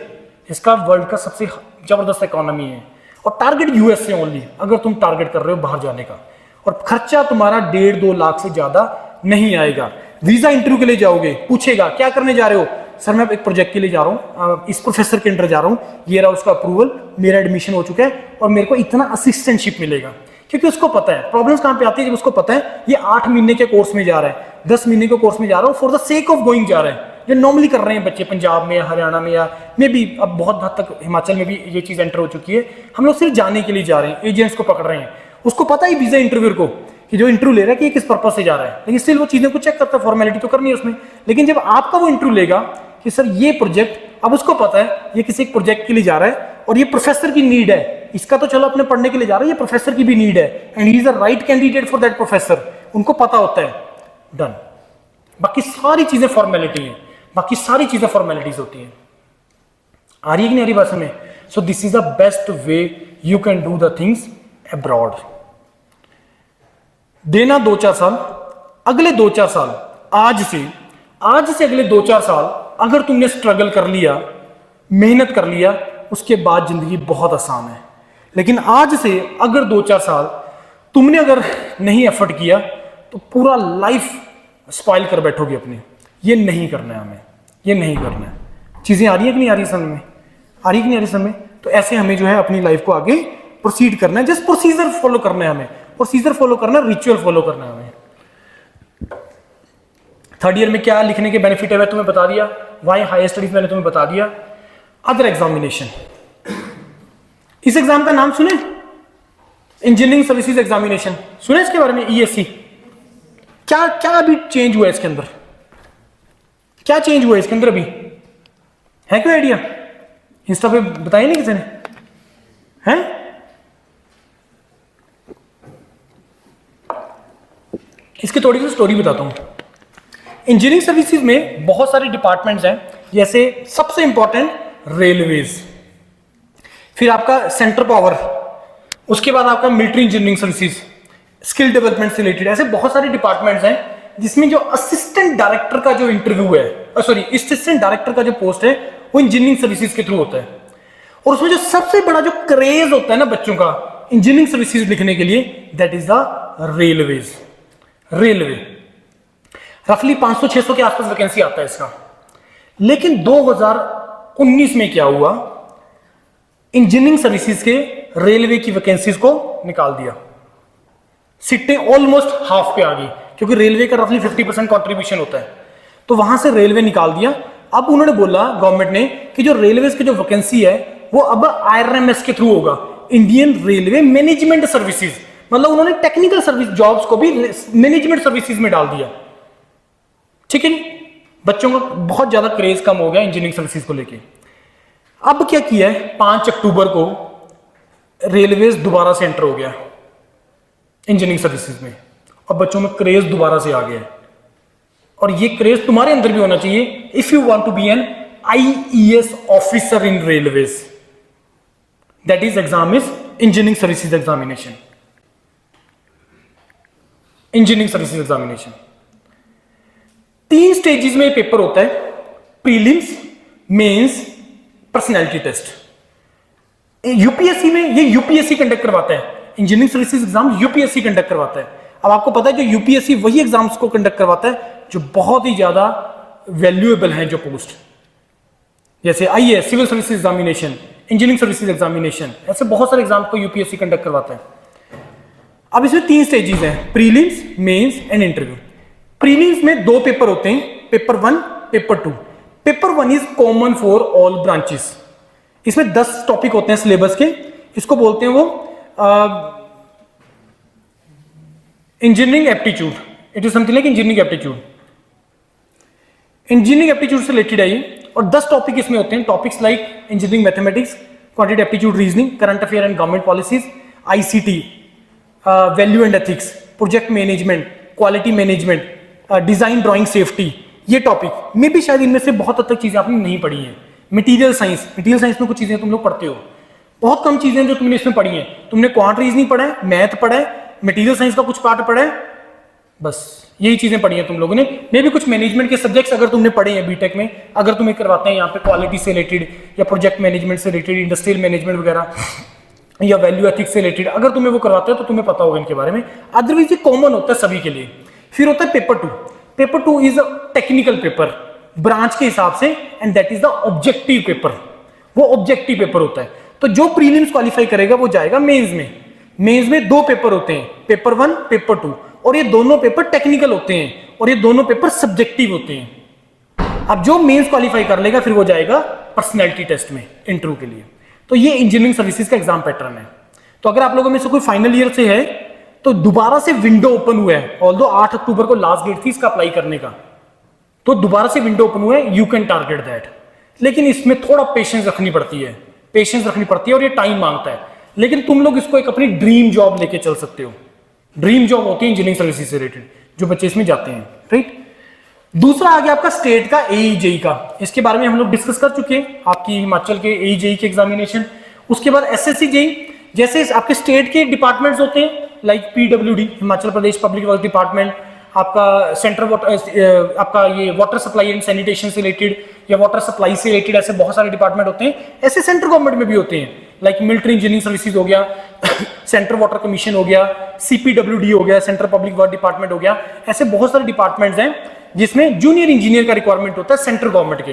इसका वर्ल्ड का सबसे जबरदस्त इकोनॉमी है, और टारगेट यूएसए ओनली, अगर तुम टारगेट कर रहे हो बाहर जाने का। और खर्चा तुम्हारा 1.5-2 लाख से ज्यादा नहीं आएगा। वीजा इंटरव्यू के लिए जाओगे, पूछेगा क्या करने जा रहे हो, सर मैं एक प्रोजेक्ट के लिए जा रहा हूँ, इस प्रोफेसर के अंडर जा रहा हूँ, ये रहा उसका अप्रूवल, मेरा एडमिशन हो चुका है और मेरे को इतना असिस्टेंटशिप मिलेगा। क्योंकि उसको पता है प्रॉब्लम्स कहाँ पे आती है, जब उसको पता है ये 8 महीने के कोर्स में जा रहा है, 10 महीने के कोर्स में जा रहा है, for the sake of going जा रहा है, जो नॉर्मली कर रहे हैं बच्चे पंजाब में या हरियाणा में, या में भी अब बहुत हद तक हिमाचल में भी ये चीज एंटर हो चुकी है। हम लोग सिर्फ जाने के लिए जा रहे हैं, एजेंट्स को पकड़ रहे हैं। उसको पता है वीजा इंटरव्यू को कि जो इंटरव्यू ले रहा है कि ये किस पर्पज से जा रहा है, लेकिन स्टिल वो चीजें को चेक करता है, फॉर्मेलिटी तो करनी है उसमें। लेकिन जब आपका वो इंटरव्यू लेगा कि सर ये प्रोजेक्ट, अब उसको पता है ये किसी एक प्रोजेक्ट के लिए जा रहा है और ये प्रोफेसर की नीड है, इसका तो चलो अपने पढ़ने के लिए जा रहा है, ये प्रोफेसर की भी नीड है, and he is the right candidate for that professor, उनको पता होता है, डन। बाकी सारी चीजें फॉर्मेलिटी है, बाकी सारी चीजें फॉर्मेलिटीज होती है। आ रही है कि नहीं आ रही बात में? So this is the best way you can do the things abroad. देना 2-4 साल, अगले 2-4 साल, आज से अगले 2-4 साल अगर तुमने स्ट्रगल कर लिया, मेहनत कर लिया, उसके बाद जिंदगी बहुत आसान है। लेकिन आज से अगर 2-4 साल तुमने अगर नहीं एफर्ट किया, तो पूरा लाइफ स्पॉइल कर बैठोगे अपने। ये नहीं करना है हमें, ये नहीं करना है। चीजें आ रही है कि नहीं आ रही समझ में? आ रही कि नहीं आ रही समझ में? तो ऐसे हमें जो है अपनी लाइफ को आगे प्रोसीड करना है, जस्ट प्रोसीजर फॉलो करना है हमें, प्रोसीजर फॉलो करना है, रिचुअल फॉलो करना है हमें। 3rd ईयर में क्या लिखने के बेनिफिट है मैं तुम्हें बता दिया, वाई हायर स्टडीज मैंने तुम्हें बता दिया। अदर एग्जामिनेशन, इस एग्जाम का नाम सुने, इंजीनियरिंग सर्विसेज एग्जामिनेशन, सुने इसके बारे में? ईएससी। क्या क्या अभी चेंज हुआ है इसके अंदर? क्या चेंज हुआ है इसके अंदर अभी? है कोई आइडिया? इंस्टा पे बताइए नहीं किसी ने? हैं? इसकी थोड़ी सी स्टोरी बताता हूं। इंजीनियरिंग सर्विसेज में बहुत सारे डिपार्टमेंट्स हैं, जैसे सबसे इंपॉर्टेंट रेलवेज, फिर आपका सेंट्रल पावर, उसके बाद आपका military engineering services, skill development से रिलेटेड, ऐसे बहुत सारे डिपार्टमेंट्स हैं जिसमें जो असिस्टेंट डायरेक्टर का जो इंटरव्यू है, असिस्टेंट डायरेक्टर का जो पोस्ट है, वो इंजीनियरिंग सर्विसेज के थ्रू होता है। और उसमें जो सबसे बड़ा जो क्रेज होता है ना बच्चों का इंजीनियरिंग सर्विसेज लिखने के लिए, that is the railways. Railway रफली 500-600 के आसपास वैकेंसी आता है इसका। लेकिन 2019 में क्या हुआ, इंजीनियरिंग सर्विसेज के रेलवे की वैकेंसीज को निकाल दिया, सीटें ऑलमोस्ट हाफ पे आ गई, क्योंकि रेलवे का रफली 50% कॉन्ट्रीब्यूशन होता है, तो वहां से रेलवे निकाल दिया। अब उन्होंने बोला गवर्नमेंट ने कि जो रेलवे की जो वैकेंसी है वो अब आईआरएमएस के थ्रू होगा, इंडियन रेलवे मैनेजमेंट सर्विसेज, मतलब उन्होंने टेक्निकल सर्विस जॉब्स को भी मैनेजमेंट सर्विसेज में डाल दिया। ठीक है, बच्चों का बहुत ज्यादा क्रेज कम हो गया इंजीनियरिंग सर्विसेज को लेके। अब क्या किया है, 5 अक्टूबर को रेलवेज दोबारा से एंटर हो गया इंजीनियरिंग सर्विसेज में, और बच्चों में क्रेज दोबारा से आ गया है। और ये क्रेज तुम्हारे अंदर भी होना चाहिए if you want to be an IES officer in railways. That is exam is engineering services examination. Engineering services examination 3 stages में पेपर होता है, prelims, mains, personality test. UPSC में ये यूपीएससी कंडक्ट करवाता है, engineering services exam UPSC conduct करवाता है। अब आपको पता है जो यूपीएससी वही एग्जाम्स को कंडक्ट करवाता है जो बहुत ही ज्यादा वैल्यूएबल है, जो पोस्ट, जैसे IAS civil services examination, engineering services examination, ऐसे बहुत सारे एग्जाम को यूपीएससी कंडक्ट करवाता है। अब इसमें 3 स्टेजेस हैं, prelims, mains and interview. Prelims में 2 पेपर होते हैं, paper 1, paper 2। Paper 1 is common for all branches. इसमें 10 टॉपिक होते हैं सिलेबस के, इसको बोलते हैं वो engineering aptitude. It is something like engineering aptitude. Engineering aptitude से रिलेटेड है ये, और 10 टॉपिक इसमें होते हैं। Topics like engineering mathematics, quantitative aptitude reasoning, current affair and government policies, ICT, value and ethics, project management, quality management, design drawing safety. ये topic में भी शायद इनमें से बहुत हद तक चीजें आपने नहीं पढ़ी हैं। मटेरियल साइंस में कुछ चीजें तुम लोग पढ़ते हो, बहुत कम चीजें जो तुमने इसमें पढ़ी हैं। तुमने क्वांट रीजनिंग पढ़ा है, मैथ पढ़ा है, मटेरियल साइंस का कुछ पार्ट पढ़ा है, बस यही चीजें पढ़ी हैं तुम लोगों ने। मे भी कुछ मैनेजमेंट के सब्जेक्ट्स अगर तुमने पढ़े हैं बीटेक में, अगर तुम्हें करवाते हैं यहाँ पे क्वालिटी से रिलेटेड या प्रोजेक्ट मैनेजमेंट से रिलेटेड, इंडस्ट्रियल मैनेजमेंट वगैरह या वैल्यू एथिक्स से रिलेटेड, अगर तुम्हें वो करवाते हो तो तुम्हें पता होगा इनके बारे में। अदरवाइज ये कॉमन होता है सभी के लिए। फिर होता है paper 2। Paper 2 is a technical paper branch के हिसाब से, and that is the objective paper. वो ऑब्जेक्टिव पेपर होता है। तो जो प्रीलिम्स क्वालिफाई करेगा वो जाएगा मेंस में। मेंस में 2 पेपर होते हैं, पेपर 1, पेपर 2, और ये दोनों पेपर टेक्निकल होते हैं और ये दोनों पेपर सब्जेक्टिव होते हैं। अब जो मेंस क्वालिफाई कर लेगा फिर वो जाएगा पर्सनैलिटी टेस्ट में इंटरव्यू के लिए। तो ये इंजीनियरिंग सर्विसेज का एग्जाम पैटर्न है। तो अगर आप लोगों में से कोई फाइनल ईयर से है तो दोबारा से विंडो ओपन हुआ है, ऑल्दो 8 अक्टूबर को लास्ट डेट थी इसका अप्लाई करने का, तो दोबारा से विंडो ओपन हुआ है, यू कैन टारगेट दैट। लेकिन इसमें थोड़ा पेशेंस रखनी पड़ती है, और ये टाइम मांगता है। लेकिन तुम लोग इसको एक अपनी ड्रीम जॉब लेके चल सकते हो। ड्रीम जॉब होती है इंजीनियरिंग सर्विसेज से रिलेटेड जो बच्चे इसमें जाते हैं, राइट। दूसरा आ गया आपका स्टेट का एईजेई का। इसके बारे में हम लोग डिस्कस कर चुके हैं, आपकी हिमाचल के एईजेई के एग्जामिनेशन। उसके बाद एसएससी जेई, जैसे आपके स्टेट के डिपार्टमेंट्स होते हैं like PWD, Himachal Pradesh public work department, आपका सेंट्रल वाटर, आपका ये वाटर सप्लाई एंड सैनिटेशन से रिलेटेड या वाटर सप्लाई से रिलेटेड, ऐसे बहुत सारे डिपार्टमेंट होते हैं। ऐसे सेंट्रल गवर्नमेंट में भी होते हैं, लाइक मिलिट्री इंजीनियरिंग सर्विसेज हो गया, सेंट्रल वाटर कमीशन हो गया, सीपीडब्ल्यूडी हो गया, सेंट्रल पब्लिक वर्क डिपार्टमेंट हो गया। ऐसे बहुत सारे डिपार्टमेंट्स हैं जिसमें जूनियर इंजीनियर का रिक्वायरमेंट होता है सेंट्रल गवर्नमेंट के।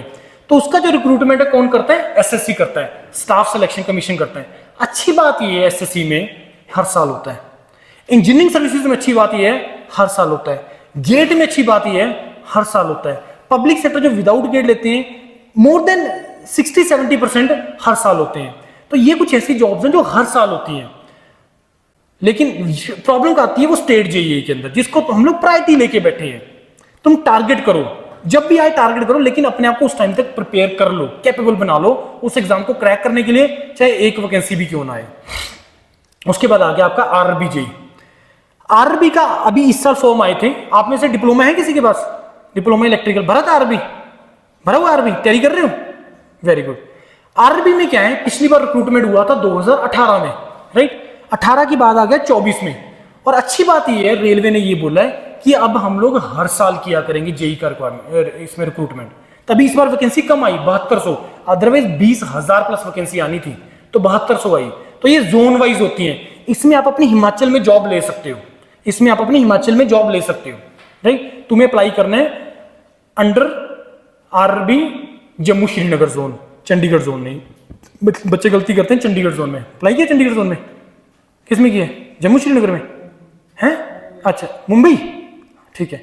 तो उसका जो रिक्रूटमेंट है कौन करता है? एसएससी करता है, स्टाफ सिलेक्शन कमीशन करता है। अच्छी बात यह है एसएससी में हर साल होता है, इंजीनियरिंग सर्विसेज में अच्छी बात यह है हर साल होता है, गेट में अच्छी बात यह है हर साल होता है। पब्लिक सेक्टर जो विदाउट गेट लेते हैं मोर देन 60-70% हर साल होते हैं। तो ये कुछ ऐसी जॉब्स हैं जो हर साल होती हैं। लेकिन प्रॉब्लम क्या आती है वो स्टेट जेईई के अंदर, जिसको तो हम लोग प्रायोरिटी लेके बैठे हैं। तुम टारगेट करो, जब भी आए टारगेट करो, लेकिन अपने आप को उस टाइम तक प्रिपेयर कर लो, कैपेबल बना लो उस एग्जाम को क्रैक करने के लिए, चाहे एक वैकेंसी भी क्यों ना आए। उसके बाद आ गया आपका आरआरबी जेईई। आरआरबी का अभी इस साल फॉर्म आए थे। आप में से डिप्लोमा है किसी के पास? डिप्लोमा इलेक्ट्रिकल भरा था? आरआरबी भरा हुआ? आरआरबी तैयारी कर रहे हो? Very good. आरआरबी में क्या है, पिछली बार रिक्रूटमेंट हुआ था 2018 में, राइट। 18 के बाद आ गया 24 में। और अच्छी बात ये है, रेलवे ने ये बोला है कि अब हम लोग हर साल किया करेंगे जेईई का रिक्वायरमेंट, इसमें रिक्रूटमेंट। तभी इस बार वैकेंसी कम आई 7200, अदरवाइज 20,000 प्लस वैकेंसी आनी थी, तो 7200 आई। तो ये जोन वाइज होती है। इसमें आप अपनी हिमाचल में जॉब ले सकते हो, इसमें आप अपनी हिमाचल में जॉब ले सकते हो, राइट। तुम्हें अप्लाई करना है under RRB Jammu Srinagar zone, Chandigarh zone नहीं। बच्चे गलती करते हैं, चंडीगढ़ जोन में अप्लाई किया। चंडीगढ़ जोन में किसमें किया? जम्मू श्रीनगर में है? अच्छा, मुंबई, ठीक है।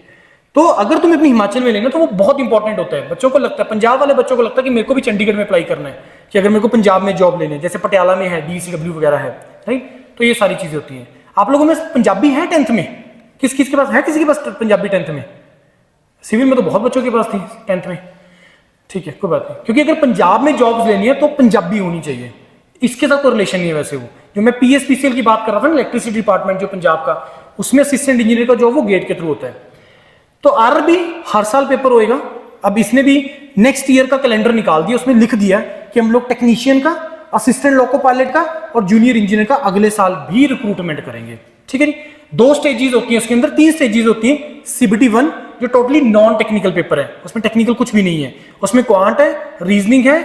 तो अगर तुम्हें अपनी हिमाचल में लेना तो वो बहुत इंपॉर्टेंट होता है। बच्चों को लगता है, पंजाब वाले बच्चों को लगता है कि मेरे को भी चंडीगढ़ में अप्लाई करना है, कि अगर मेरे को पंजाब में जॉब लेनी है, जैसे पटियाला में है, डीसीडब्ल्यू वगैरह है, राइट। तो ये सारी चीजें होती हैं। आप लोगों में पंजाबी है 10th में? किस किस के पास है? किसी के पास पंजाबी 10th में? सिविल में तो बहुत बच्चों के पास थी 10th में, ठीक है, कोई बात नहीं। क्योंकि अगर पंजाब में जॉब्स लेनी है तो पंजाबी होनी चाहिए, इसके साथ कोई रिलेशन नहीं है। वैसे वो जो मैं पीएसपीसीएल की बात कर रहा था ना, इलेक्ट्रिसिटी डिपार्टमेंट जो पंजाब का, उसमें असिस्टेंट इंजीनियर का जॉब वो गेट के थ्रू होता है। तो आरआरबी हर साल पेपर होएगा। अब इसने भी नेक्स्ट ईयर का कैलेंडर निकाल दिया, उसमें लिख दिया कि हम लोग टेक्नीशियन का, असिस्टेंट लोको पायलट का और जूनियर इंजीनियर का अगले साल भी रिक्रूटमेंट करेंगे, ठीक है जी। 2 स्टेजेस होती है उसके अंदर, 3 स्टेजेस होती है। सीबीटी 1 जो टोटली नॉन टेक्निकल पेपर है, उसमें टेक्निकल कुछ भी नहीं है, उसमें क्वांट है, रीजनिंग है,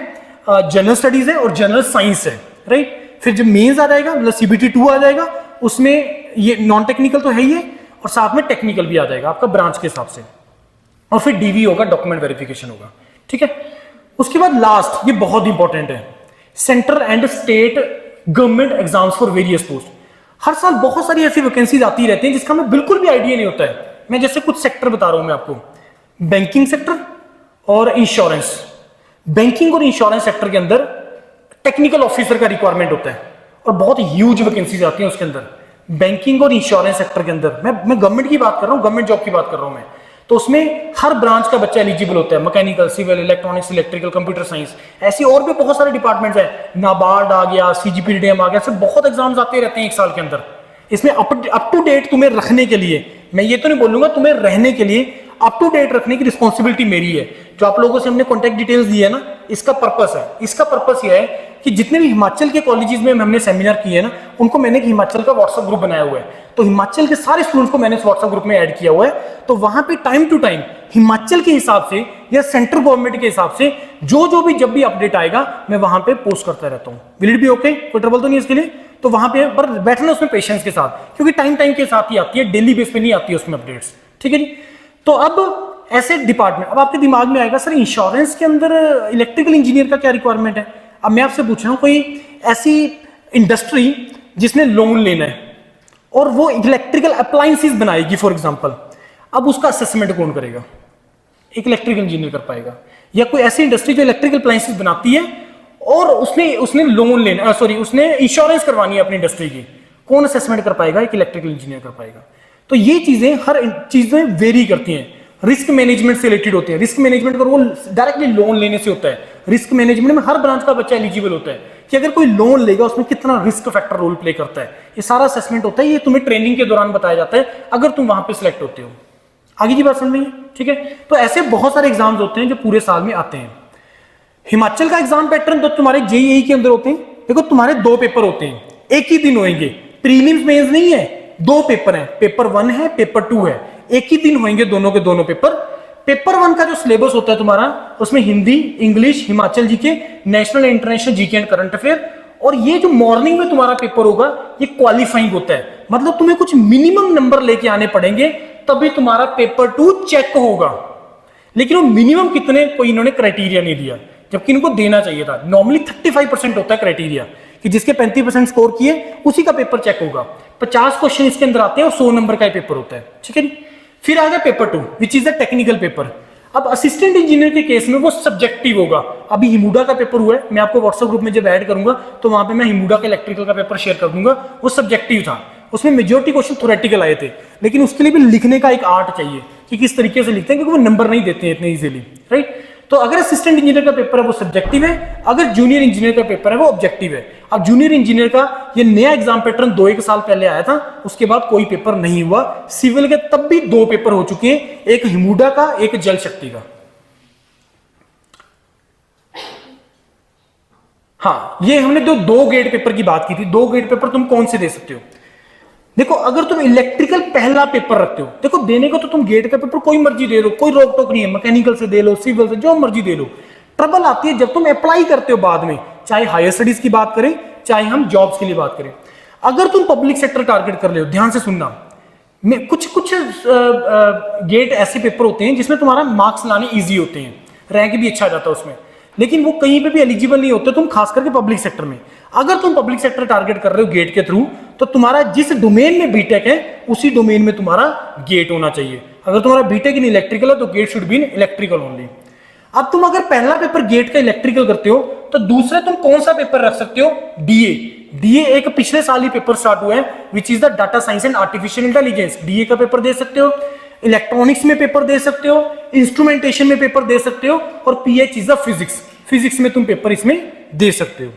जनरल स्टडीज है और जनरल साइंस है, राइट। फिर जब मेंस आ जाएगा, मतलब सीबीटी 2 आ जाएगा, उसमें ये नॉन टेक्निकल तो है ही है और साथ में टेक्निकल भी आ जाएगा आपका ब्रांच के हिसाब से। और फिर डीवी होगा, डॉक्यूमेंट वेरिफिकेशन होगा, ठीक है। उसके बाद लास्ट, ये बहुत इंपॉर्टेंट है, central and state government exams for various post. हर साल बहुत सारी ऐसी वैकेंसीज आती रहती हैं जिसका हमें बिल्कुल भी आइडिया नहीं होता है। मैं जैसे कुछ सेक्टर बता रहा हूं मैं आपको, बैंकिंग सेक्टर और इंश्योरेंस। बैंकिंग और इंश्योरेंस सेक्टर के अंदर टेक्निकल ऑफिसर का रिक्वायरमेंट होता है और बहुत ह्यूज वैकेंसीज आती हैं उसके अंदर। बैंकिंग और इंश्योरेंस सेक्टर के अंदर मैं गवर्नमेंट की बात कर रहा हूं, गवर्नमेंट जॉब की बात कर रहा हूं मैं। तो उसमें हर ब्रांच का बच्चा एलिजिबल होता है, mechanical, civil, electronics, electrical, computer science, ऐसी और भी बहुत सारे डिपार्टमेंट्स हैं। नाबार्ड आ गया, CGPDM आ गया, सब बहुत एग्जाम्स आते रहते हैं एक साल के अंदर। इसमें अप टू डेट तुम्हें रखने के लिए, मैं ये तो नहीं बोलूंगा, तुम्हें रहने के लिए अप टू डेट रखने की रिस्पॉन्सिबिलिटी मेरी है। जो आप लोगों से हमने कॉन्टेक्ट डिटेल्स दी है ना, इसका पर्पस है, इसका पर्पस यह है कि जितने भी हिमाचल के कॉलेजेस में हमने सेमिनार किए ना, उनको मैंने हिमाचल का व्हाट्सएप ग्रुप बनाया हुआ है। तो हिमाचल के सारे स्टूडेंट्स को मैंने इस व्हाट्सएप ग्रुप में ऐड किया हुआ है। तो वहां पे टाइम टू टाइम हिमाचल के हिसाब से या सेंट्रल गवर्नमेंट के हिसाब से जो भी जब भी अपडेट आएगा मैं वहां पे पोस्ट करता रहता हूँ। Will it be okay? कोई ट्रबल तो नहीं इसके लिए? तो वहां पे पर बैठना उसमें पेशेंस के साथ, क्योंकि टाइम के साथ ही आती है, डेली बेस पे नहीं आती है उसमें अपडेट्स। ठीक है जी। तो अब ऐसे डिपार्टमेंट, अब आपके दिमाग में आएगा सर इंश्योरेंस के अंदर इलेक्ट्रिकल इंजीनियर का क्या रिक्वायरमेंट है? अब मैं आपसे पूछ रहा हूं कोई ऐसी इंडस्ट्री जिसने लोन लेना है और वो इलेक्ट्रिकल अप्लायंसेस बनाएगी फॉर एग्जांपल, अब उसका असेसमेंट कौन करेगा? एक इलेक्ट्रिकल इंजीनियर कर पाएगा। या कोई ऐसी इंडस्ट्री जो इलेक्ट्रिकल अप्लायंसेस बनाती है और उसने लोन लेना, उसने इंश्योरेंस करवानी है अपनी इंडस्ट्री की, कौन असेसमेंट कर पाएगा? एक इलेक्ट्रिकल इंजीनियर कर पाएगा। तो ये चीजें हर चीजें वेरी करती हैं, रिस्क मैनेजमेंट से रिलेटेड होते हैं। रिस्क मैनेजमेंट का रोल डायरेक्टली लोन लेने से होता है। रिस्क मैनेजमेंट में हर ब्रांच का बच्चा एलिजिबल होता है कि अगर कोई लोन लेगा उसमें कितना रिस्क फैक्टर रोल प्ले करता है, ये सारा असेसमेंट होता है। ये तुम्हें ट्रेनिंग के दौरान बताया जाता है अगर तुम वहां पे सिलेक्ट होते हो। आगे की बात समझ में? ठीक है। तो ऐसे बहुत सारे एग्जाम्स होते हैं जो पूरे साल में आते हैं। हिमाचल का एग्जाम पैटर्न तो तुम्हारे JEE के अंदर होते हैं। देखो तुम्हारे 2 पेपर होते हैं, एक ही दिन होंगे, प्रीलिम्स मेंस नहीं है, 2 पेपर हैं, पेपर 1 है, पेपर 2 है, एक ही दिन होंगे दोनों के दोनों पेपर। पेपर 1 का जो सिलेबस होता है तुम्हारा, उसमें Hindi, English, Himachal GK, national international GK and current affair. और ये जो मॉर्निंग में तुम्हारा पेपर होगा ये क्वालिफाइंग होता है, मतलब तुम्हें कुछ मिनिमम नंबर लेके आने पड़ेंगे तभी तुम्हारा पेपर 2 चेक होगा। लेकिन वो मिनिमम कितने, कोई इन्होंने क्राइटेरिया नहीं दिया, जबकि इनको देना चाहिए था। नॉर्मली 35% होता है क्राइटेरिया कि जिसके 35% स्कोर किए उसी का पेपर चेक होगा। 50 क्वेश्चन इसके अंदर आते हैं और 100 नंबर का पेपर होता है। ठीक है। फिर आ गया paper 2 which is the technical paper. अब असिस्टेंट इंजीनियर के केस में वो सब्जेक्टिव होगा। अभी हिमुडा का पेपर हुआ है, मैं आपको व्हाट्सएप ग्रुप में जब ऐड करूंगा तो वहां पे मैं हिमुडा का इलेक्ट्रिकल का पेपर शेयर कर दूंगा। वो सब्जेक्टिव था, उसमें मेजोरिटी क्वेश्चन थ्योरेटिकल आए थे, लेकिन उसके लिए भी लिखने का एक आर्ट चाहिए कि किस तरीके से लिखते हैं, क्योंकि वो नंबर नहीं देते हैं इतने इजीली, राइट। तो अगर असिस्टेंट इंजीनियर का पेपर है वो सब्जेक्टिव है, अगर जूनियर इंजीनियर का पेपर है वो ऑब्जेक्टिव है। अब जूनियर इंजीनियर का ये नया एग्जाम पैटर्न 2-1 साल पहले आया था, उसके बाद कोई पेपर नहीं हुआ। सिविल के तब भी 2 पेपर हो चुके हैं, एक हिमुडा का, एक जल शक्ति का। हाँ, ये हमने 2 गेट पेपर की बात की थी। 2 गेट पेपर तुम कौन से दे सकते हो? देखो अगर तुम इलेक्ट्रिकल पहला पेपर रखते हो, देखो देने को तो तुम गेट का पेपर कोई मर्जी दे लो, कोई रोक टोक नहीं है, मैकेनिकल से दे लो, सिविल से, जो मर्जी दे लो। ट्रबल आती है जब तुम अप्लाई करते हो बाद में, चाहे हायर स्टडीज की बात करें, चाहे हम जॉब्स के लिए बात करें। अगर तुम पब्लिक सेक्टर टारगेट कर ले, ध्यान से सुनना, में कुछ गेट ऐसे पेपर होते हैं जिसमें तुम्हारा मार्क्स लाने ईजी होते हैं, रैंक भी अच्छा आ जाता है उसमें, लेकिन वो कहीं पे भी एलिजिबल नहीं होते तुम, खास करके पब्लिक सेक्टर में। अगर तुम पब्लिक सेक्टर टारगेट कर रहे हो गेट के थ्रू, तो तुम्हारा जिस डोमेन में बीटेक है उसी डोमेन में तुम्हारा गेट होना चाहिए। अगर तुम्हारा बीटेक इन इलेक्ट्रिकल है तो GATE should be in electrical only. अब तुम अगर पहला पेपर गेट का इलेक्ट्रिकल करते हो तो दूसरा तुम कौन सा पेपर रख सकते हो? डीए एक पिछले साल ही पेपर स्टार्ट हुआ है, which is the data science and artificial intelligence. DA का पेपर दे सकते हो, इलेक्ट्रॉनिक्स में पेपर दे सकते हो, इंस्ट्रूमेंटेशन में पेपर दे सकते हो, और पीएच इज द फिजिक्स में तुम पेपर इसमें दे सकते हो।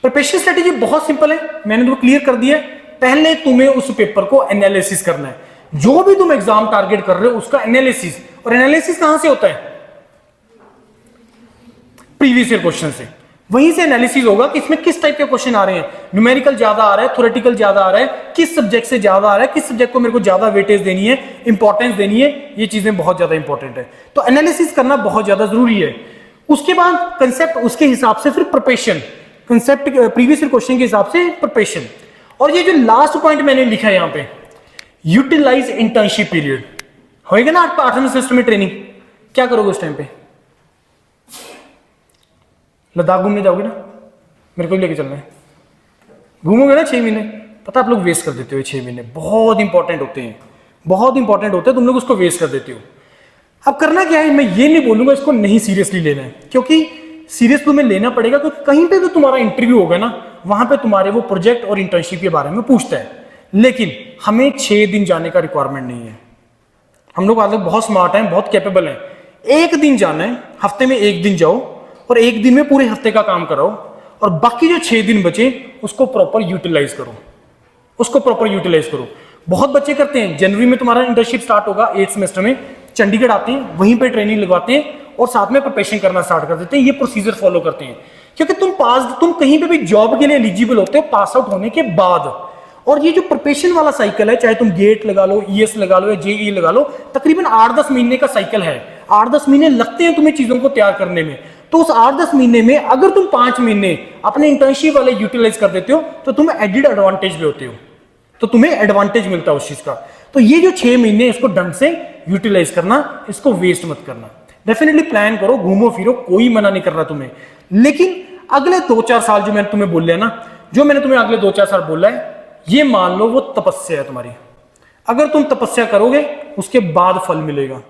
प्रिपरेशन स्ट्रेटेजी बहुत सिंपल है, मैंने तो क्लियर कर दिया है। पहले तुम्हें उस पेपर को एनालिसिस करना है, जो भी तुम एग्जाम टारगेट कर रहे हो उसका एनालिसिस। और एनालिसिस कहां से होता है? प्रीवियस ईयर क्वेश्चन से। वहीं से एनालिसिस होगा कि इसमें किस टाइप के क्वेश्चन आ रहे हैं, न्यूमेरिकल ज्यादा आ रहा है, थ्योरेटिकल ज्यादा आ रहा है, किस सब्जेक्ट से ज्यादा आ रहा है, किस सब्जेक्ट को मेरे को ज्यादा वेटेज देनी है, इंपॉर्टेंस देनी है। ये चीजें बहुत ज्यादा इंपॉर्टेंट है, तो एनालिसिस करना बहुत ज्यादा जरूरी है। उसके बाद कंसेप्ट, उसके हिसाब से फिर preparation, concept previous year question के हिसाब से प्रिपरेशन। और ये जो लास्ट पॉइंट मैंने लिखा है यहां पे, यूटिलाइज इंटर्नशिप पीरियड। होएगा ना आपका 8वें सेमेस्टर में ट्रेनिंग, क्या करोगे उस टाइम पे? लद्दाख घूमने जाओगे ना, मेरे को भी लेके चलना है, घूमोगे ना 6 महीने, पता आप लोग वेस्ट कर देते हो 6 महीने, बहुत इंपॉर्टेंट होते हैं, बहुत इंपॉर्टेंट होते हैं, तुम लोग उसको वेस्ट कर देते हो। अब करना क्या है, मैं ये नहीं बोलूंगा इसको नहीं सीरियसली लेना है, क्योंकि सीरियस तुम्हें लेना पड़ेगा, क्योंकि कहीं पे भी तुम्हारा इंटरव्यू होगा ना, वहां पे तुम्हारे वो प्रोजेक्ट और इंटर्नशिप के बारे में पूछता है। लेकिन हमें 6 दिन जाने का रिक्वायरमेंट नहीं है, हम लोग आज बहुत स्मार्ट हैं, बहुत कैपेबल हैं। 1 दिन जाना है, हफ्ते में 1 दिन जाओ और 1 दिन में पूरे हफ्ते का काम कराओ, और बाकी जो 6 दिन बचे उसको प्रॉपर यूटिलाइज करो, उसको प्रॉपर यूटिलाइज करो। बहुत बच्चे करते हैं, जनवरी में तुम्हारा इंटर्नशिप स्टार्ट होगा 8 सेमेस्टर में, चंडीगढ़ आते हैं, वहीं पे ट्रेनिंग लगवाते हैं और साथ में प्रिपरेशन करना स्टार्ट कर देते हैं। ये प्रोसीजर फॉलो करते हैं, क्योंकि तुम कहीं पे भी जॉब के लिए एलिजिबल होते हो पास आउट होने के बाद। और ये जो प्रिपरेशन वाला साइकिल है, चाहे तुम गेट लगा लो, ईएस लगा लो या जेई लगा लो, तकरीबन 8-10 महीने का साइकिल है। 8-10 महीने लगते हैं तुम्हें चीजों को तैयार करने में। तो उस 8-10 महीने में अगर तुम 5 महीने अपने इंटर्नशिप वाले यूटिलाइज कर देते हो तो तुम एडिड एडवांटेज भी होते हो, तो तुम्हें एडवांटेज मिलता है उस चीज का। तो ये जो 6 महीने इसको ढंग से यूटिलाइज करना, इसको वेस्ट मत करना। डेफिनेटली प्लान करो, घूमो फिरो, कोई मना नहीं कर रहा तुम्हें, लेकिन अगले 2-4 साल जो मैंने तुम्हें बोला है ना, जो मैंने तुम्हें अगले 2-4 साल बोला है, ये मान लो वो तपस्या है तुम्हारी। अगर तुम तपस्या करोगे उसके बाद फल मिलेगा।